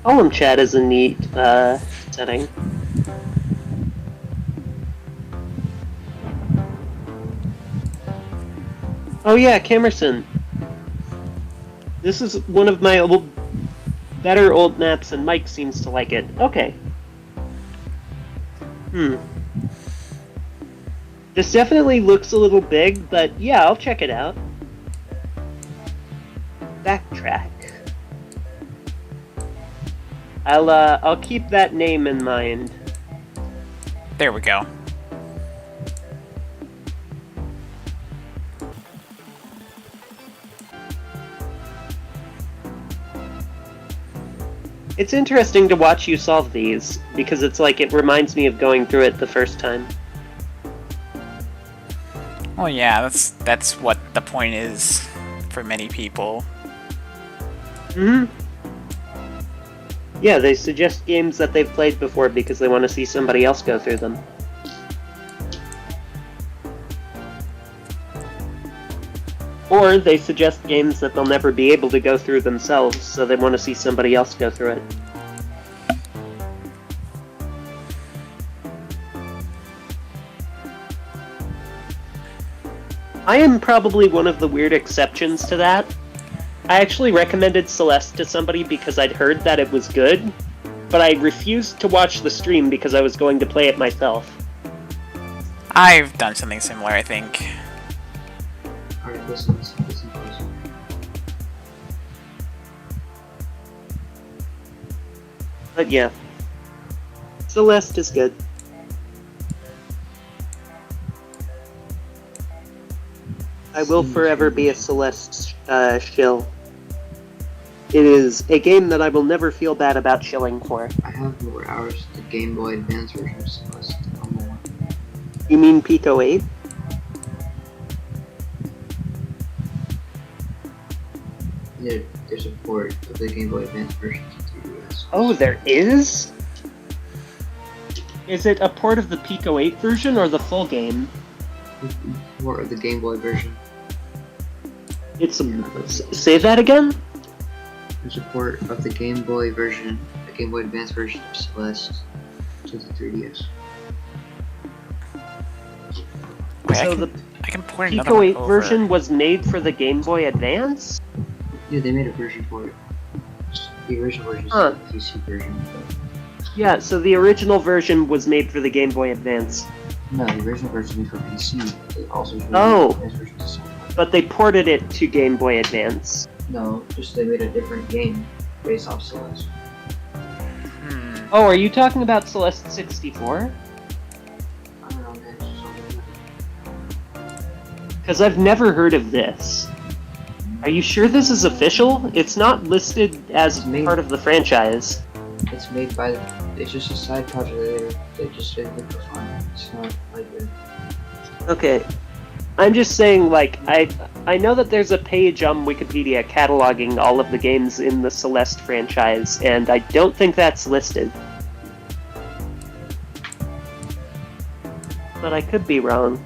Column chat is a neat setting. Oh yeah, Camerson. This is one of my better old maps, and Mike seems to like it. Okay. This definitely looks a little big, but yeah, I'll check it out. Backtrack. I'll keep that name in mind. There we go. It's interesting to watch you solve these, because it's like it reminds me of going through it the first time. Well, yeah, that's what the point is for many people. Yeah, they suggest games that they've played before because they want to see somebody else go through them. Or they suggest games that they'll never be able to go through themselves, so they want to see somebody else go through it. I am probably one of the weird exceptions to that. I actually recommended Celeste to somebody because I'd heard that it was good, but I refused to watch the stream because I was going to play it myself. I've done something similar, I think. Alright, listen. But yeah. Celeste is good. I will forever be a Celeste shill. It is a game that I will never feel bad about shilling for. I have more hours the Game Boy Advance version of Celeste on the one. You mean Pico 8? There's a port of the Game Boy Advance version to 3DS. Oh, there is? Is it a port of the Pico 8 version or the full game? Port of the Game Boy version. It's say that again? There's a port of the Game Boy version, the Game Boy Advance version of Celeste to the 3DS. Wait, So I can point another Pico one 8 over. version was made for the Game Boy Advance? Yeah, they made a version for it. The original version is Huh. the PC version. Yeah, so the original version was made for the Game Boy Advance. No, the original version is for PC. They also made Oh. the Advance version to Sony. But they ported it to Game Boy Advance. No, just they made a different game based off Celeste. Oh, are you talking about Celeste 64? I don't know, man, it's just something. Because I've never heard of this. Are you sure this is official? It's not listed as part of the franchise. It's made by. It's just a side project. They just did it for fun. It's not like a. Okay. I'm just saying, like, I know that there's a page on Wikipedia cataloging all of the games in the Celeste franchise, and I don't think that's listed. But I could be wrong.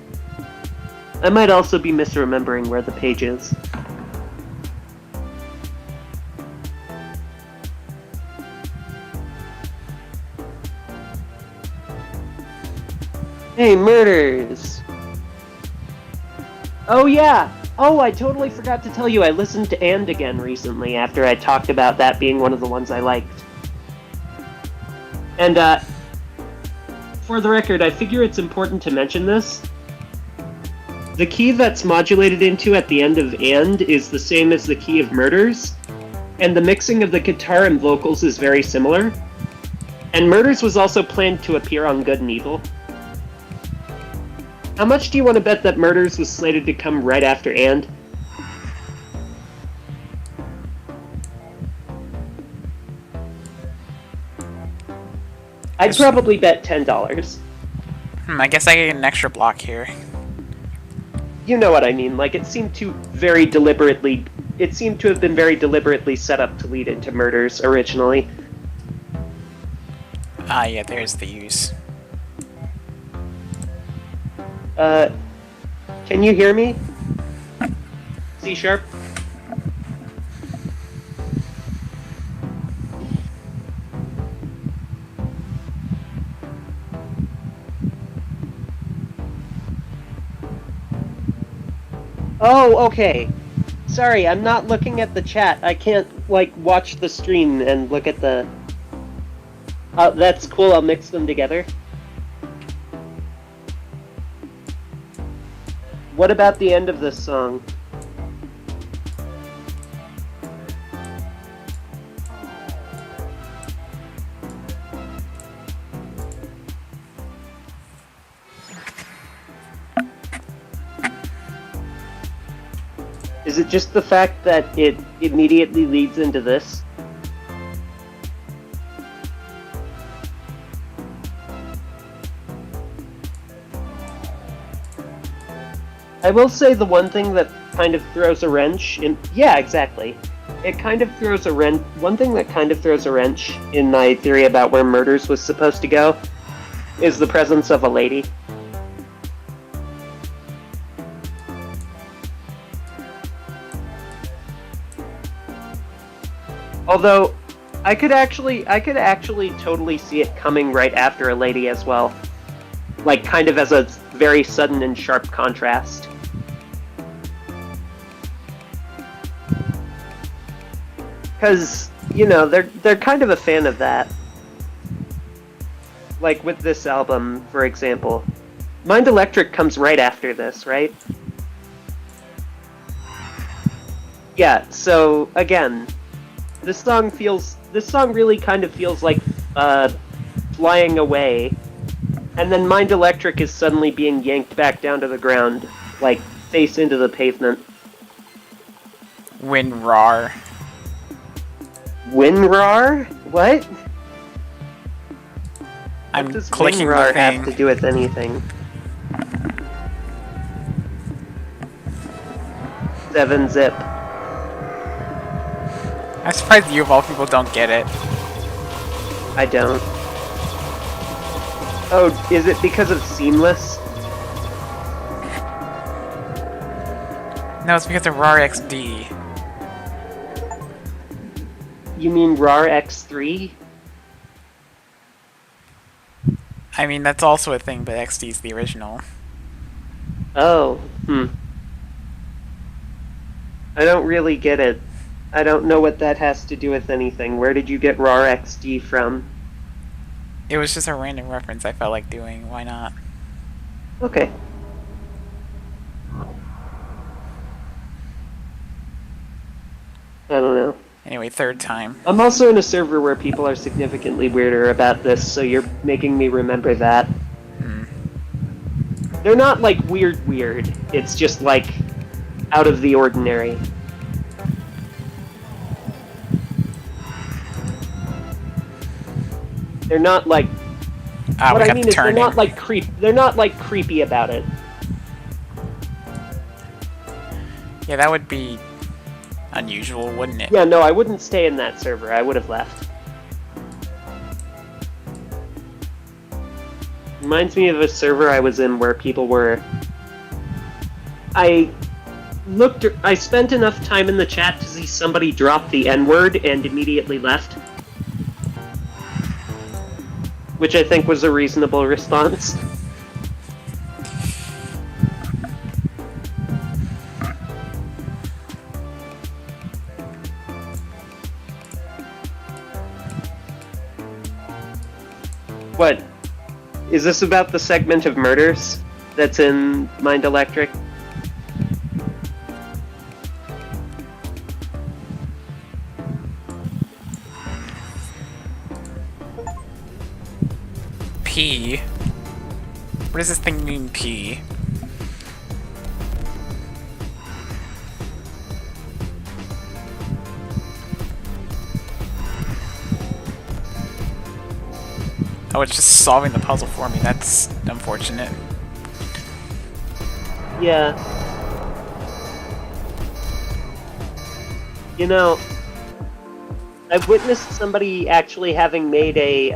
I might also be misremembering where the page is. Hey, murders! Oh yeah! Oh, I totally forgot to tell you I listened to And again recently after I talked about that being one of the ones I liked. And, for the record, I figure it's important to mention this. The key that's modulated into at the end of And is the same as the key of Murders, and the mixing of the guitar and vocals is very similar. And Murders was also planned to appear on Good and Evil. How much do you want to bet that Murders was slated to come right after And? I'd probably bet $10. I guess I get an extra block here. You know what I mean, like it seemed to have been very deliberately set up to lead into Murders originally. Ah, yeah, there's the use. Can you hear me? C sharp? Oh, okay. Sorry, I'm not looking at the chat. I can't, like, watch the stream and look at the... that's cool, I'll mix them together. What about the end of this song? Is it just the fact that it immediately leads into this? I will say the one thing that kind of throws a wrench in... Yeah, exactly. It kind of throws a wrench... One thing that kind of throws a wrench in my theory about where Murders was supposed to go is the presence of a lady. Although, I could actually totally see it coming right after a lady as well. Like, kind of as a very sudden and sharp contrast. Because, you know, they're kind of a fan of that. Like with this album, for example. Mind Electric comes right after this, right? Yeah, so, again... This song really kind of feels like flying away, and then Mind Electric is suddenly being yanked back down to the ground, like face into the pavement. WinRAR. WinRAR? What? I'm What does clicking WinRAR the thing. have to do with anything? 7-zip. I'm surprised you of all people don't get it. I don't. Oh, is it because of Seamless? No, it's because of RAR XD. You mean RAR X3? I mean, that's also a thing, but XD's the original. Oh, I don't really get it. I don't know what that has to do with anything. Where did you get RAR XD from? It was just a random reference I felt like doing. Why not? Okay. I don't know. Anyway, third time. I'm also in a server where people are significantly weirder about this, so you're making me remember that. They're not, like, weird. It's just, like, out of the ordinary. They're not, like... Ah, what we I got mean the is they're turning. not, like, they're not, like, creepy about it. Yeah, that would be unusual, wouldn't it? Yeah, no, I wouldn't stay in that server. I would have left. Reminds me of a server I was in where people were... I spent enough time in the chat to see somebody drop the N-word and immediately left. Which I think was a reasonable response. What? Is this about the segment of murders that's in Mind Electric? P. What does this thing mean, P? Oh, it's just solving the puzzle for me. That's unfortunate. Yeah. You know, I've witnessed somebody actually having made a,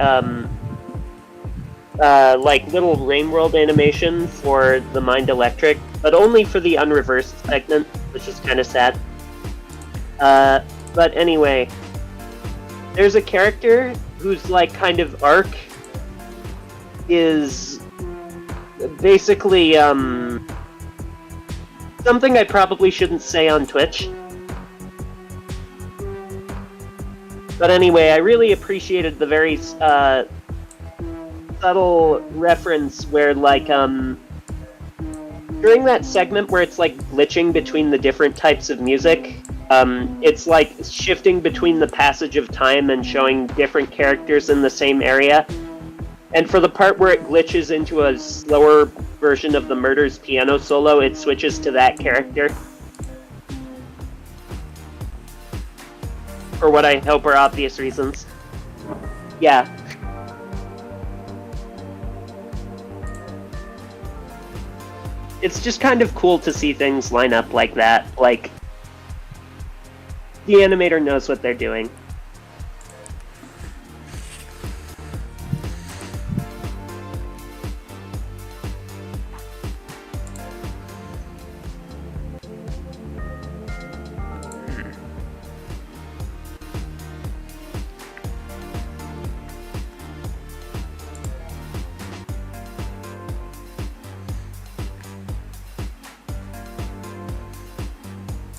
like, little Rain World animation for the Mind Electric, but only for the unreversed segment, which is kind of sad. But anyway, there's a character whose, like, kind of arc is basically, something I probably shouldn't say on Twitch. But anyway, I really appreciated the very, subtle reference where, like, during that segment where it's, like, glitching between the different types of music, it's, like, shifting between the passage of time and showing different characters in the same area. And for the part where it glitches into a slower version of the Murder's piano solo, it switches to that character. For what I hope are obvious reasons. Yeah. It's just kind of cool to see things line up like that. Like, the animator knows what they're doing.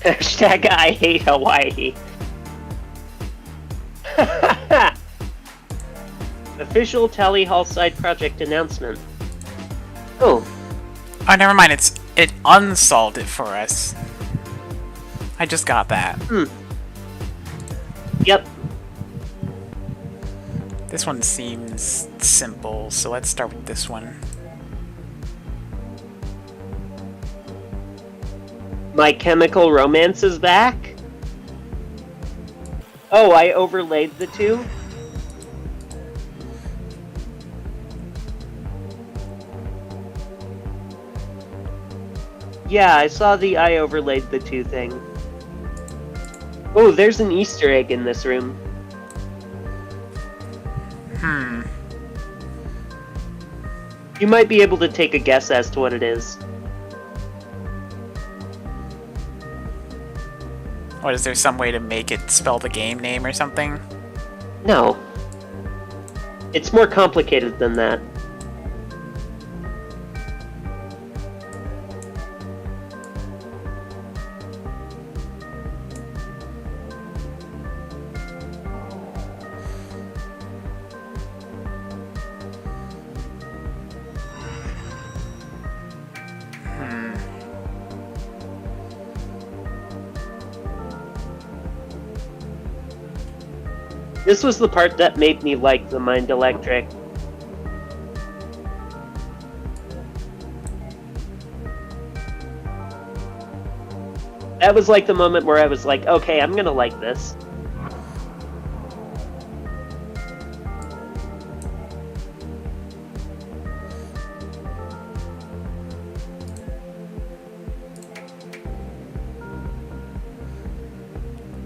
Hashtag I hate Hawaii. Official Tally Hall side project announcement. Oh. Oh, never mind. It unsolved it for us. I just got that. Yep. This one seems simple, so let's start with this one. My Chemical Romance is back? Oh, I overlaid the two? Yeah, I saw the I overlaid the two thing. Oh, there's an Easter egg in this room. You might be able to take a guess as to what it is. What, is there some way to make it spell the game name or something? No. It's more complicated than that. This was the part that made me like the Mind Electric. That was like the moment where I was like, okay, I'm gonna like this.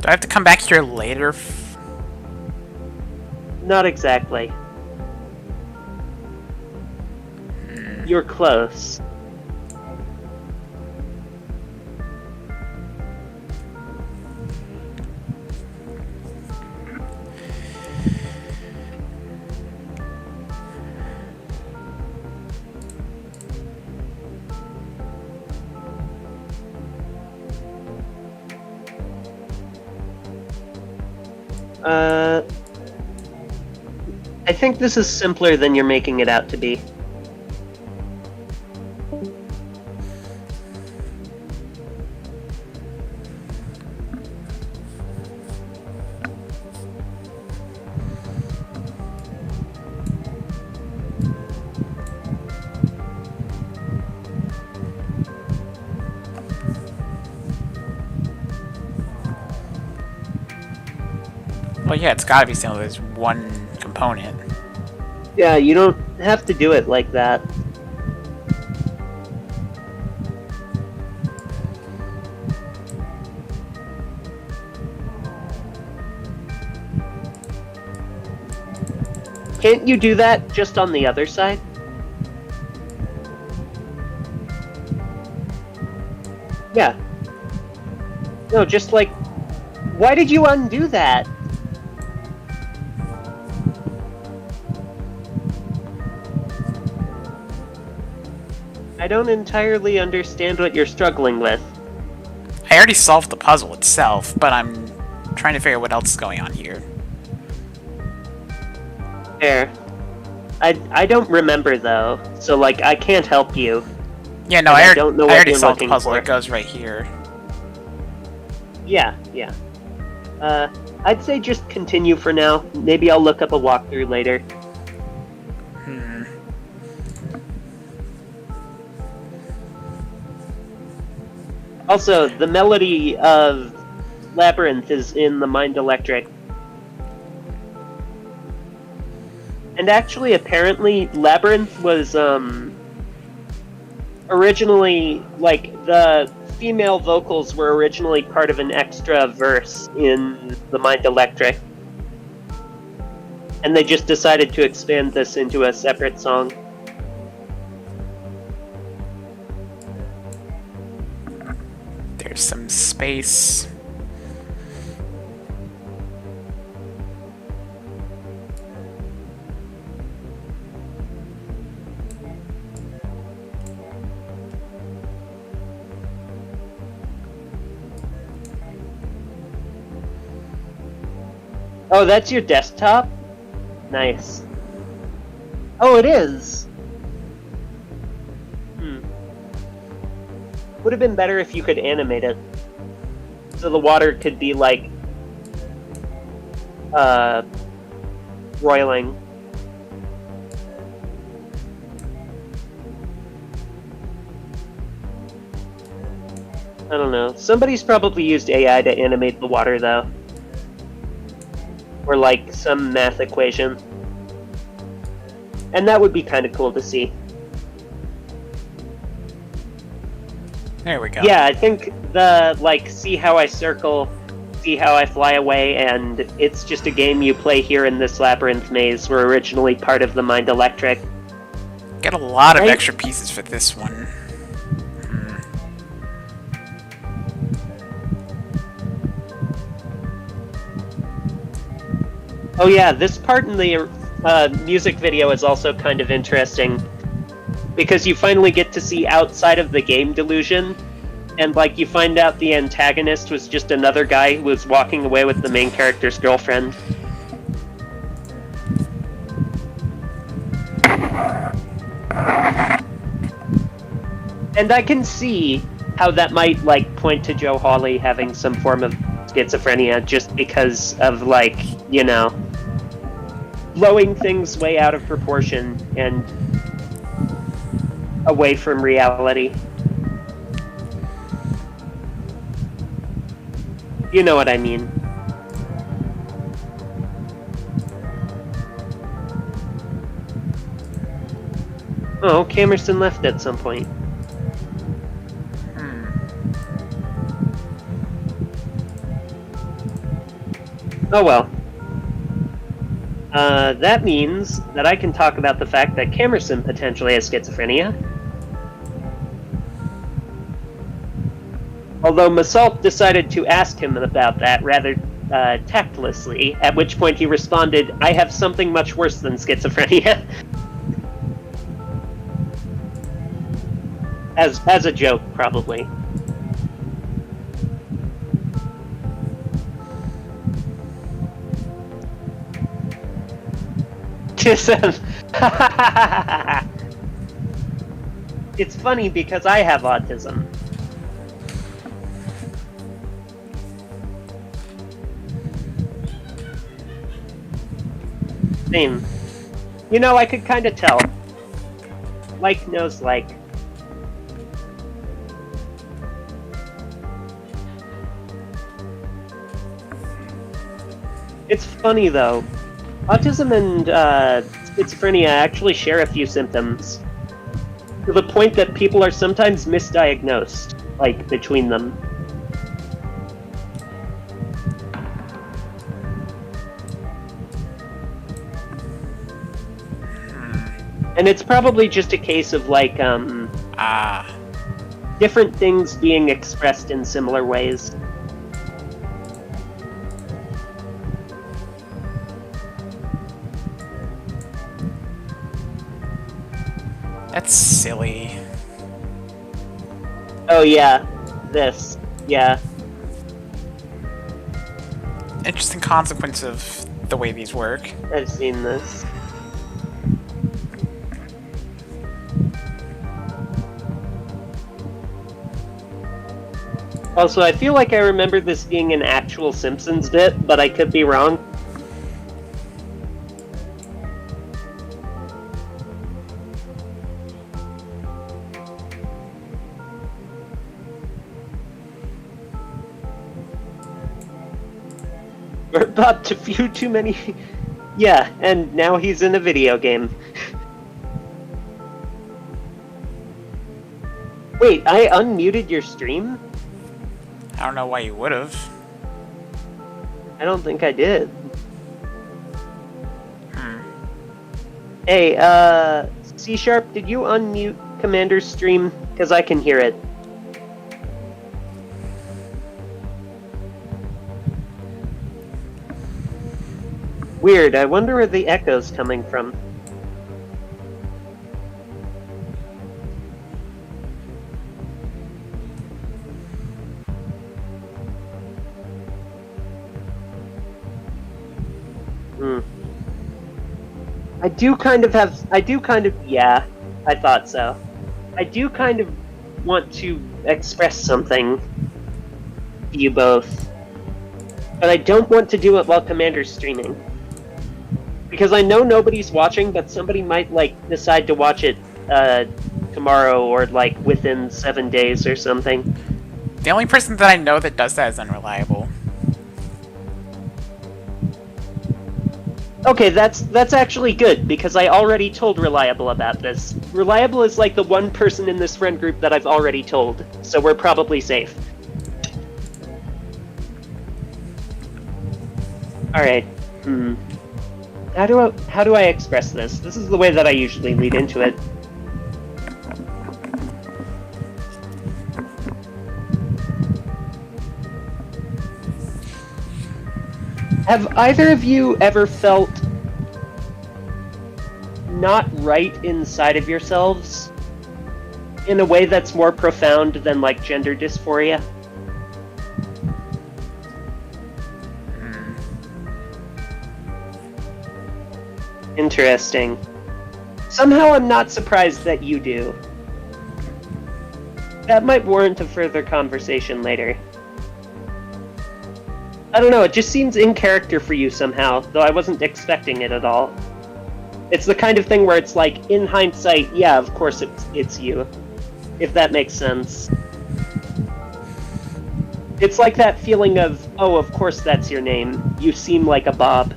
Do I have to come back here later? Not exactly. You're close. I think this is simpler than you're making it out to be. Well, yeah, it's gotta be simple. There's one component. Yeah, you don't have to do it like that. Can't you do that just on the other side? Yeah. No, just like... Why did you undo that? I don't entirely understand what you're struggling with. I already solved the puzzle itself, but I'm trying to figure out what else is going on here. Fair. I don't remember though, so like I can't help you. Yeah, no, And I, I don't know I what already you're solved the looking puzzle. for. It goes right here. Yeah. I'd say just continue for now. Maybe I'll look up a walkthrough later. Hmm. Also, the melody of Labyrinth is in the Mind Electric. And actually, apparently, Labyrinth was, originally, like, the female vocals were originally part of an extra verse in the Mind Electric. And they just decided to expand this into a separate song. There's some space. Oh, that's your desktop? Nice. Oh, it is! Would have been better if you could animate it. So the water could be like... roiling. I don't know. Somebody's probably used AI to animate the water, though. Or like some math equation. And that would be kind of cool to see. There we go. Yeah, I think the, like, see how I circle, see how I fly away, and it's just a game you play here in this labyrinth maze were originally part of the Mind Electric. Get a lot of Right. extra pieces for this one. Hmm. Oh yeah, this part in the music video is also kind of interesting. Because you finally get to see outside of the game delusion, and like you find out the antagonist was just another guy who was walking away with the main character's girlfriend. And I can see how that might like point to Joe Hawley having some form of schizophrenia just because of like, you know, blowing things way out of proportion and away from reality. You know what I mean. Oh, Camerson left at some point. Hmm. Oh well. That means that I can talk about the fact that Camerson potentially has schizophrenia. Although Masalt decided to ask him about that rather tactlessly, at which point he responded, "I have something much worse than schizophrenia." as a joke, probably. autism. It's funny because I have autism. Same. You know, I could kind of tell. Like knows like. It's funny though. Autism and schizophrenia actually share a few symptoms. To the point that people are sometimes misdiagnosed, like, between them. And it's probably just a case of, like, different things being expressed in similar ways. That's silly. Oh yeah, this. Yeah. Interesting consequence of the way these work. I've seen this. Also, I feel like I remember this being an actual Simpsons bit, but I could be wrong. We're about to view too many... Yeah, and now he's in a video game. Wait, I unmuted your stream? I don't know why you would have. I don't think I did. Hey, C Sharp, did you unmute Commander's stream? Because I can hear it. Weird, I wonder where the echo's coming from. Yeah, I thought so. I do kind of want to express something to you both. But I don't want to do it while Commander's streaming. Because I know nobody's watching, but somebody might, like, decide to watch it, tomorrow or, like, within 7 days or something. The only person that I know that does that is Unreliable. Okay, that's actually good, because I already told Reliable about this. Reliable is like the one person in this friend group that I've already told, so we're probably safe. Alright, How do I express this? This is the way that I usually lead into it. Have either of you ever felt not right inside of yourselves in a way that's more profound than, like, gender dysphoria? Interesting. Somehow I'm not surprised that you do. That might warrant a further conversation later. I don't know, it just seems in character for you somehow, though I wasn't expecting it at all. It's the kind of thing where it's like, in hindsight, yeah, of course it's you. If that makes sense. It's like that feeling of, oh, of course that's your name. You seem like a Bob.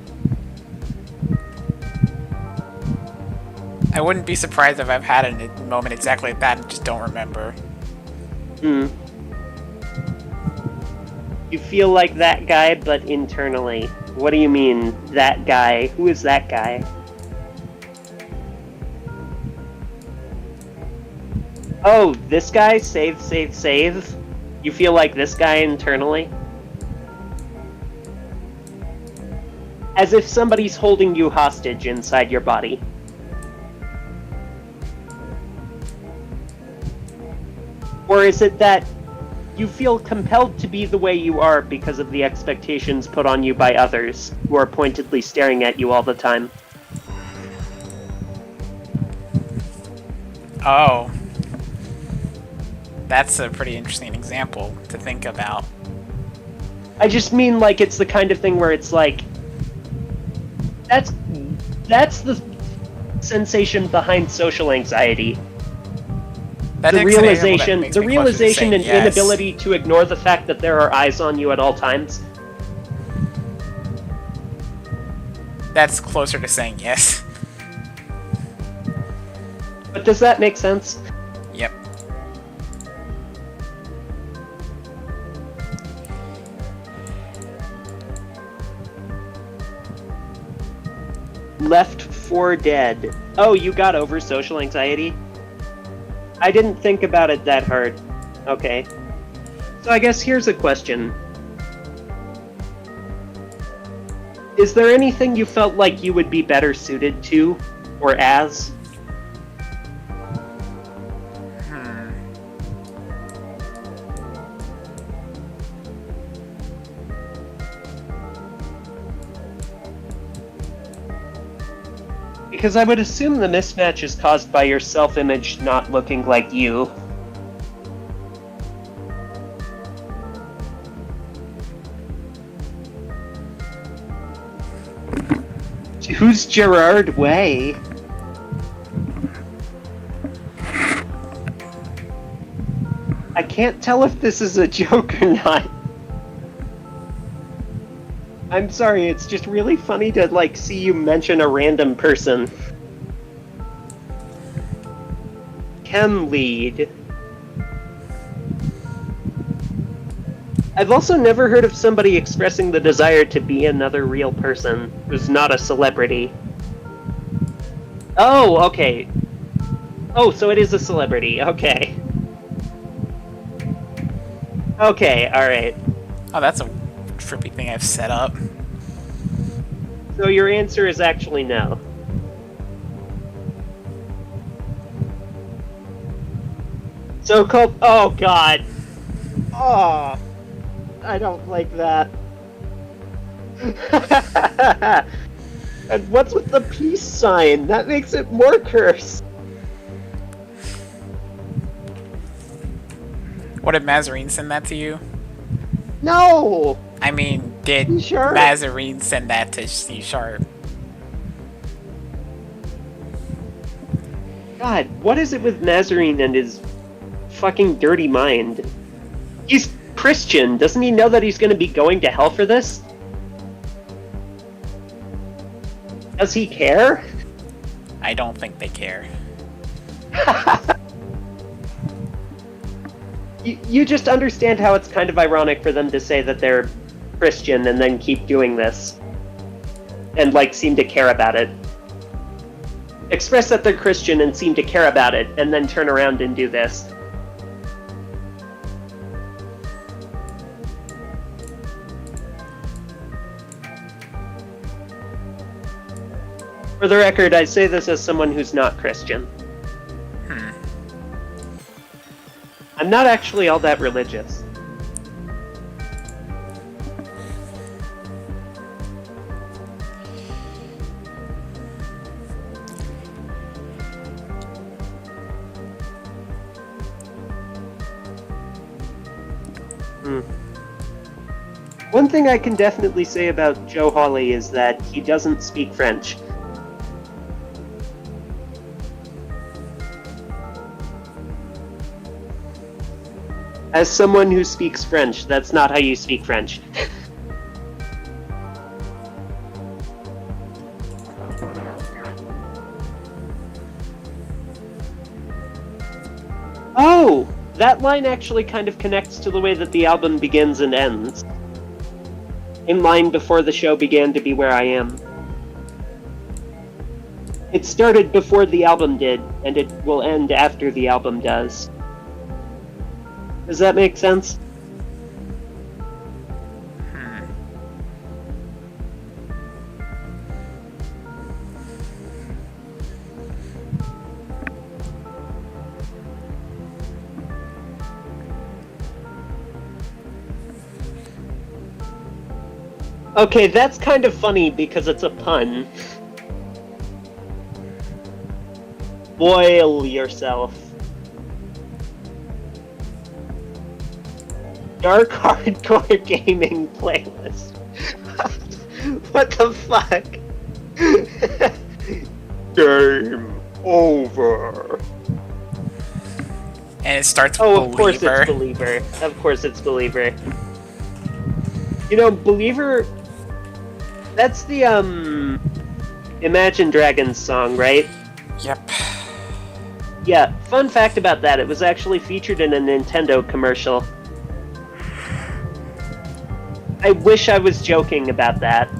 I wouldn't be surprised if I've had a moment exactly like that and just don't remember. You feel like that guy, but internally. What do you mean, that guy? Who is that guy? Oh, this guy? Save, save, save? You feel like this guy internally? As if somebody's holding you hostage inside your body. Or is it that you feel compelled to be the way you are because of the expectations put on you by others, who are pointedly staring at you all the time? Oh. That's a pretty interesting example to think about. I just mean like it's the kind of thing where it's like that's the sensation behind social anxiety. That The example that realization, makes the me question realization saying and yes. inability to ignore the fact that there are eyes on you at all times. That's closer to saying yes. But does that make sense? Yep. Left 4 Dead. Oh, you got over social anxiety? I didn't think about it that hard. Okay. So I guess here's a question. Is there anything you felt like you would be better suited to, or as? Because I would assume the mismatch is caused by your self-image not looking like you. Who's Gerard Way? I can't tell if this is a joke or not. I'm sorry, it's just really funny to, like, see you mention a random person. Chem lead. I've also never heard of somebody expressing the desire to be another real person who's not a celebrity. Oh, okay. Oh, so it is a celebrity, okay. Okay, alright. Oh, that's a trippy thing I've set up. So your answer is actually no. So oh god. Oh, I don't like that. And what's with the peace sign? That makes it more cursed. What did Mazarine send that to you? No! I mean, did C-sharp. Mazarine send that to C Sharp? God, what is it with Nazarene and his fucking dirty mind? He's Christian. Doesn't he know that he's going to be going to hell for this? Does he care? I don't think they care. You just understand how it's kind of ironic for them to say that they're Christian and then keep doing this. And, like, seem to care about it. Express that they're Christian and seem to care about it, and then turn around and do this. For the record, I say this as someone who's not Christian. I'm not actually all that religious. One thing I can definitely say about Joe Hawley is that he doesn't speak French. As someone who speaks French, that's not how you speak French. Oh! That line actually kind of connects to the way that the album begins and ends. In line before the show began to be where I am. It started before the album did, and it will end after the album does. Does that make sense? Okay, that's kind of funny because it's a pun. Boil yourself. Dark hardcore gaming playlist. What the fuck? Game over. And it starts with Oh, of course Believer. it's Believer. Of course it's Believer. You know, Believer... That's the, Imagine Dragons song, right? Yep. Yeah, fun fact about that, it was actually featured in a Nintendo commercial. I wish I was joking about that.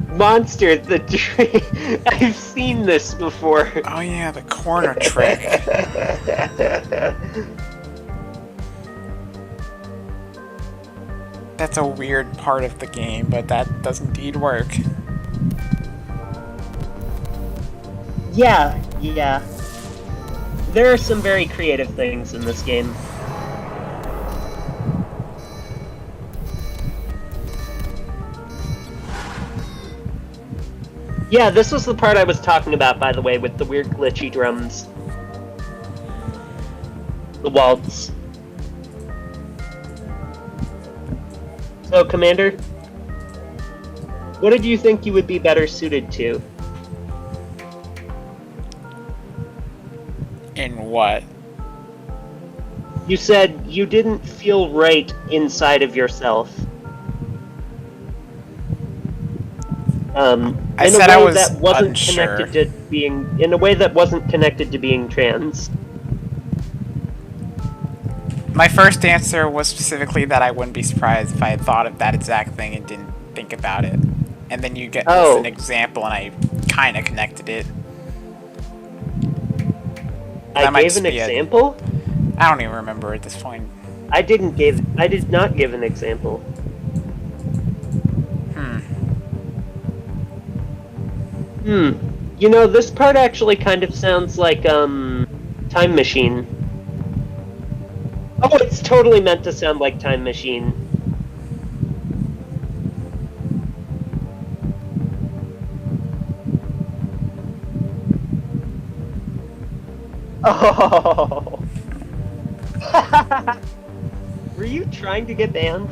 Monster, the tree. I've seen this before. Oh yeah, the corner trick. That's a weird part of the game, but that does indeed work. Yeah. There are some very creative things in this game. Yeah, this was the part I was talking about, by the way, with the weird glitchy drums. The waltz. So, Commander, what did you think you would be better suited to? In what? You said you didn't feel right inside of yourself. I in said a I way was that wasn't unsure. connected to being, in a way that wasn't connected to being trans. My first answer was specifically that I wouldn't be surprised if I had thought of that exact thing and didn't think about it. And then you get Oh. an example and I kind of connected it. That I might gave just an be a- example. I don't even remember at this point. I did not give an example. You know, this part actually kind of sounds like, Time Machine. Oh, it's totally meant to sound like Time Machine. Oh. Were you trying to get banned?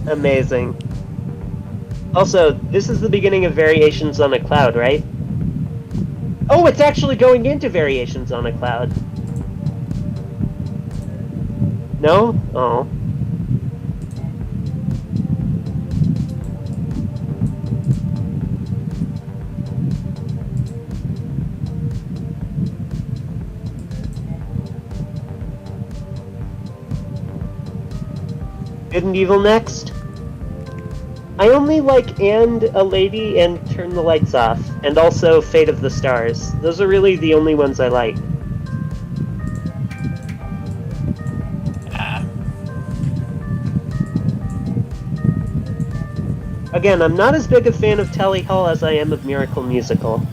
Amazing. Also, this is the beginning of Variations on a Cloud, right? Oh, it's actually going into Variations on a Cloud. No? Oh. Good and Evil next? I only like And a Lady and Turn the Lights Off, and also Fate of the Stars. Those are really the only ones I like. Again, I'm not as big a fan of Tally Hall as I am of Miracle Musical.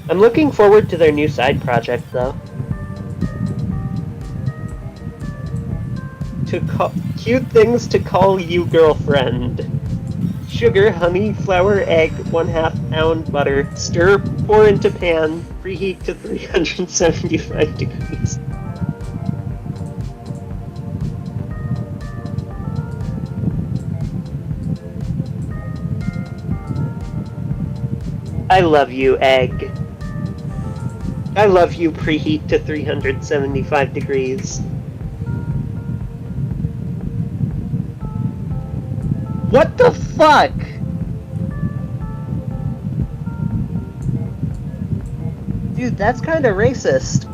I'm looking forward to their new side project, though. Cute things to call you girlfriend. Sugar, honey, flour, egg, 1/2 pound butter. Stir, pour into pan, preheat to 375 degrees. I love you, egg. I love you, preheat to 375 degrees. What the fuck? Dude, that's kind of racist.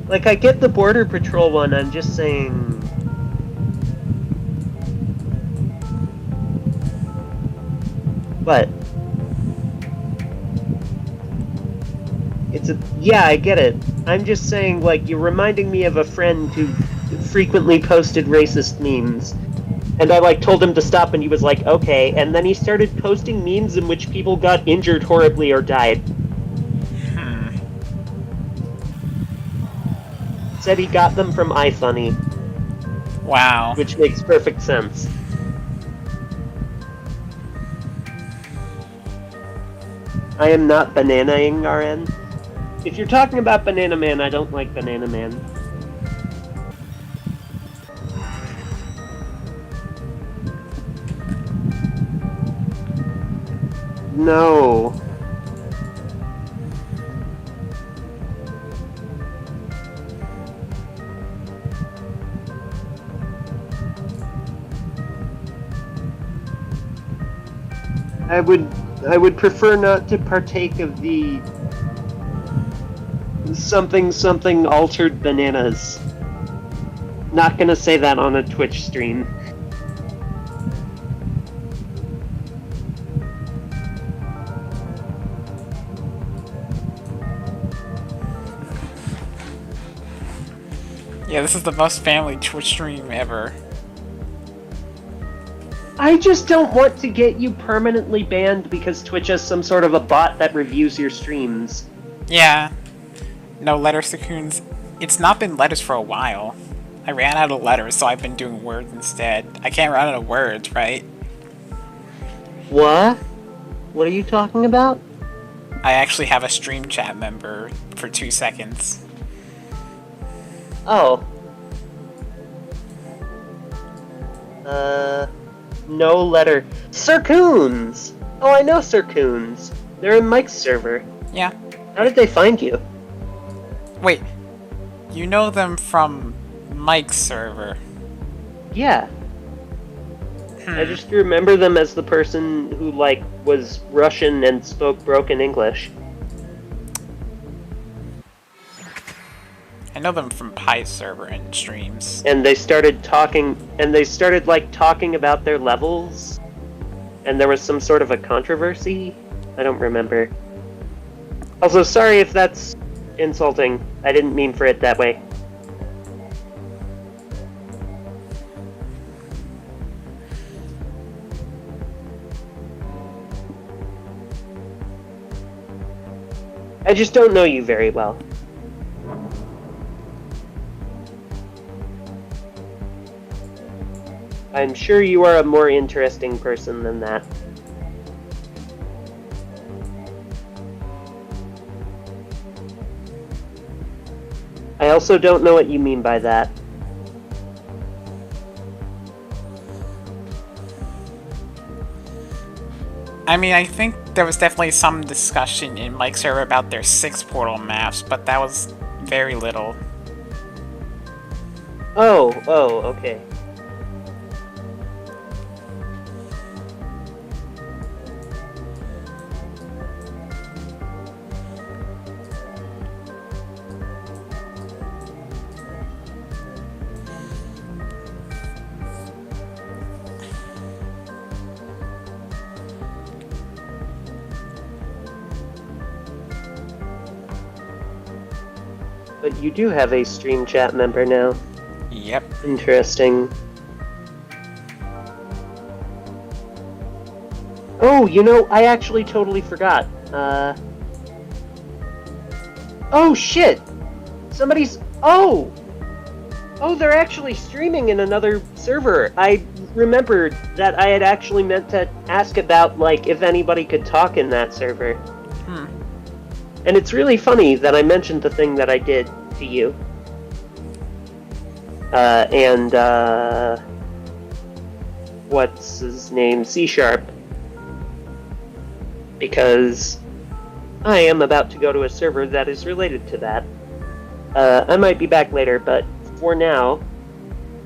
Like, I get the Border Patrol one, I'm just saying... What? It's a... Yeah, I get it. I'm just saying, like, you're reminding me of a friend who frequently posted racist memes. And I, like, told him to stop and he was like, okay. And then he started posting memes in which people got injured horribly or died. said he got them from iFunny, Wow. which makes perfect sense. I am not bananaing RN. If you're talking about Banana Man, I don't like Banana Man. No. I would prefer not to partake of the something altered bananas. Not gonna say that on a Twitch stream. Yeah, this is the most family Twitch stream ever. I just don't want to get you permanently banned because Twitch has some sort of a bot that reviews your streams. Yeah. No letters to Coons. It's not been letters for a while. I ran out of letters, so I've been doing words instead. I can't run out of words, right? What? What are you talking about? I actually have a stream chat member for 2 seconds. Oh. No letter. Sir Coons! Oh, I know Sir Coons. They're in Mike's server. Yeah. How did they find you? Wait. You know them from Mike's server. Yeah. I just remember them as the person who, like, was Russian and spoke broken English. I know them from Pie's server and streams. And they started talking, talking about their levels, and there was some sort of a controversy. I don't remember. Also, sorry if that's insulting. I didn't mean for it that way. I just don't know you very well. I'm sure you are a more interesting person than that. I also don't know what you mean by that. I mean, I think there was definitely some discussion in Mike's server about their 6 portal maps, but that was very little. Oh, okay. But you do have a stream chat member now. Yep. Interesting. Oh, you know, I actually totally forgot. Oh, shit! Somebody's... Oh! Oh, they're actually streaming in another server. I remembered that I had actually meant to ask about, like, if anybody could talk in that server. And it's really funny that I mentioned the thing that I did to you. What's his name? C#. Because I am about to go to a server that is related to that. I might be back later, but for now,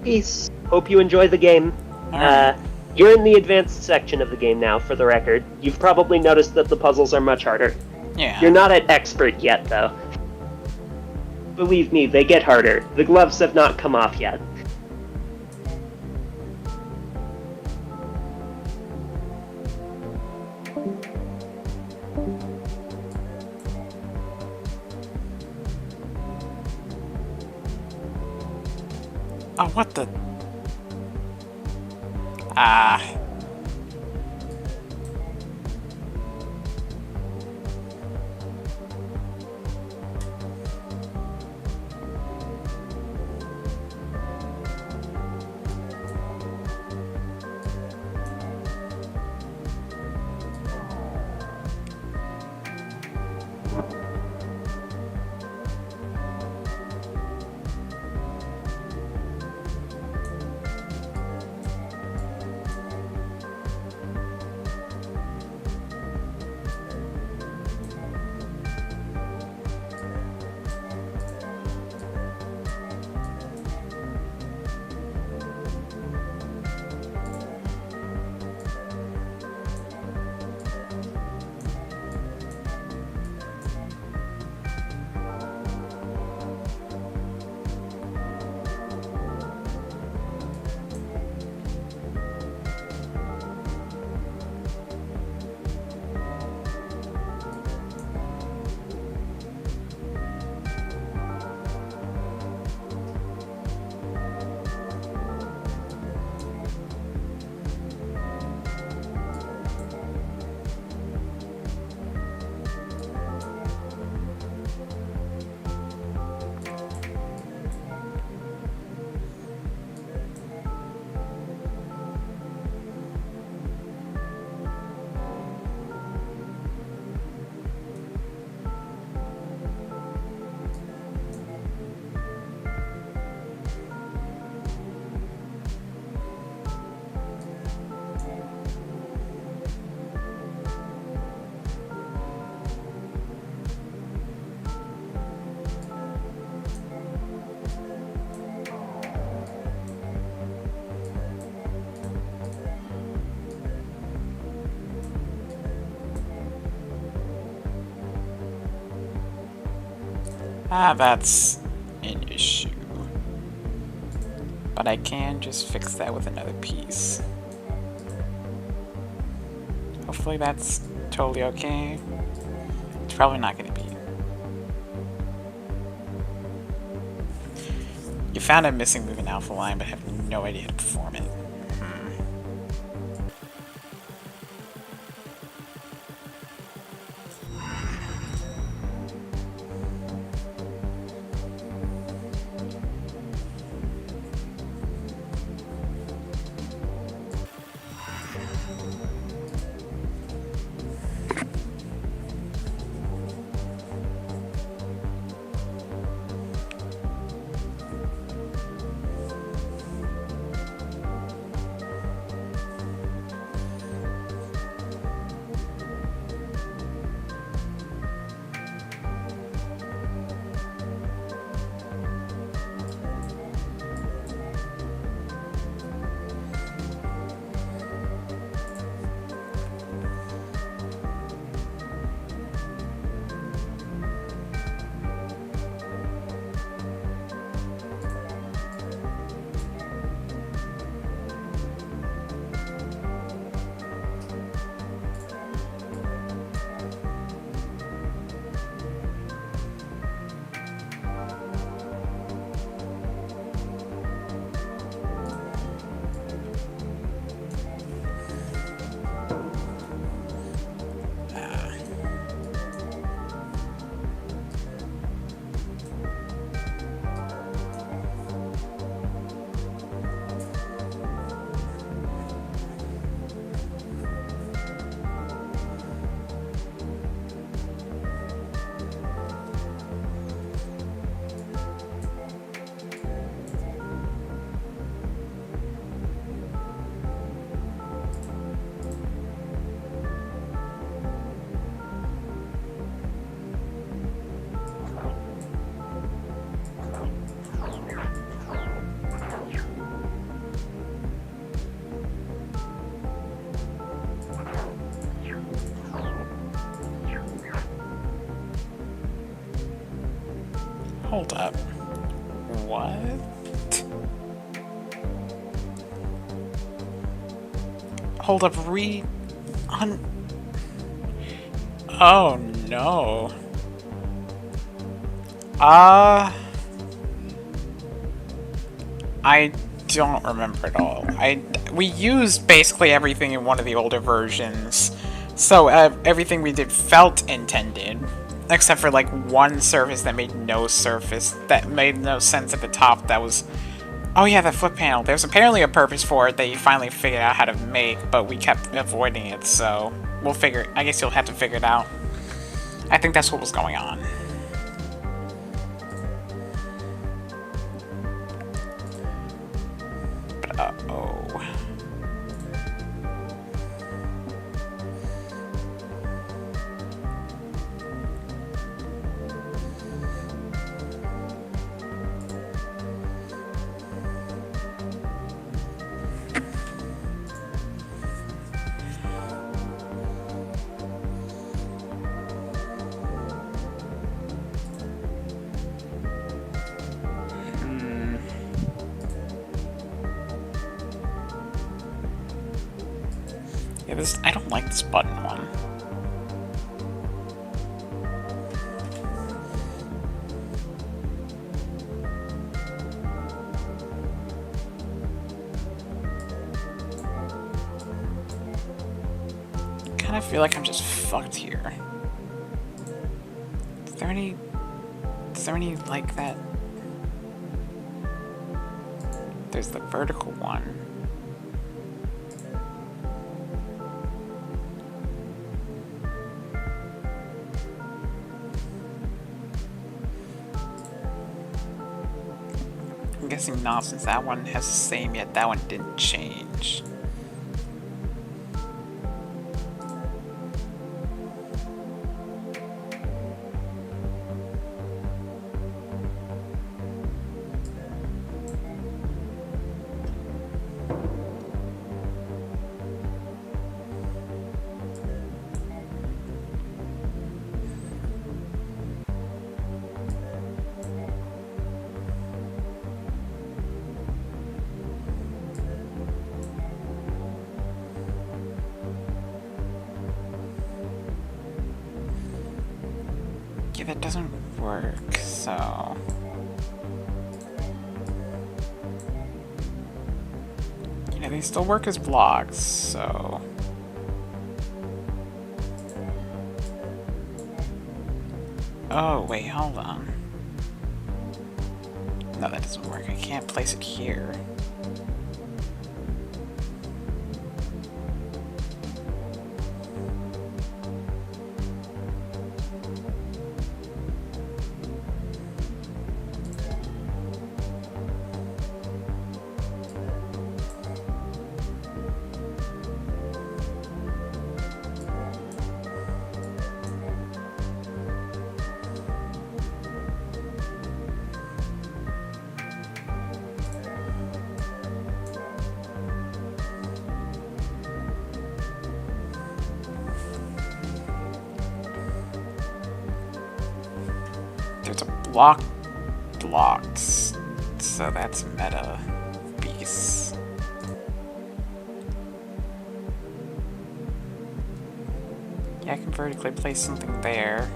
peace. Hope you enjoy the game. You're in the advanced section of the game now, for the record. You've probably noticed that the puzzles are much harder. Yeah. You're not at expert yet, though. Believe me, they get harder. The gloves have not come off yet. Oh, what the... Ah... Ah, that's an issue. But I can just fix that with another piece. Hopefully that's totally okay. It's probably not going to be. You found a missing move in Alpha Line, but have no idea how to perform it. Hold up. What? Hold up, Oh no. I don't remember at all. We used basically everything in one of the older versions, so everything we did felt intended, except for like one surface that made no sense at the top. That was, oh yeah, that flip panel. There's apparently a purpose for it that you finally figured out how to make, but we kept avoiding it. So we'll figure. I guess you'll have to figure it out. I think that's what was going on. But uh-oh. Yeah, I don't like this button one. I kind of feel like I'm just fucked here. Is there any like that? There's the vertical one. I'm guessing not, since that one has the same, yet that one didn't change. that doesn't work, so... You know, they still work as blocks, so... Oh, wait, hold on. No, that doesn't work. I can't place it here. There's a block blocked, so that's meta beast. Yeah, I can vertically place something there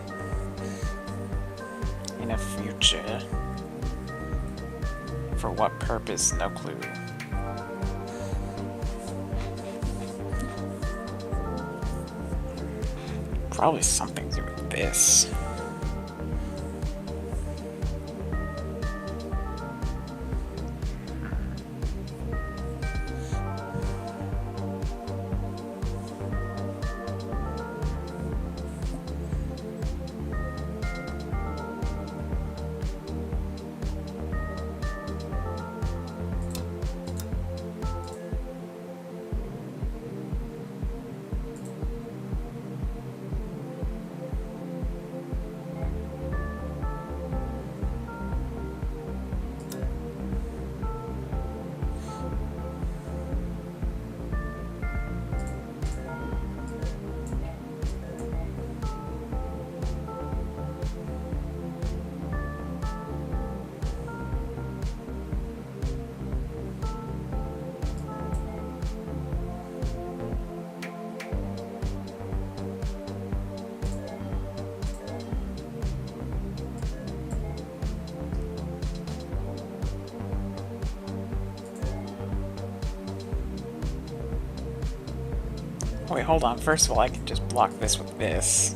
in the future. For what purpose? No clue. Probably something to do with this. Wait, hold on. First of all, I can just block this with this.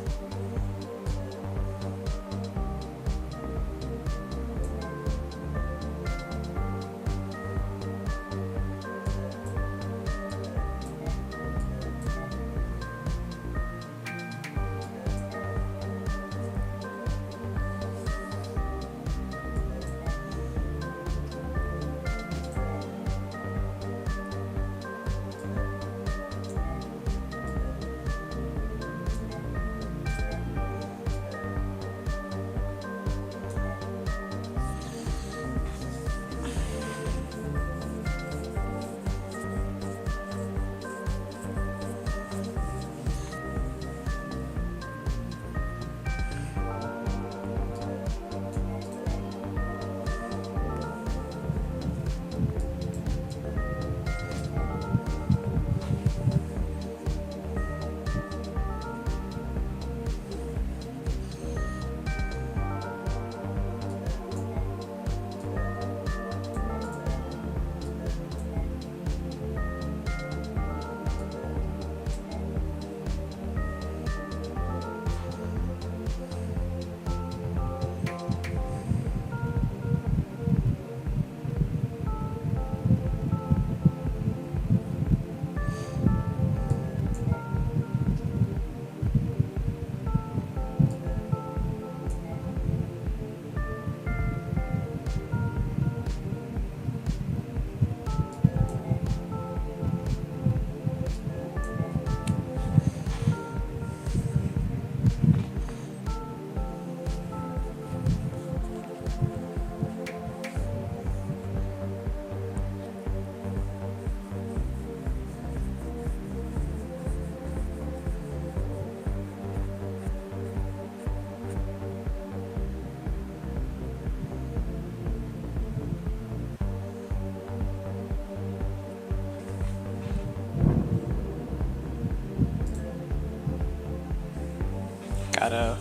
Gotta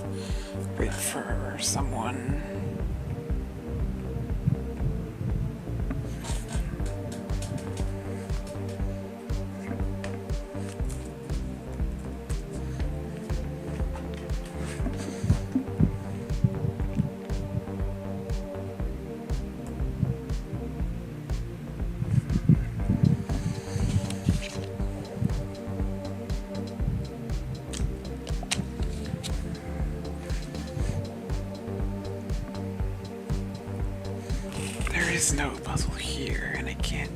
Wait for someone. There is no puzzle here, and I can't.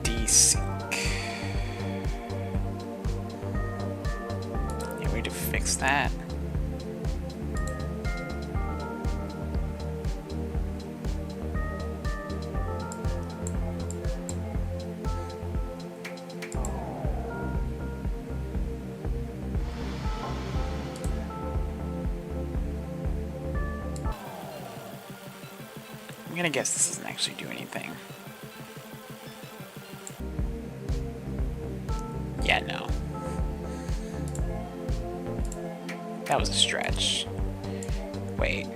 Desync. Any way to fix that? I'm gonna guess this doesn't actually do anything. Yeah, no. That was a stretch. Wait,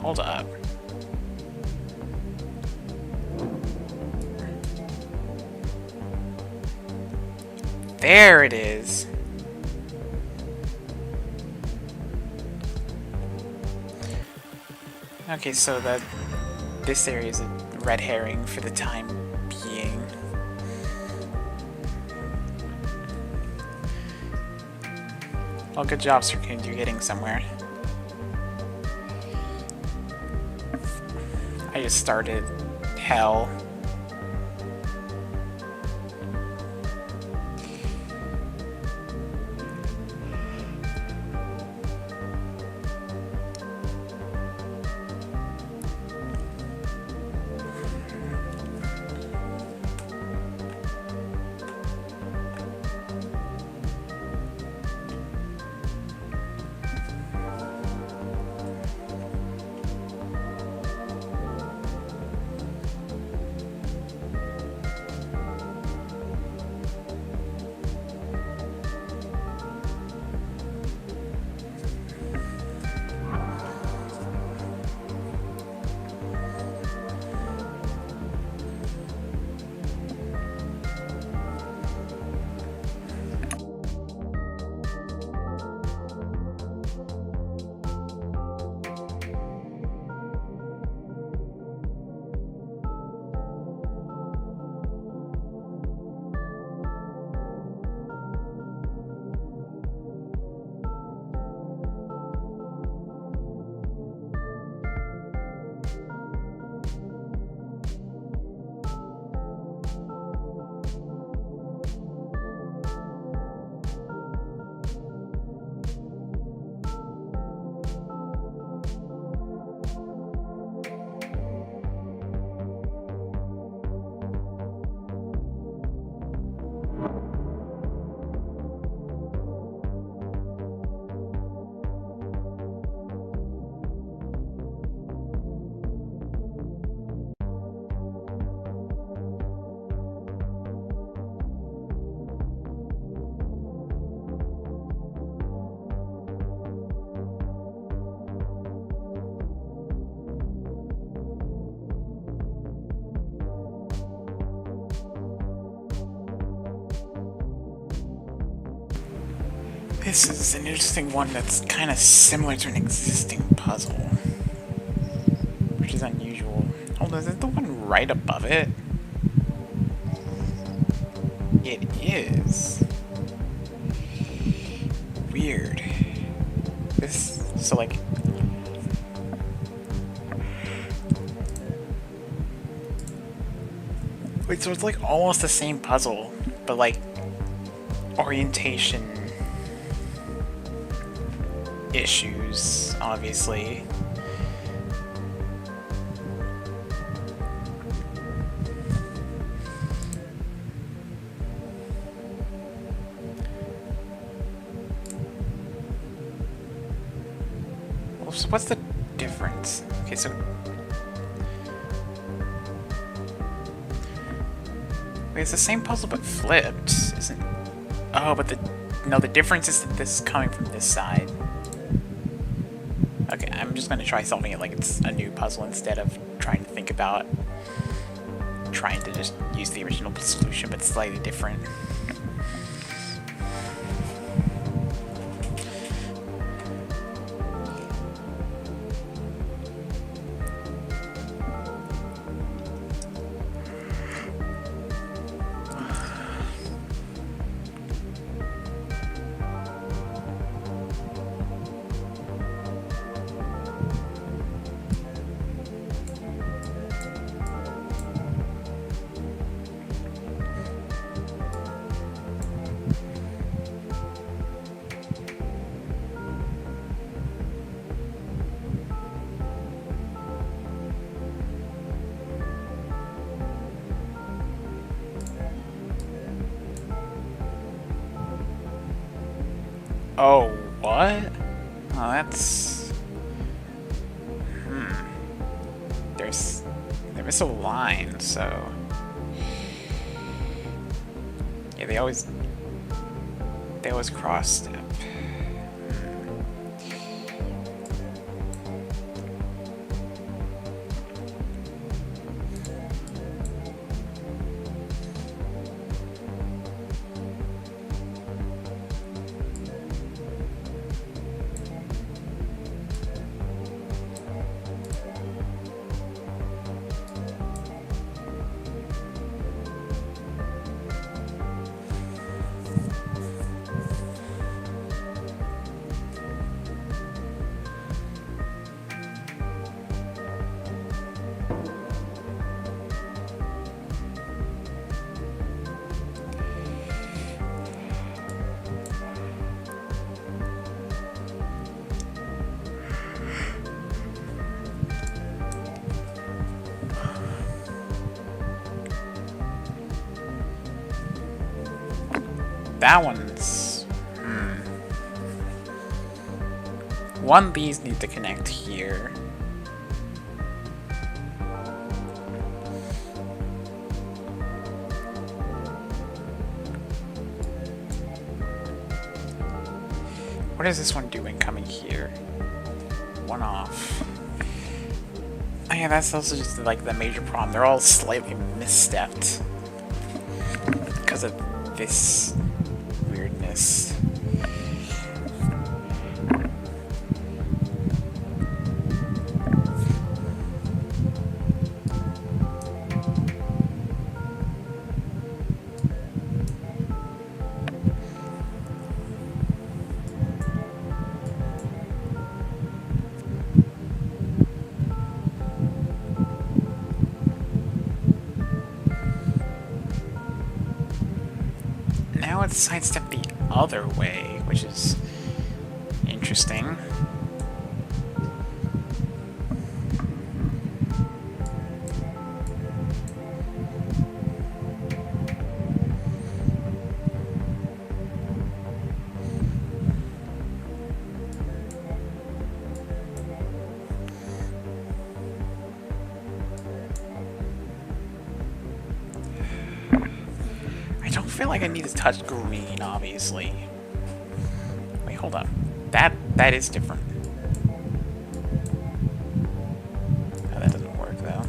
hold up. There it is. Okay, so this area is a red herring for the time being. Well, good job, Sir Kund. You're getting somewhere. I just started hell. This is an interesting one that's kind of similar to an existing puzzle, which is unusual. Hold on, is it the one right above it? It is. Weird. So like... Wait, so it's like almost the same puzzle, but like orientation issues, obviously. Well, so what's the difference? Okay, so wait, it's the same puzzle but flipped, isn't? Oh, but the difference is that this is coming from this side. Okay, I'm just gonna try solving it like it's a new puzzle instead of trying to think about trying to just use the original solution but slightly different. Oh, what? Oh, that's... There is a line, so... Yeah, they always cross step. That one's... One of these need to connect here. What is this one doing coming here? One off. Oh yeah, that's also just like the major problem. They're all slightly misstepped because of this weirdness. Now it's sidestepped the other way, which is interesting. I don't feel like I need to touch green, obviously. Wait, hold up. That is different. Oh, that doesn't work, though.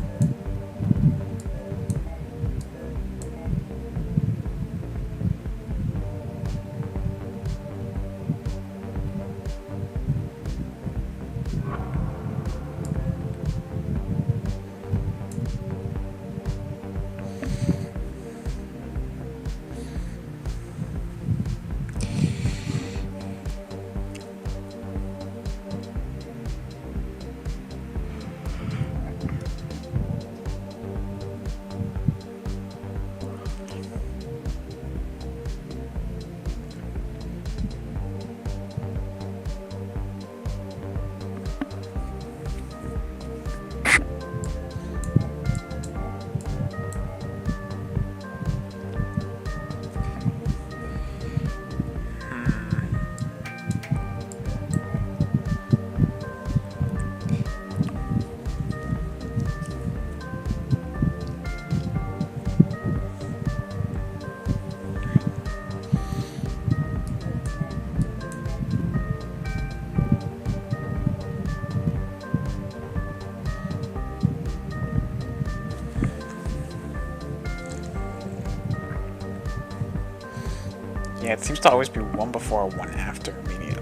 Yeah, it seems to always be one before or one after, meaning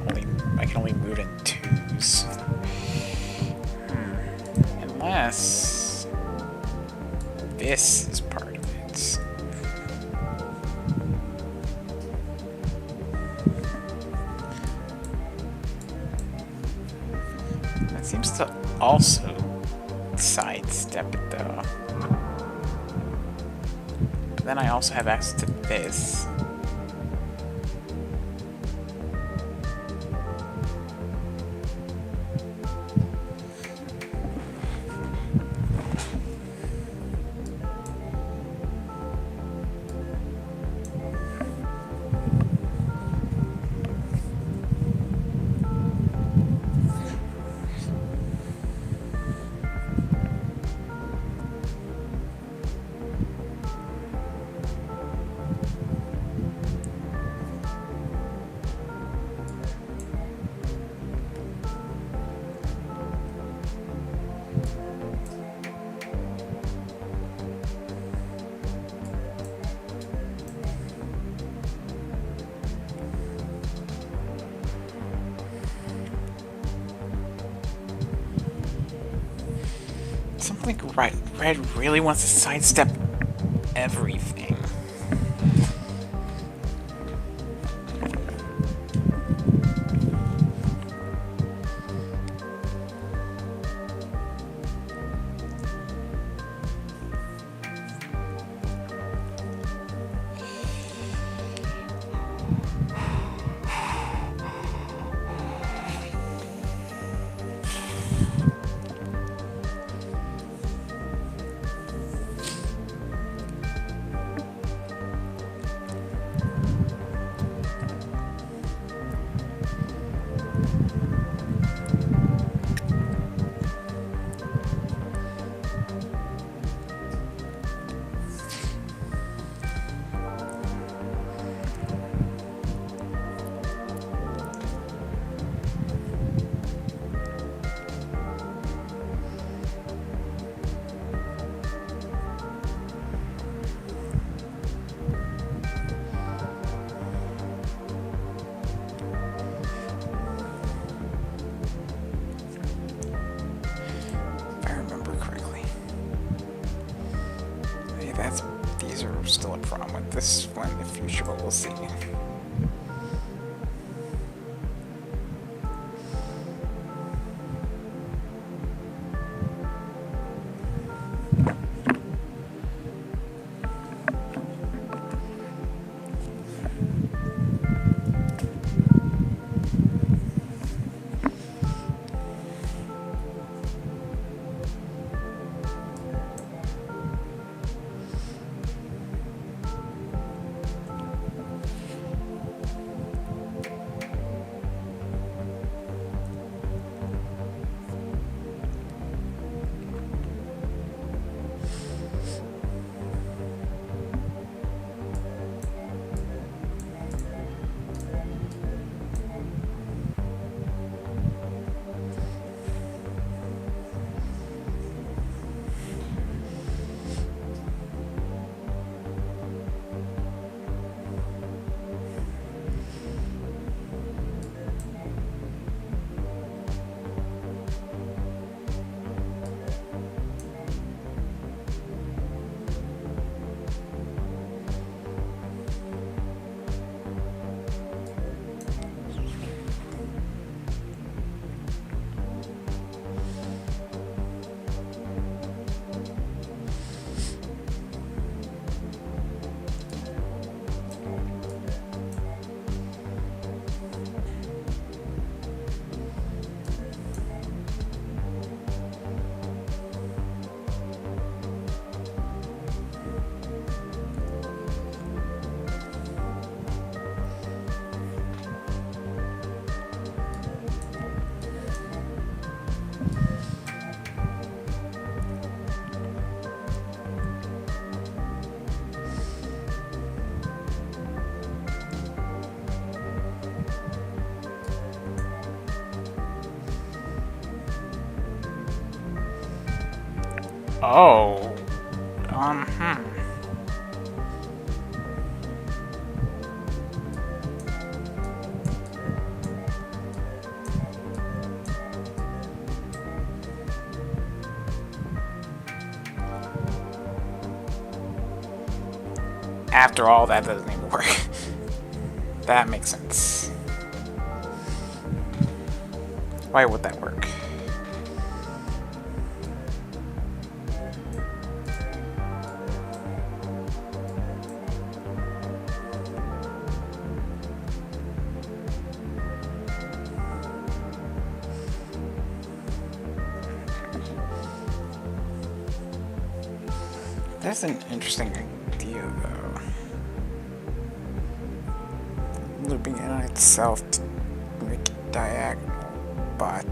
I can only move in twos. Unless this is part of it. That seems to also sidestep it though. But then I also have access to this. Something Red really wants to sidestep everything. These are still a problem with this one in the future, but we'll see. Oh. after all that doesn't even work. That makes sense. Why would that work? That's an interesting idea, though. Looping in on itself to make it diagonal, but...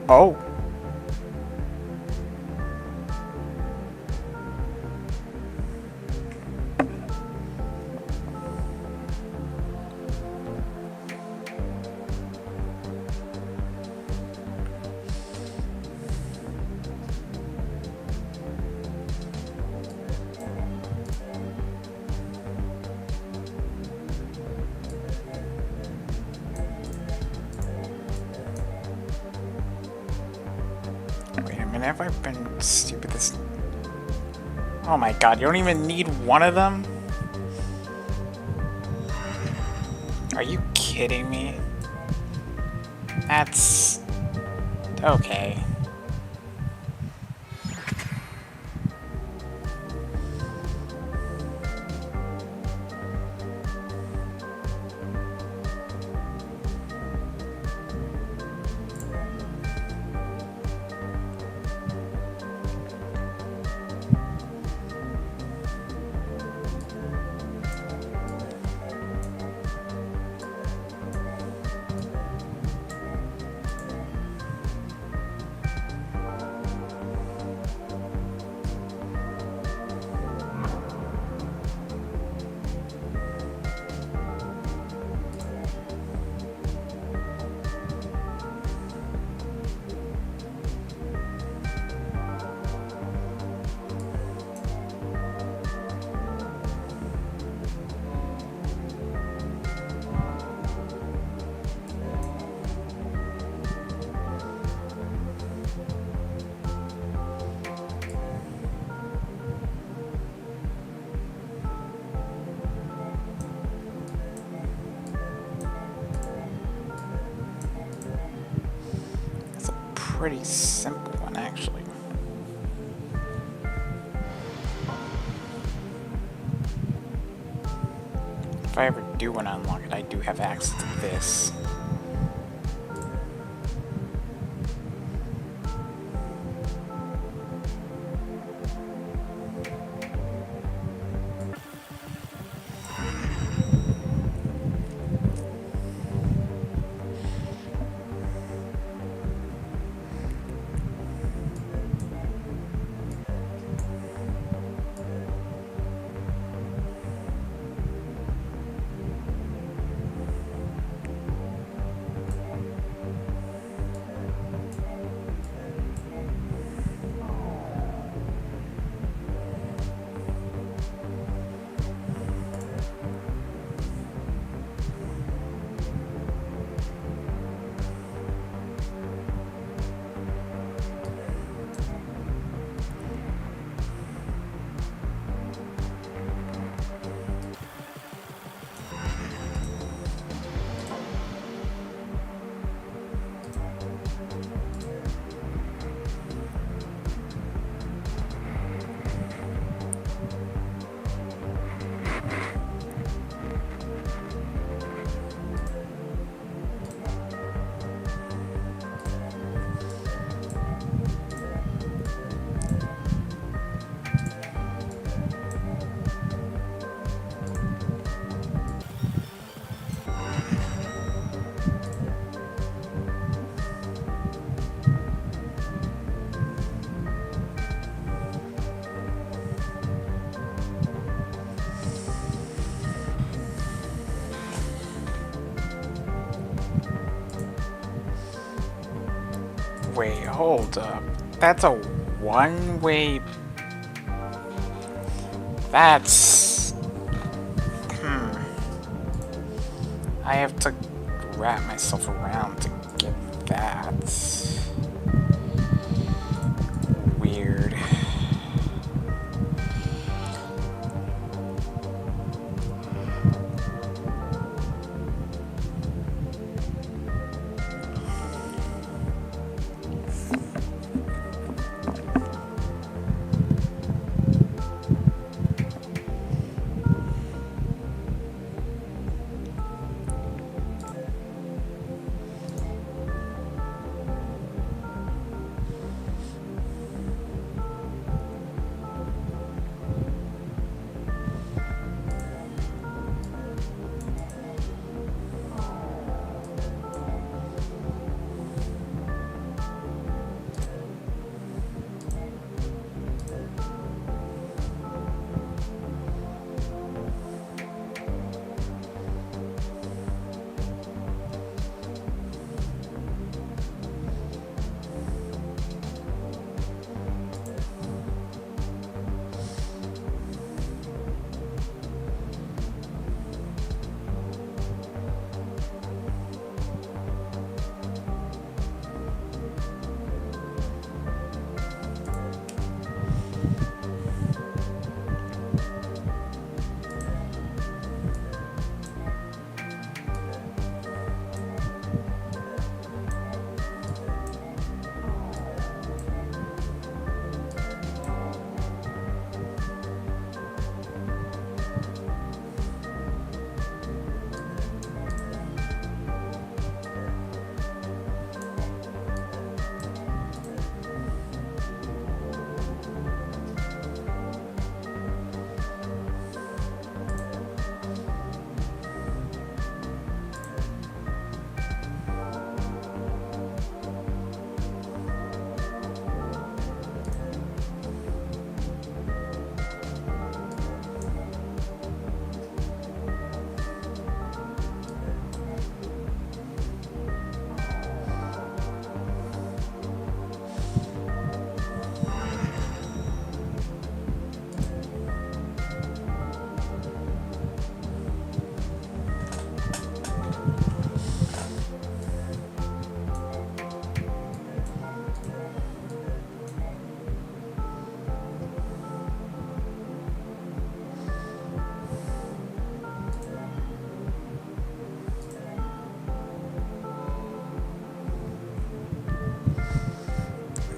Oh! Wait a minute, have I been stupid this... Oh my god, you don't even need one of them? Are you kidding me? That's... okay. Pretty simple one, actually. If I ever do want to unlock it, I do have access to this. Wait, hold up. That's a one-way... That's... I have to wrap myself around to get that. Weird.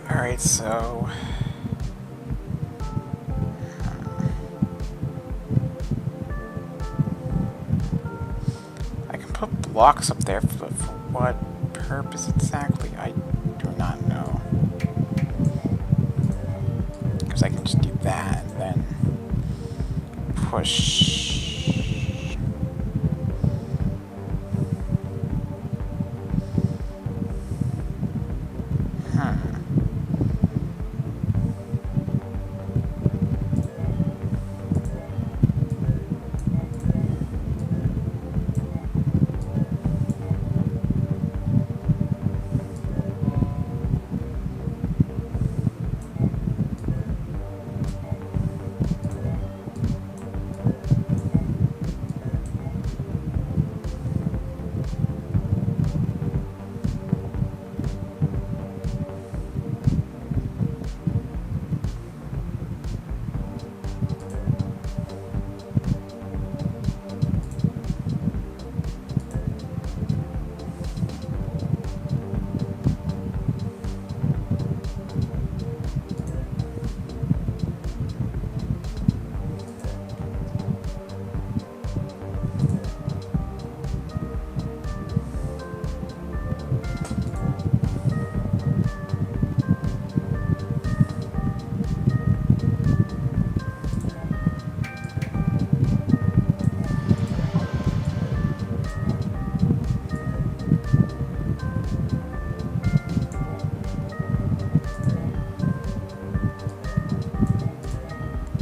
Alright, so... I can put blocks up there, but for what purpose exactly? I do not know. Because I can just do that and then push...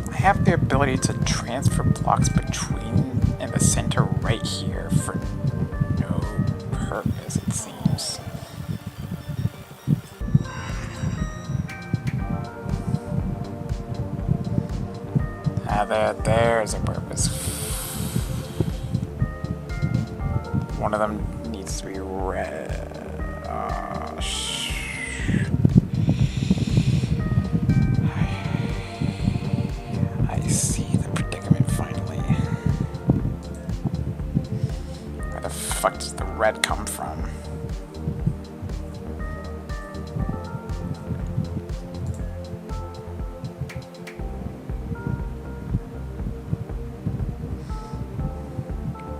I have the ability to transfer blocks between in the center right here for no purpose, it seems. There's a purpose. One of them needs 3 red. I see the predicament finally. Where the fuck does the red come from?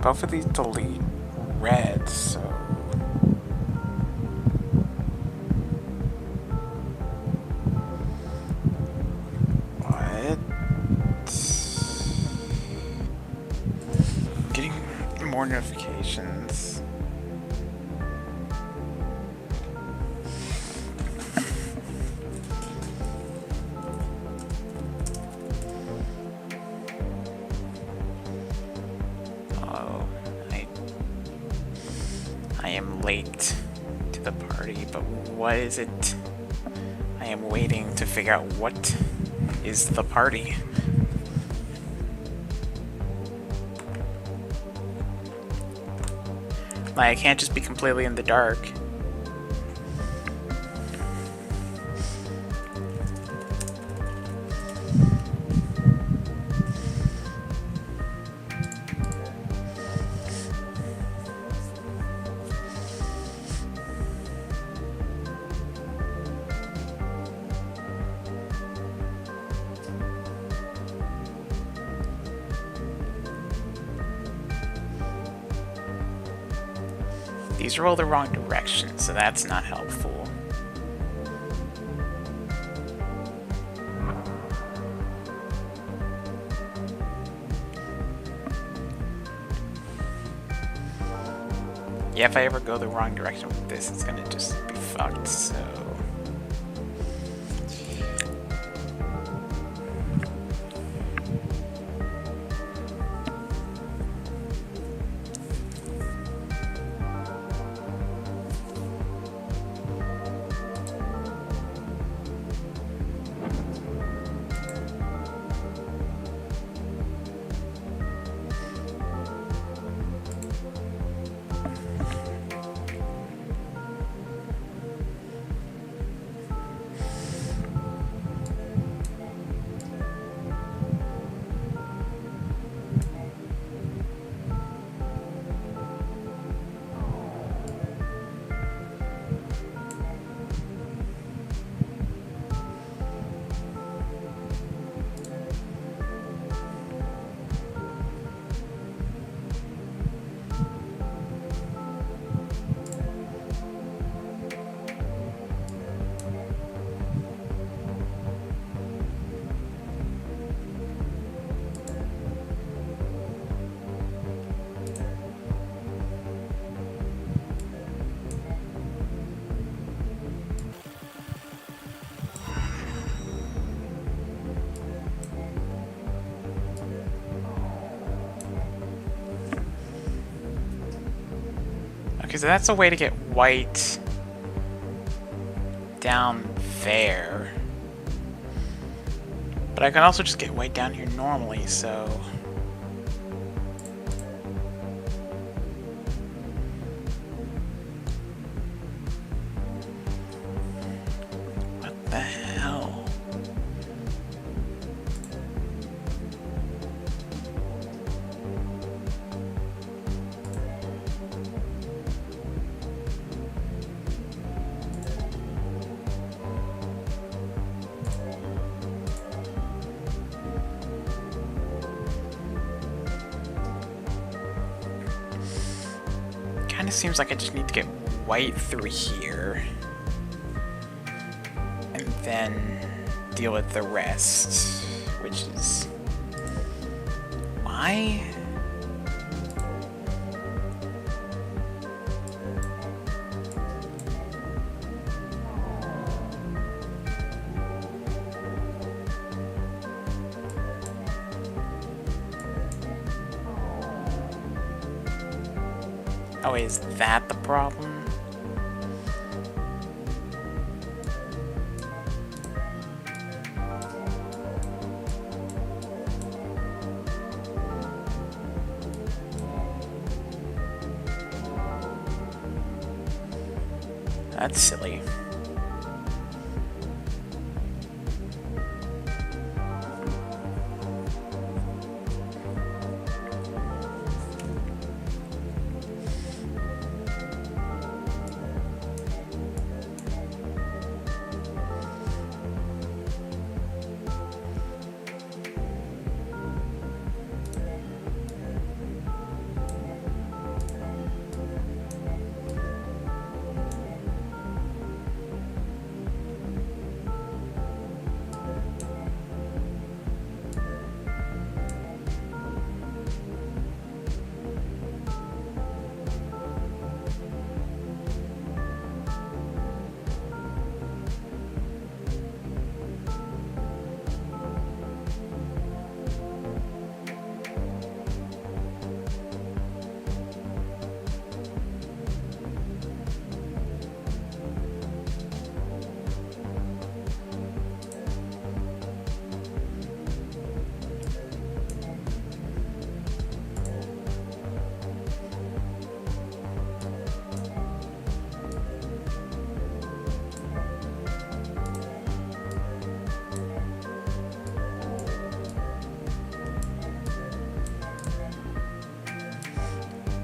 Both of these delete red, so... What? Getting more notifications. I am late to the party, but what is it? I am waiting to figure out what is the party. Like, I can't just be completely in the dark. These are all the wrong directions, so that's not helpful. Yeah, if I ever go the wrong direction with this, it's gonna just be fucked, so... Okay, so that's a way to get white down there. But I can also just get white down here normally, so... What the hell? Kind of seems like I just need to get white through here. And then deal with the rest. Which is... Why? Oh, is that the problem? That's silly.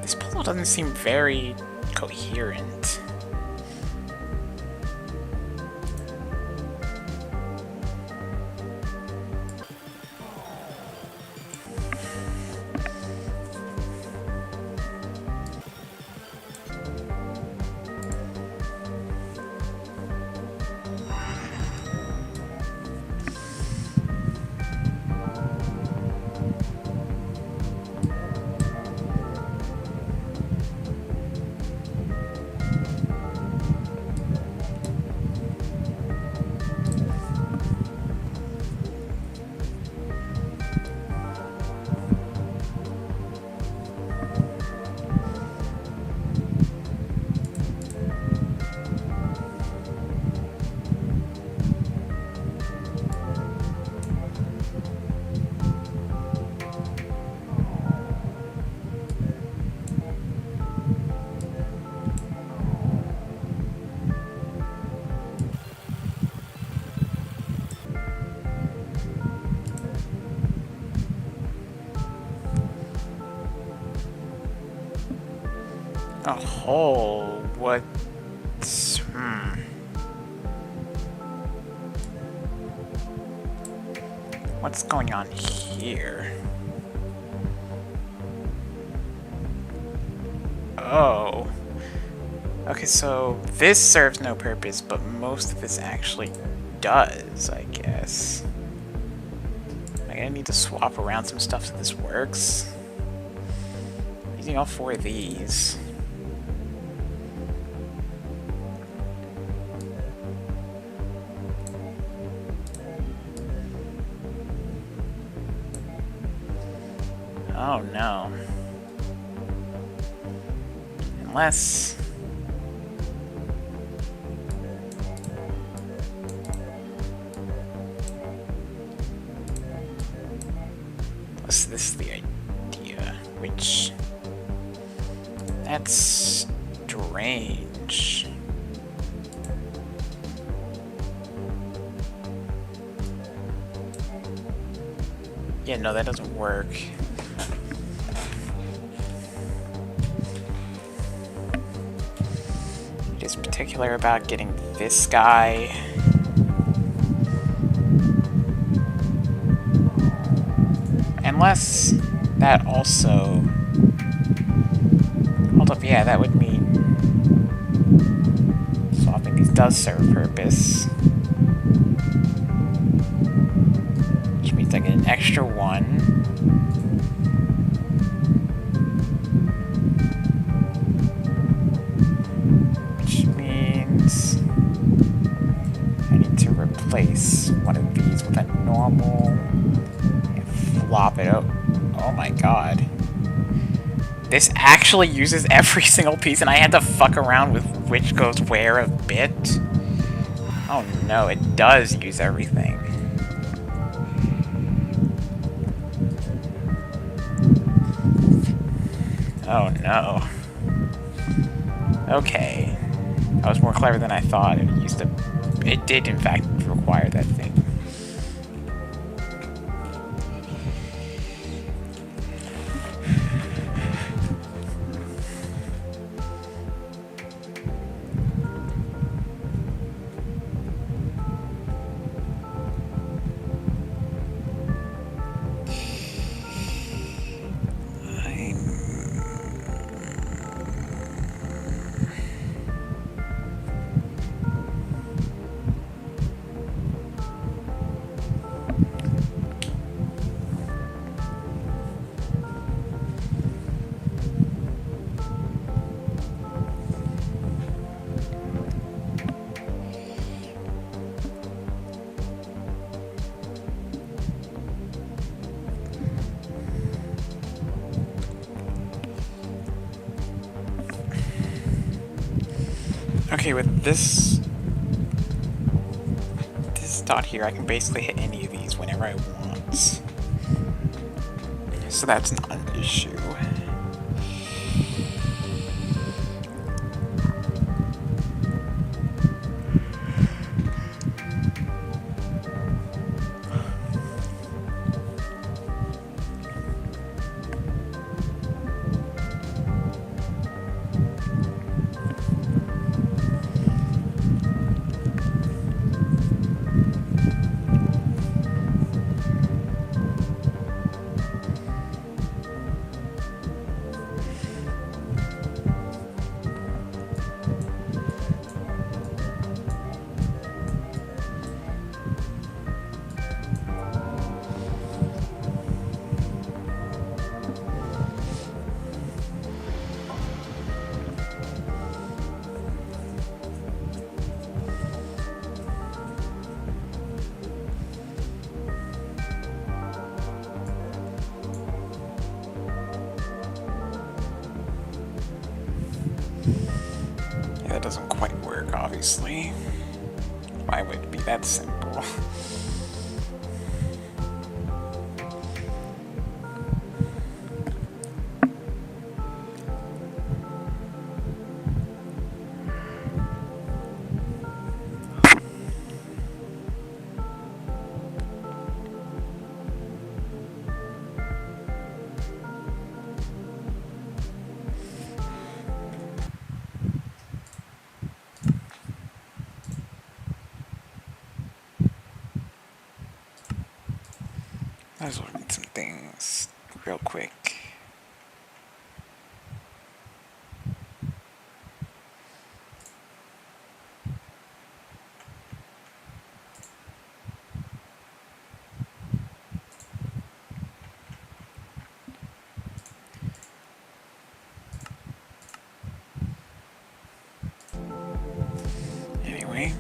This puzzle doesn't seem very coherent. A hole? What? What's going on here? Oh. Okay, so this serves no purpose, but most of this actually does, I guess. I'm gonna need to swap around some stuff so this works. Using all 4 of these. Oh no. Unless... Unless this is the idea, which... That's strange. Yeah, no, that doesn't work. It is particular about getting this guy. Unless that also... Hold up, yeah, that would mean swapping these does serve a purpose. Which means I get an extra 1. Which means I need to replace one of these with a normal and flop it out. Oh my god. This actually uses every single piece, and I had to fuck around with which goes where a bit. Oh no, it does use everything. Oh no. Okay. I was more clever than I thought. It did in fact require that thing. Okay, with this dot here, I can basically hit any of these whenever I want. So that's not an issue. That doesn't quite work, obviously. Why would it be that simple? I was looking at some things real quick. Anyway.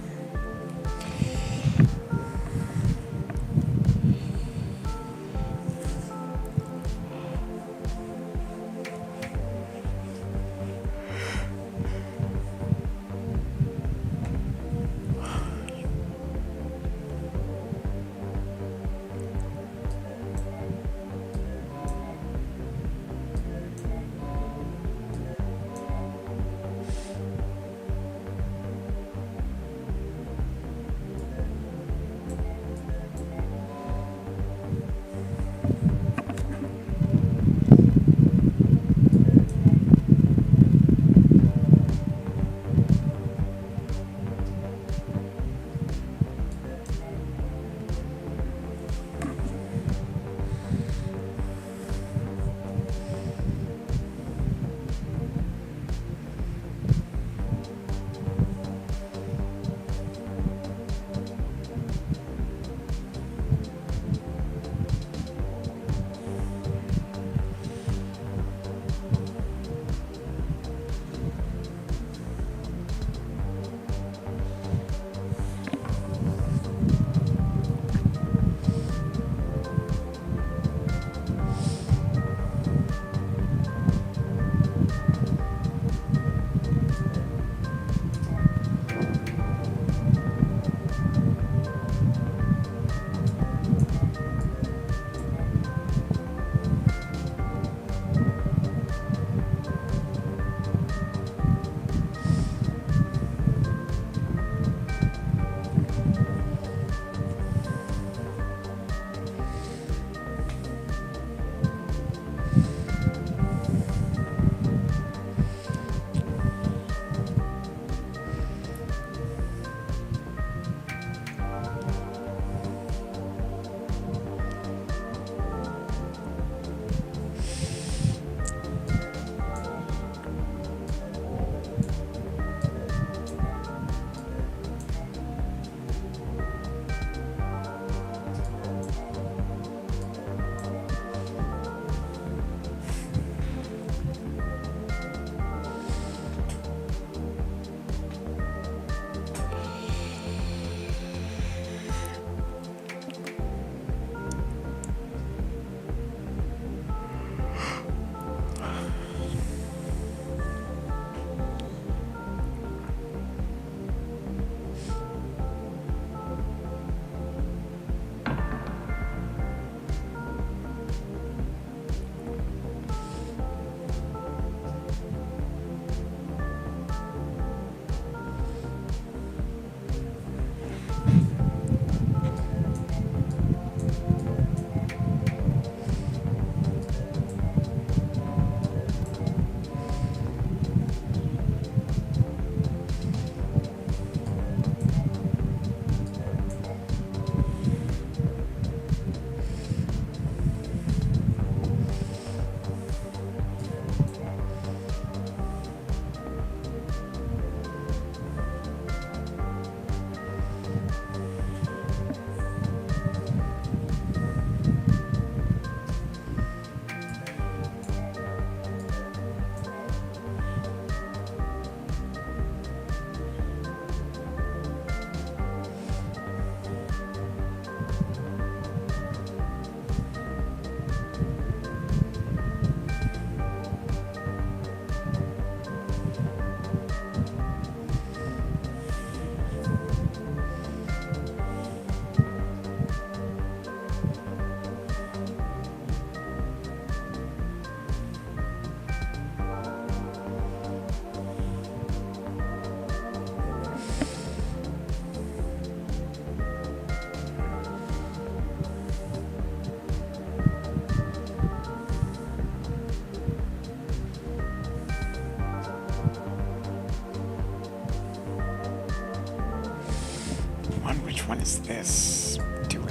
one? Which one is this doing?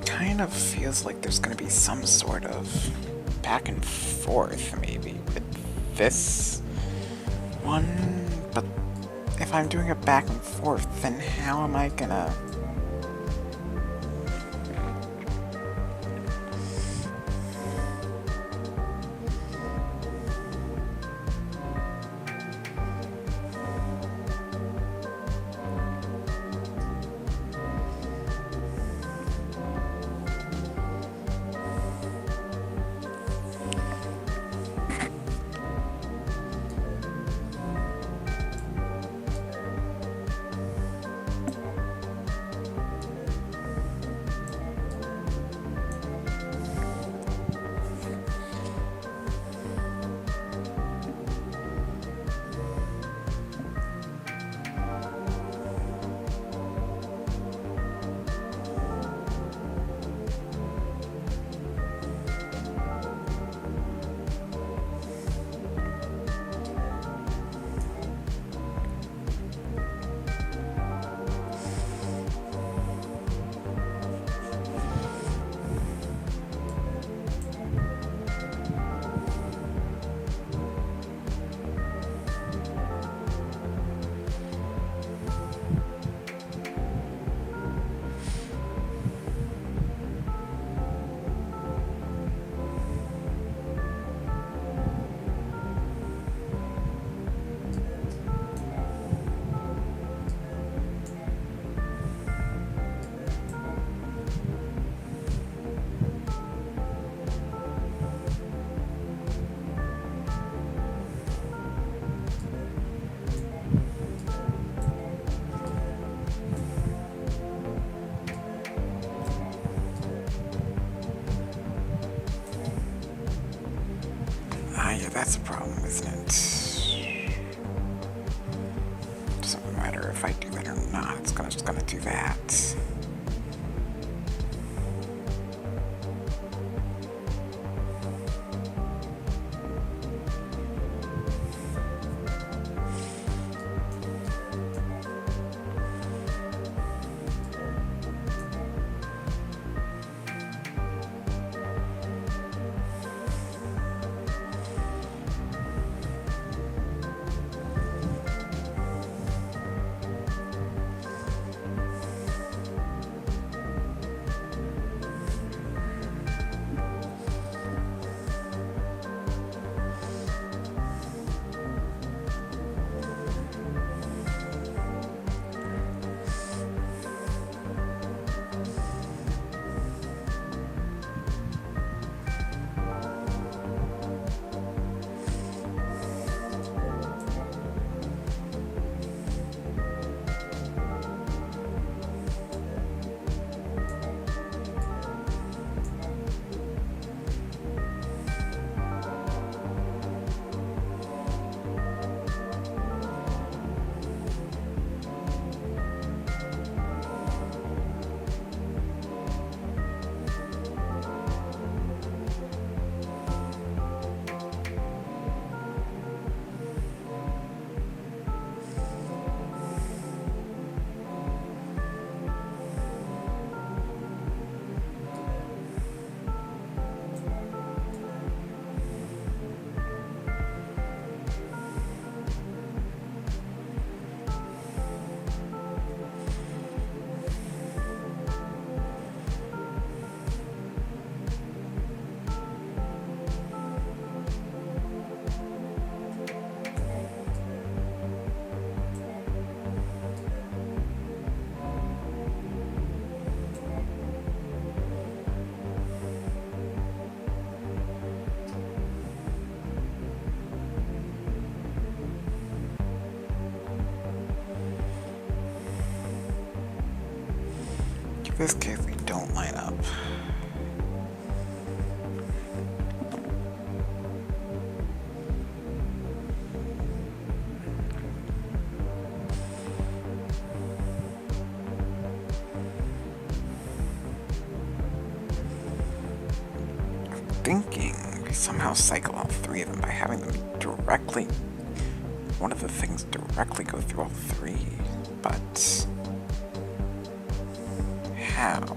Kind of feels like there's gonna be some sort of back and forth, maybe, with this one. But if I'm doing a back and forth, then how am I gonna... yeah, that's a problem, isn't it? Doesn't matter if I do that or not, it's just gonna do that. this case, they don't line up. Thinking we somehow cycle all three of them by having them directly, one of the things directly go through all three, but how?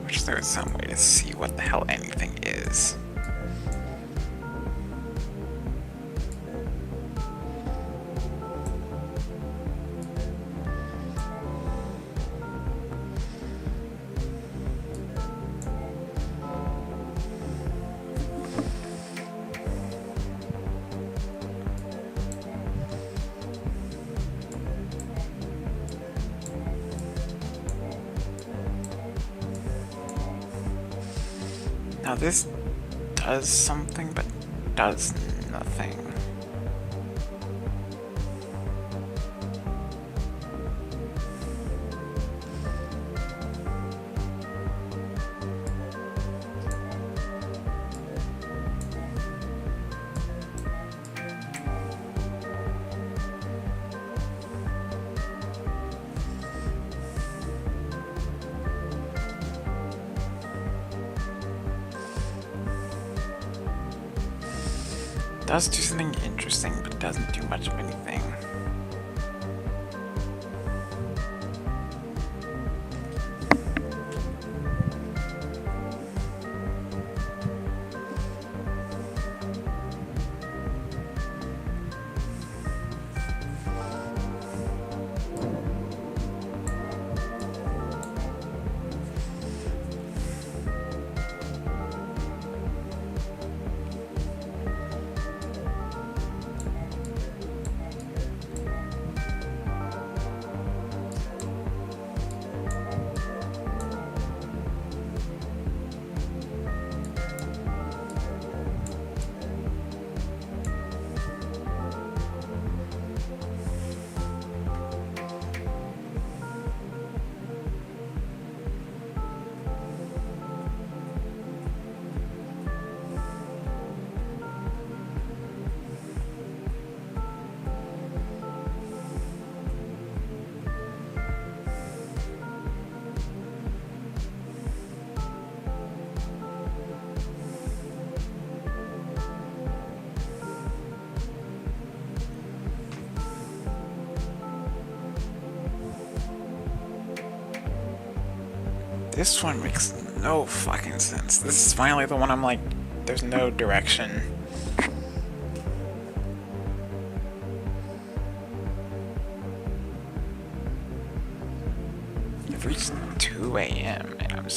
Wish there was some way to see what the hell anything is. Now this does something, but does nothing. Does do something interesting, but doesn't do much of anything. This one makes no fucking sense. This is finally the one I'm like, there's no direction. I've reached 2 AM and I'm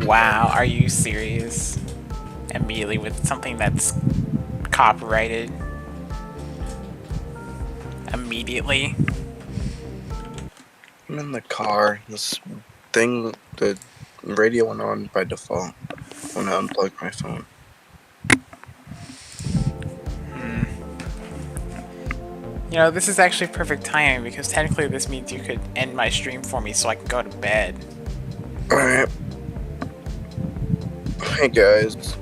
Wow, are you serious? Immediately with something that's copyrighted. Immediately. I'm in the car. This thing, the radio went on by default when I unplugged my phone. You know, this is actually perfect timing because technically this means you could end my stream for me so I can go to bed. Alright. Hey guys.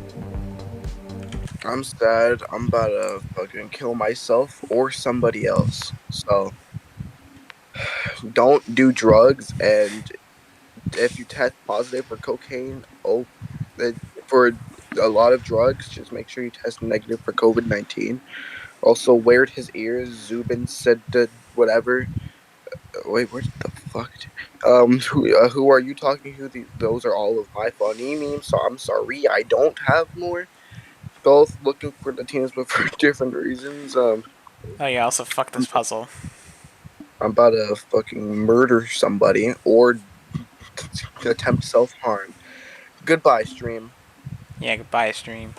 I'm sad. I'm about to fucking kill myself or somebody else. So, don't do drugs, and if you test positive for cocaine, for a lot of drugs, just make sure you test negative for COVID-19. Also, weared his ears. Zubin said whatever. Wait, where the fuck? Who are you talking to? Those are all of my funny memes. So I'm sorry, I don't have more. Both looking for Latinos, but for different reasons. Oh yeah, also fuck this puzzle. I'm about to fucking murder somebody or attempt self-harm. Goodbye, stream. Yeah, goodbye stream.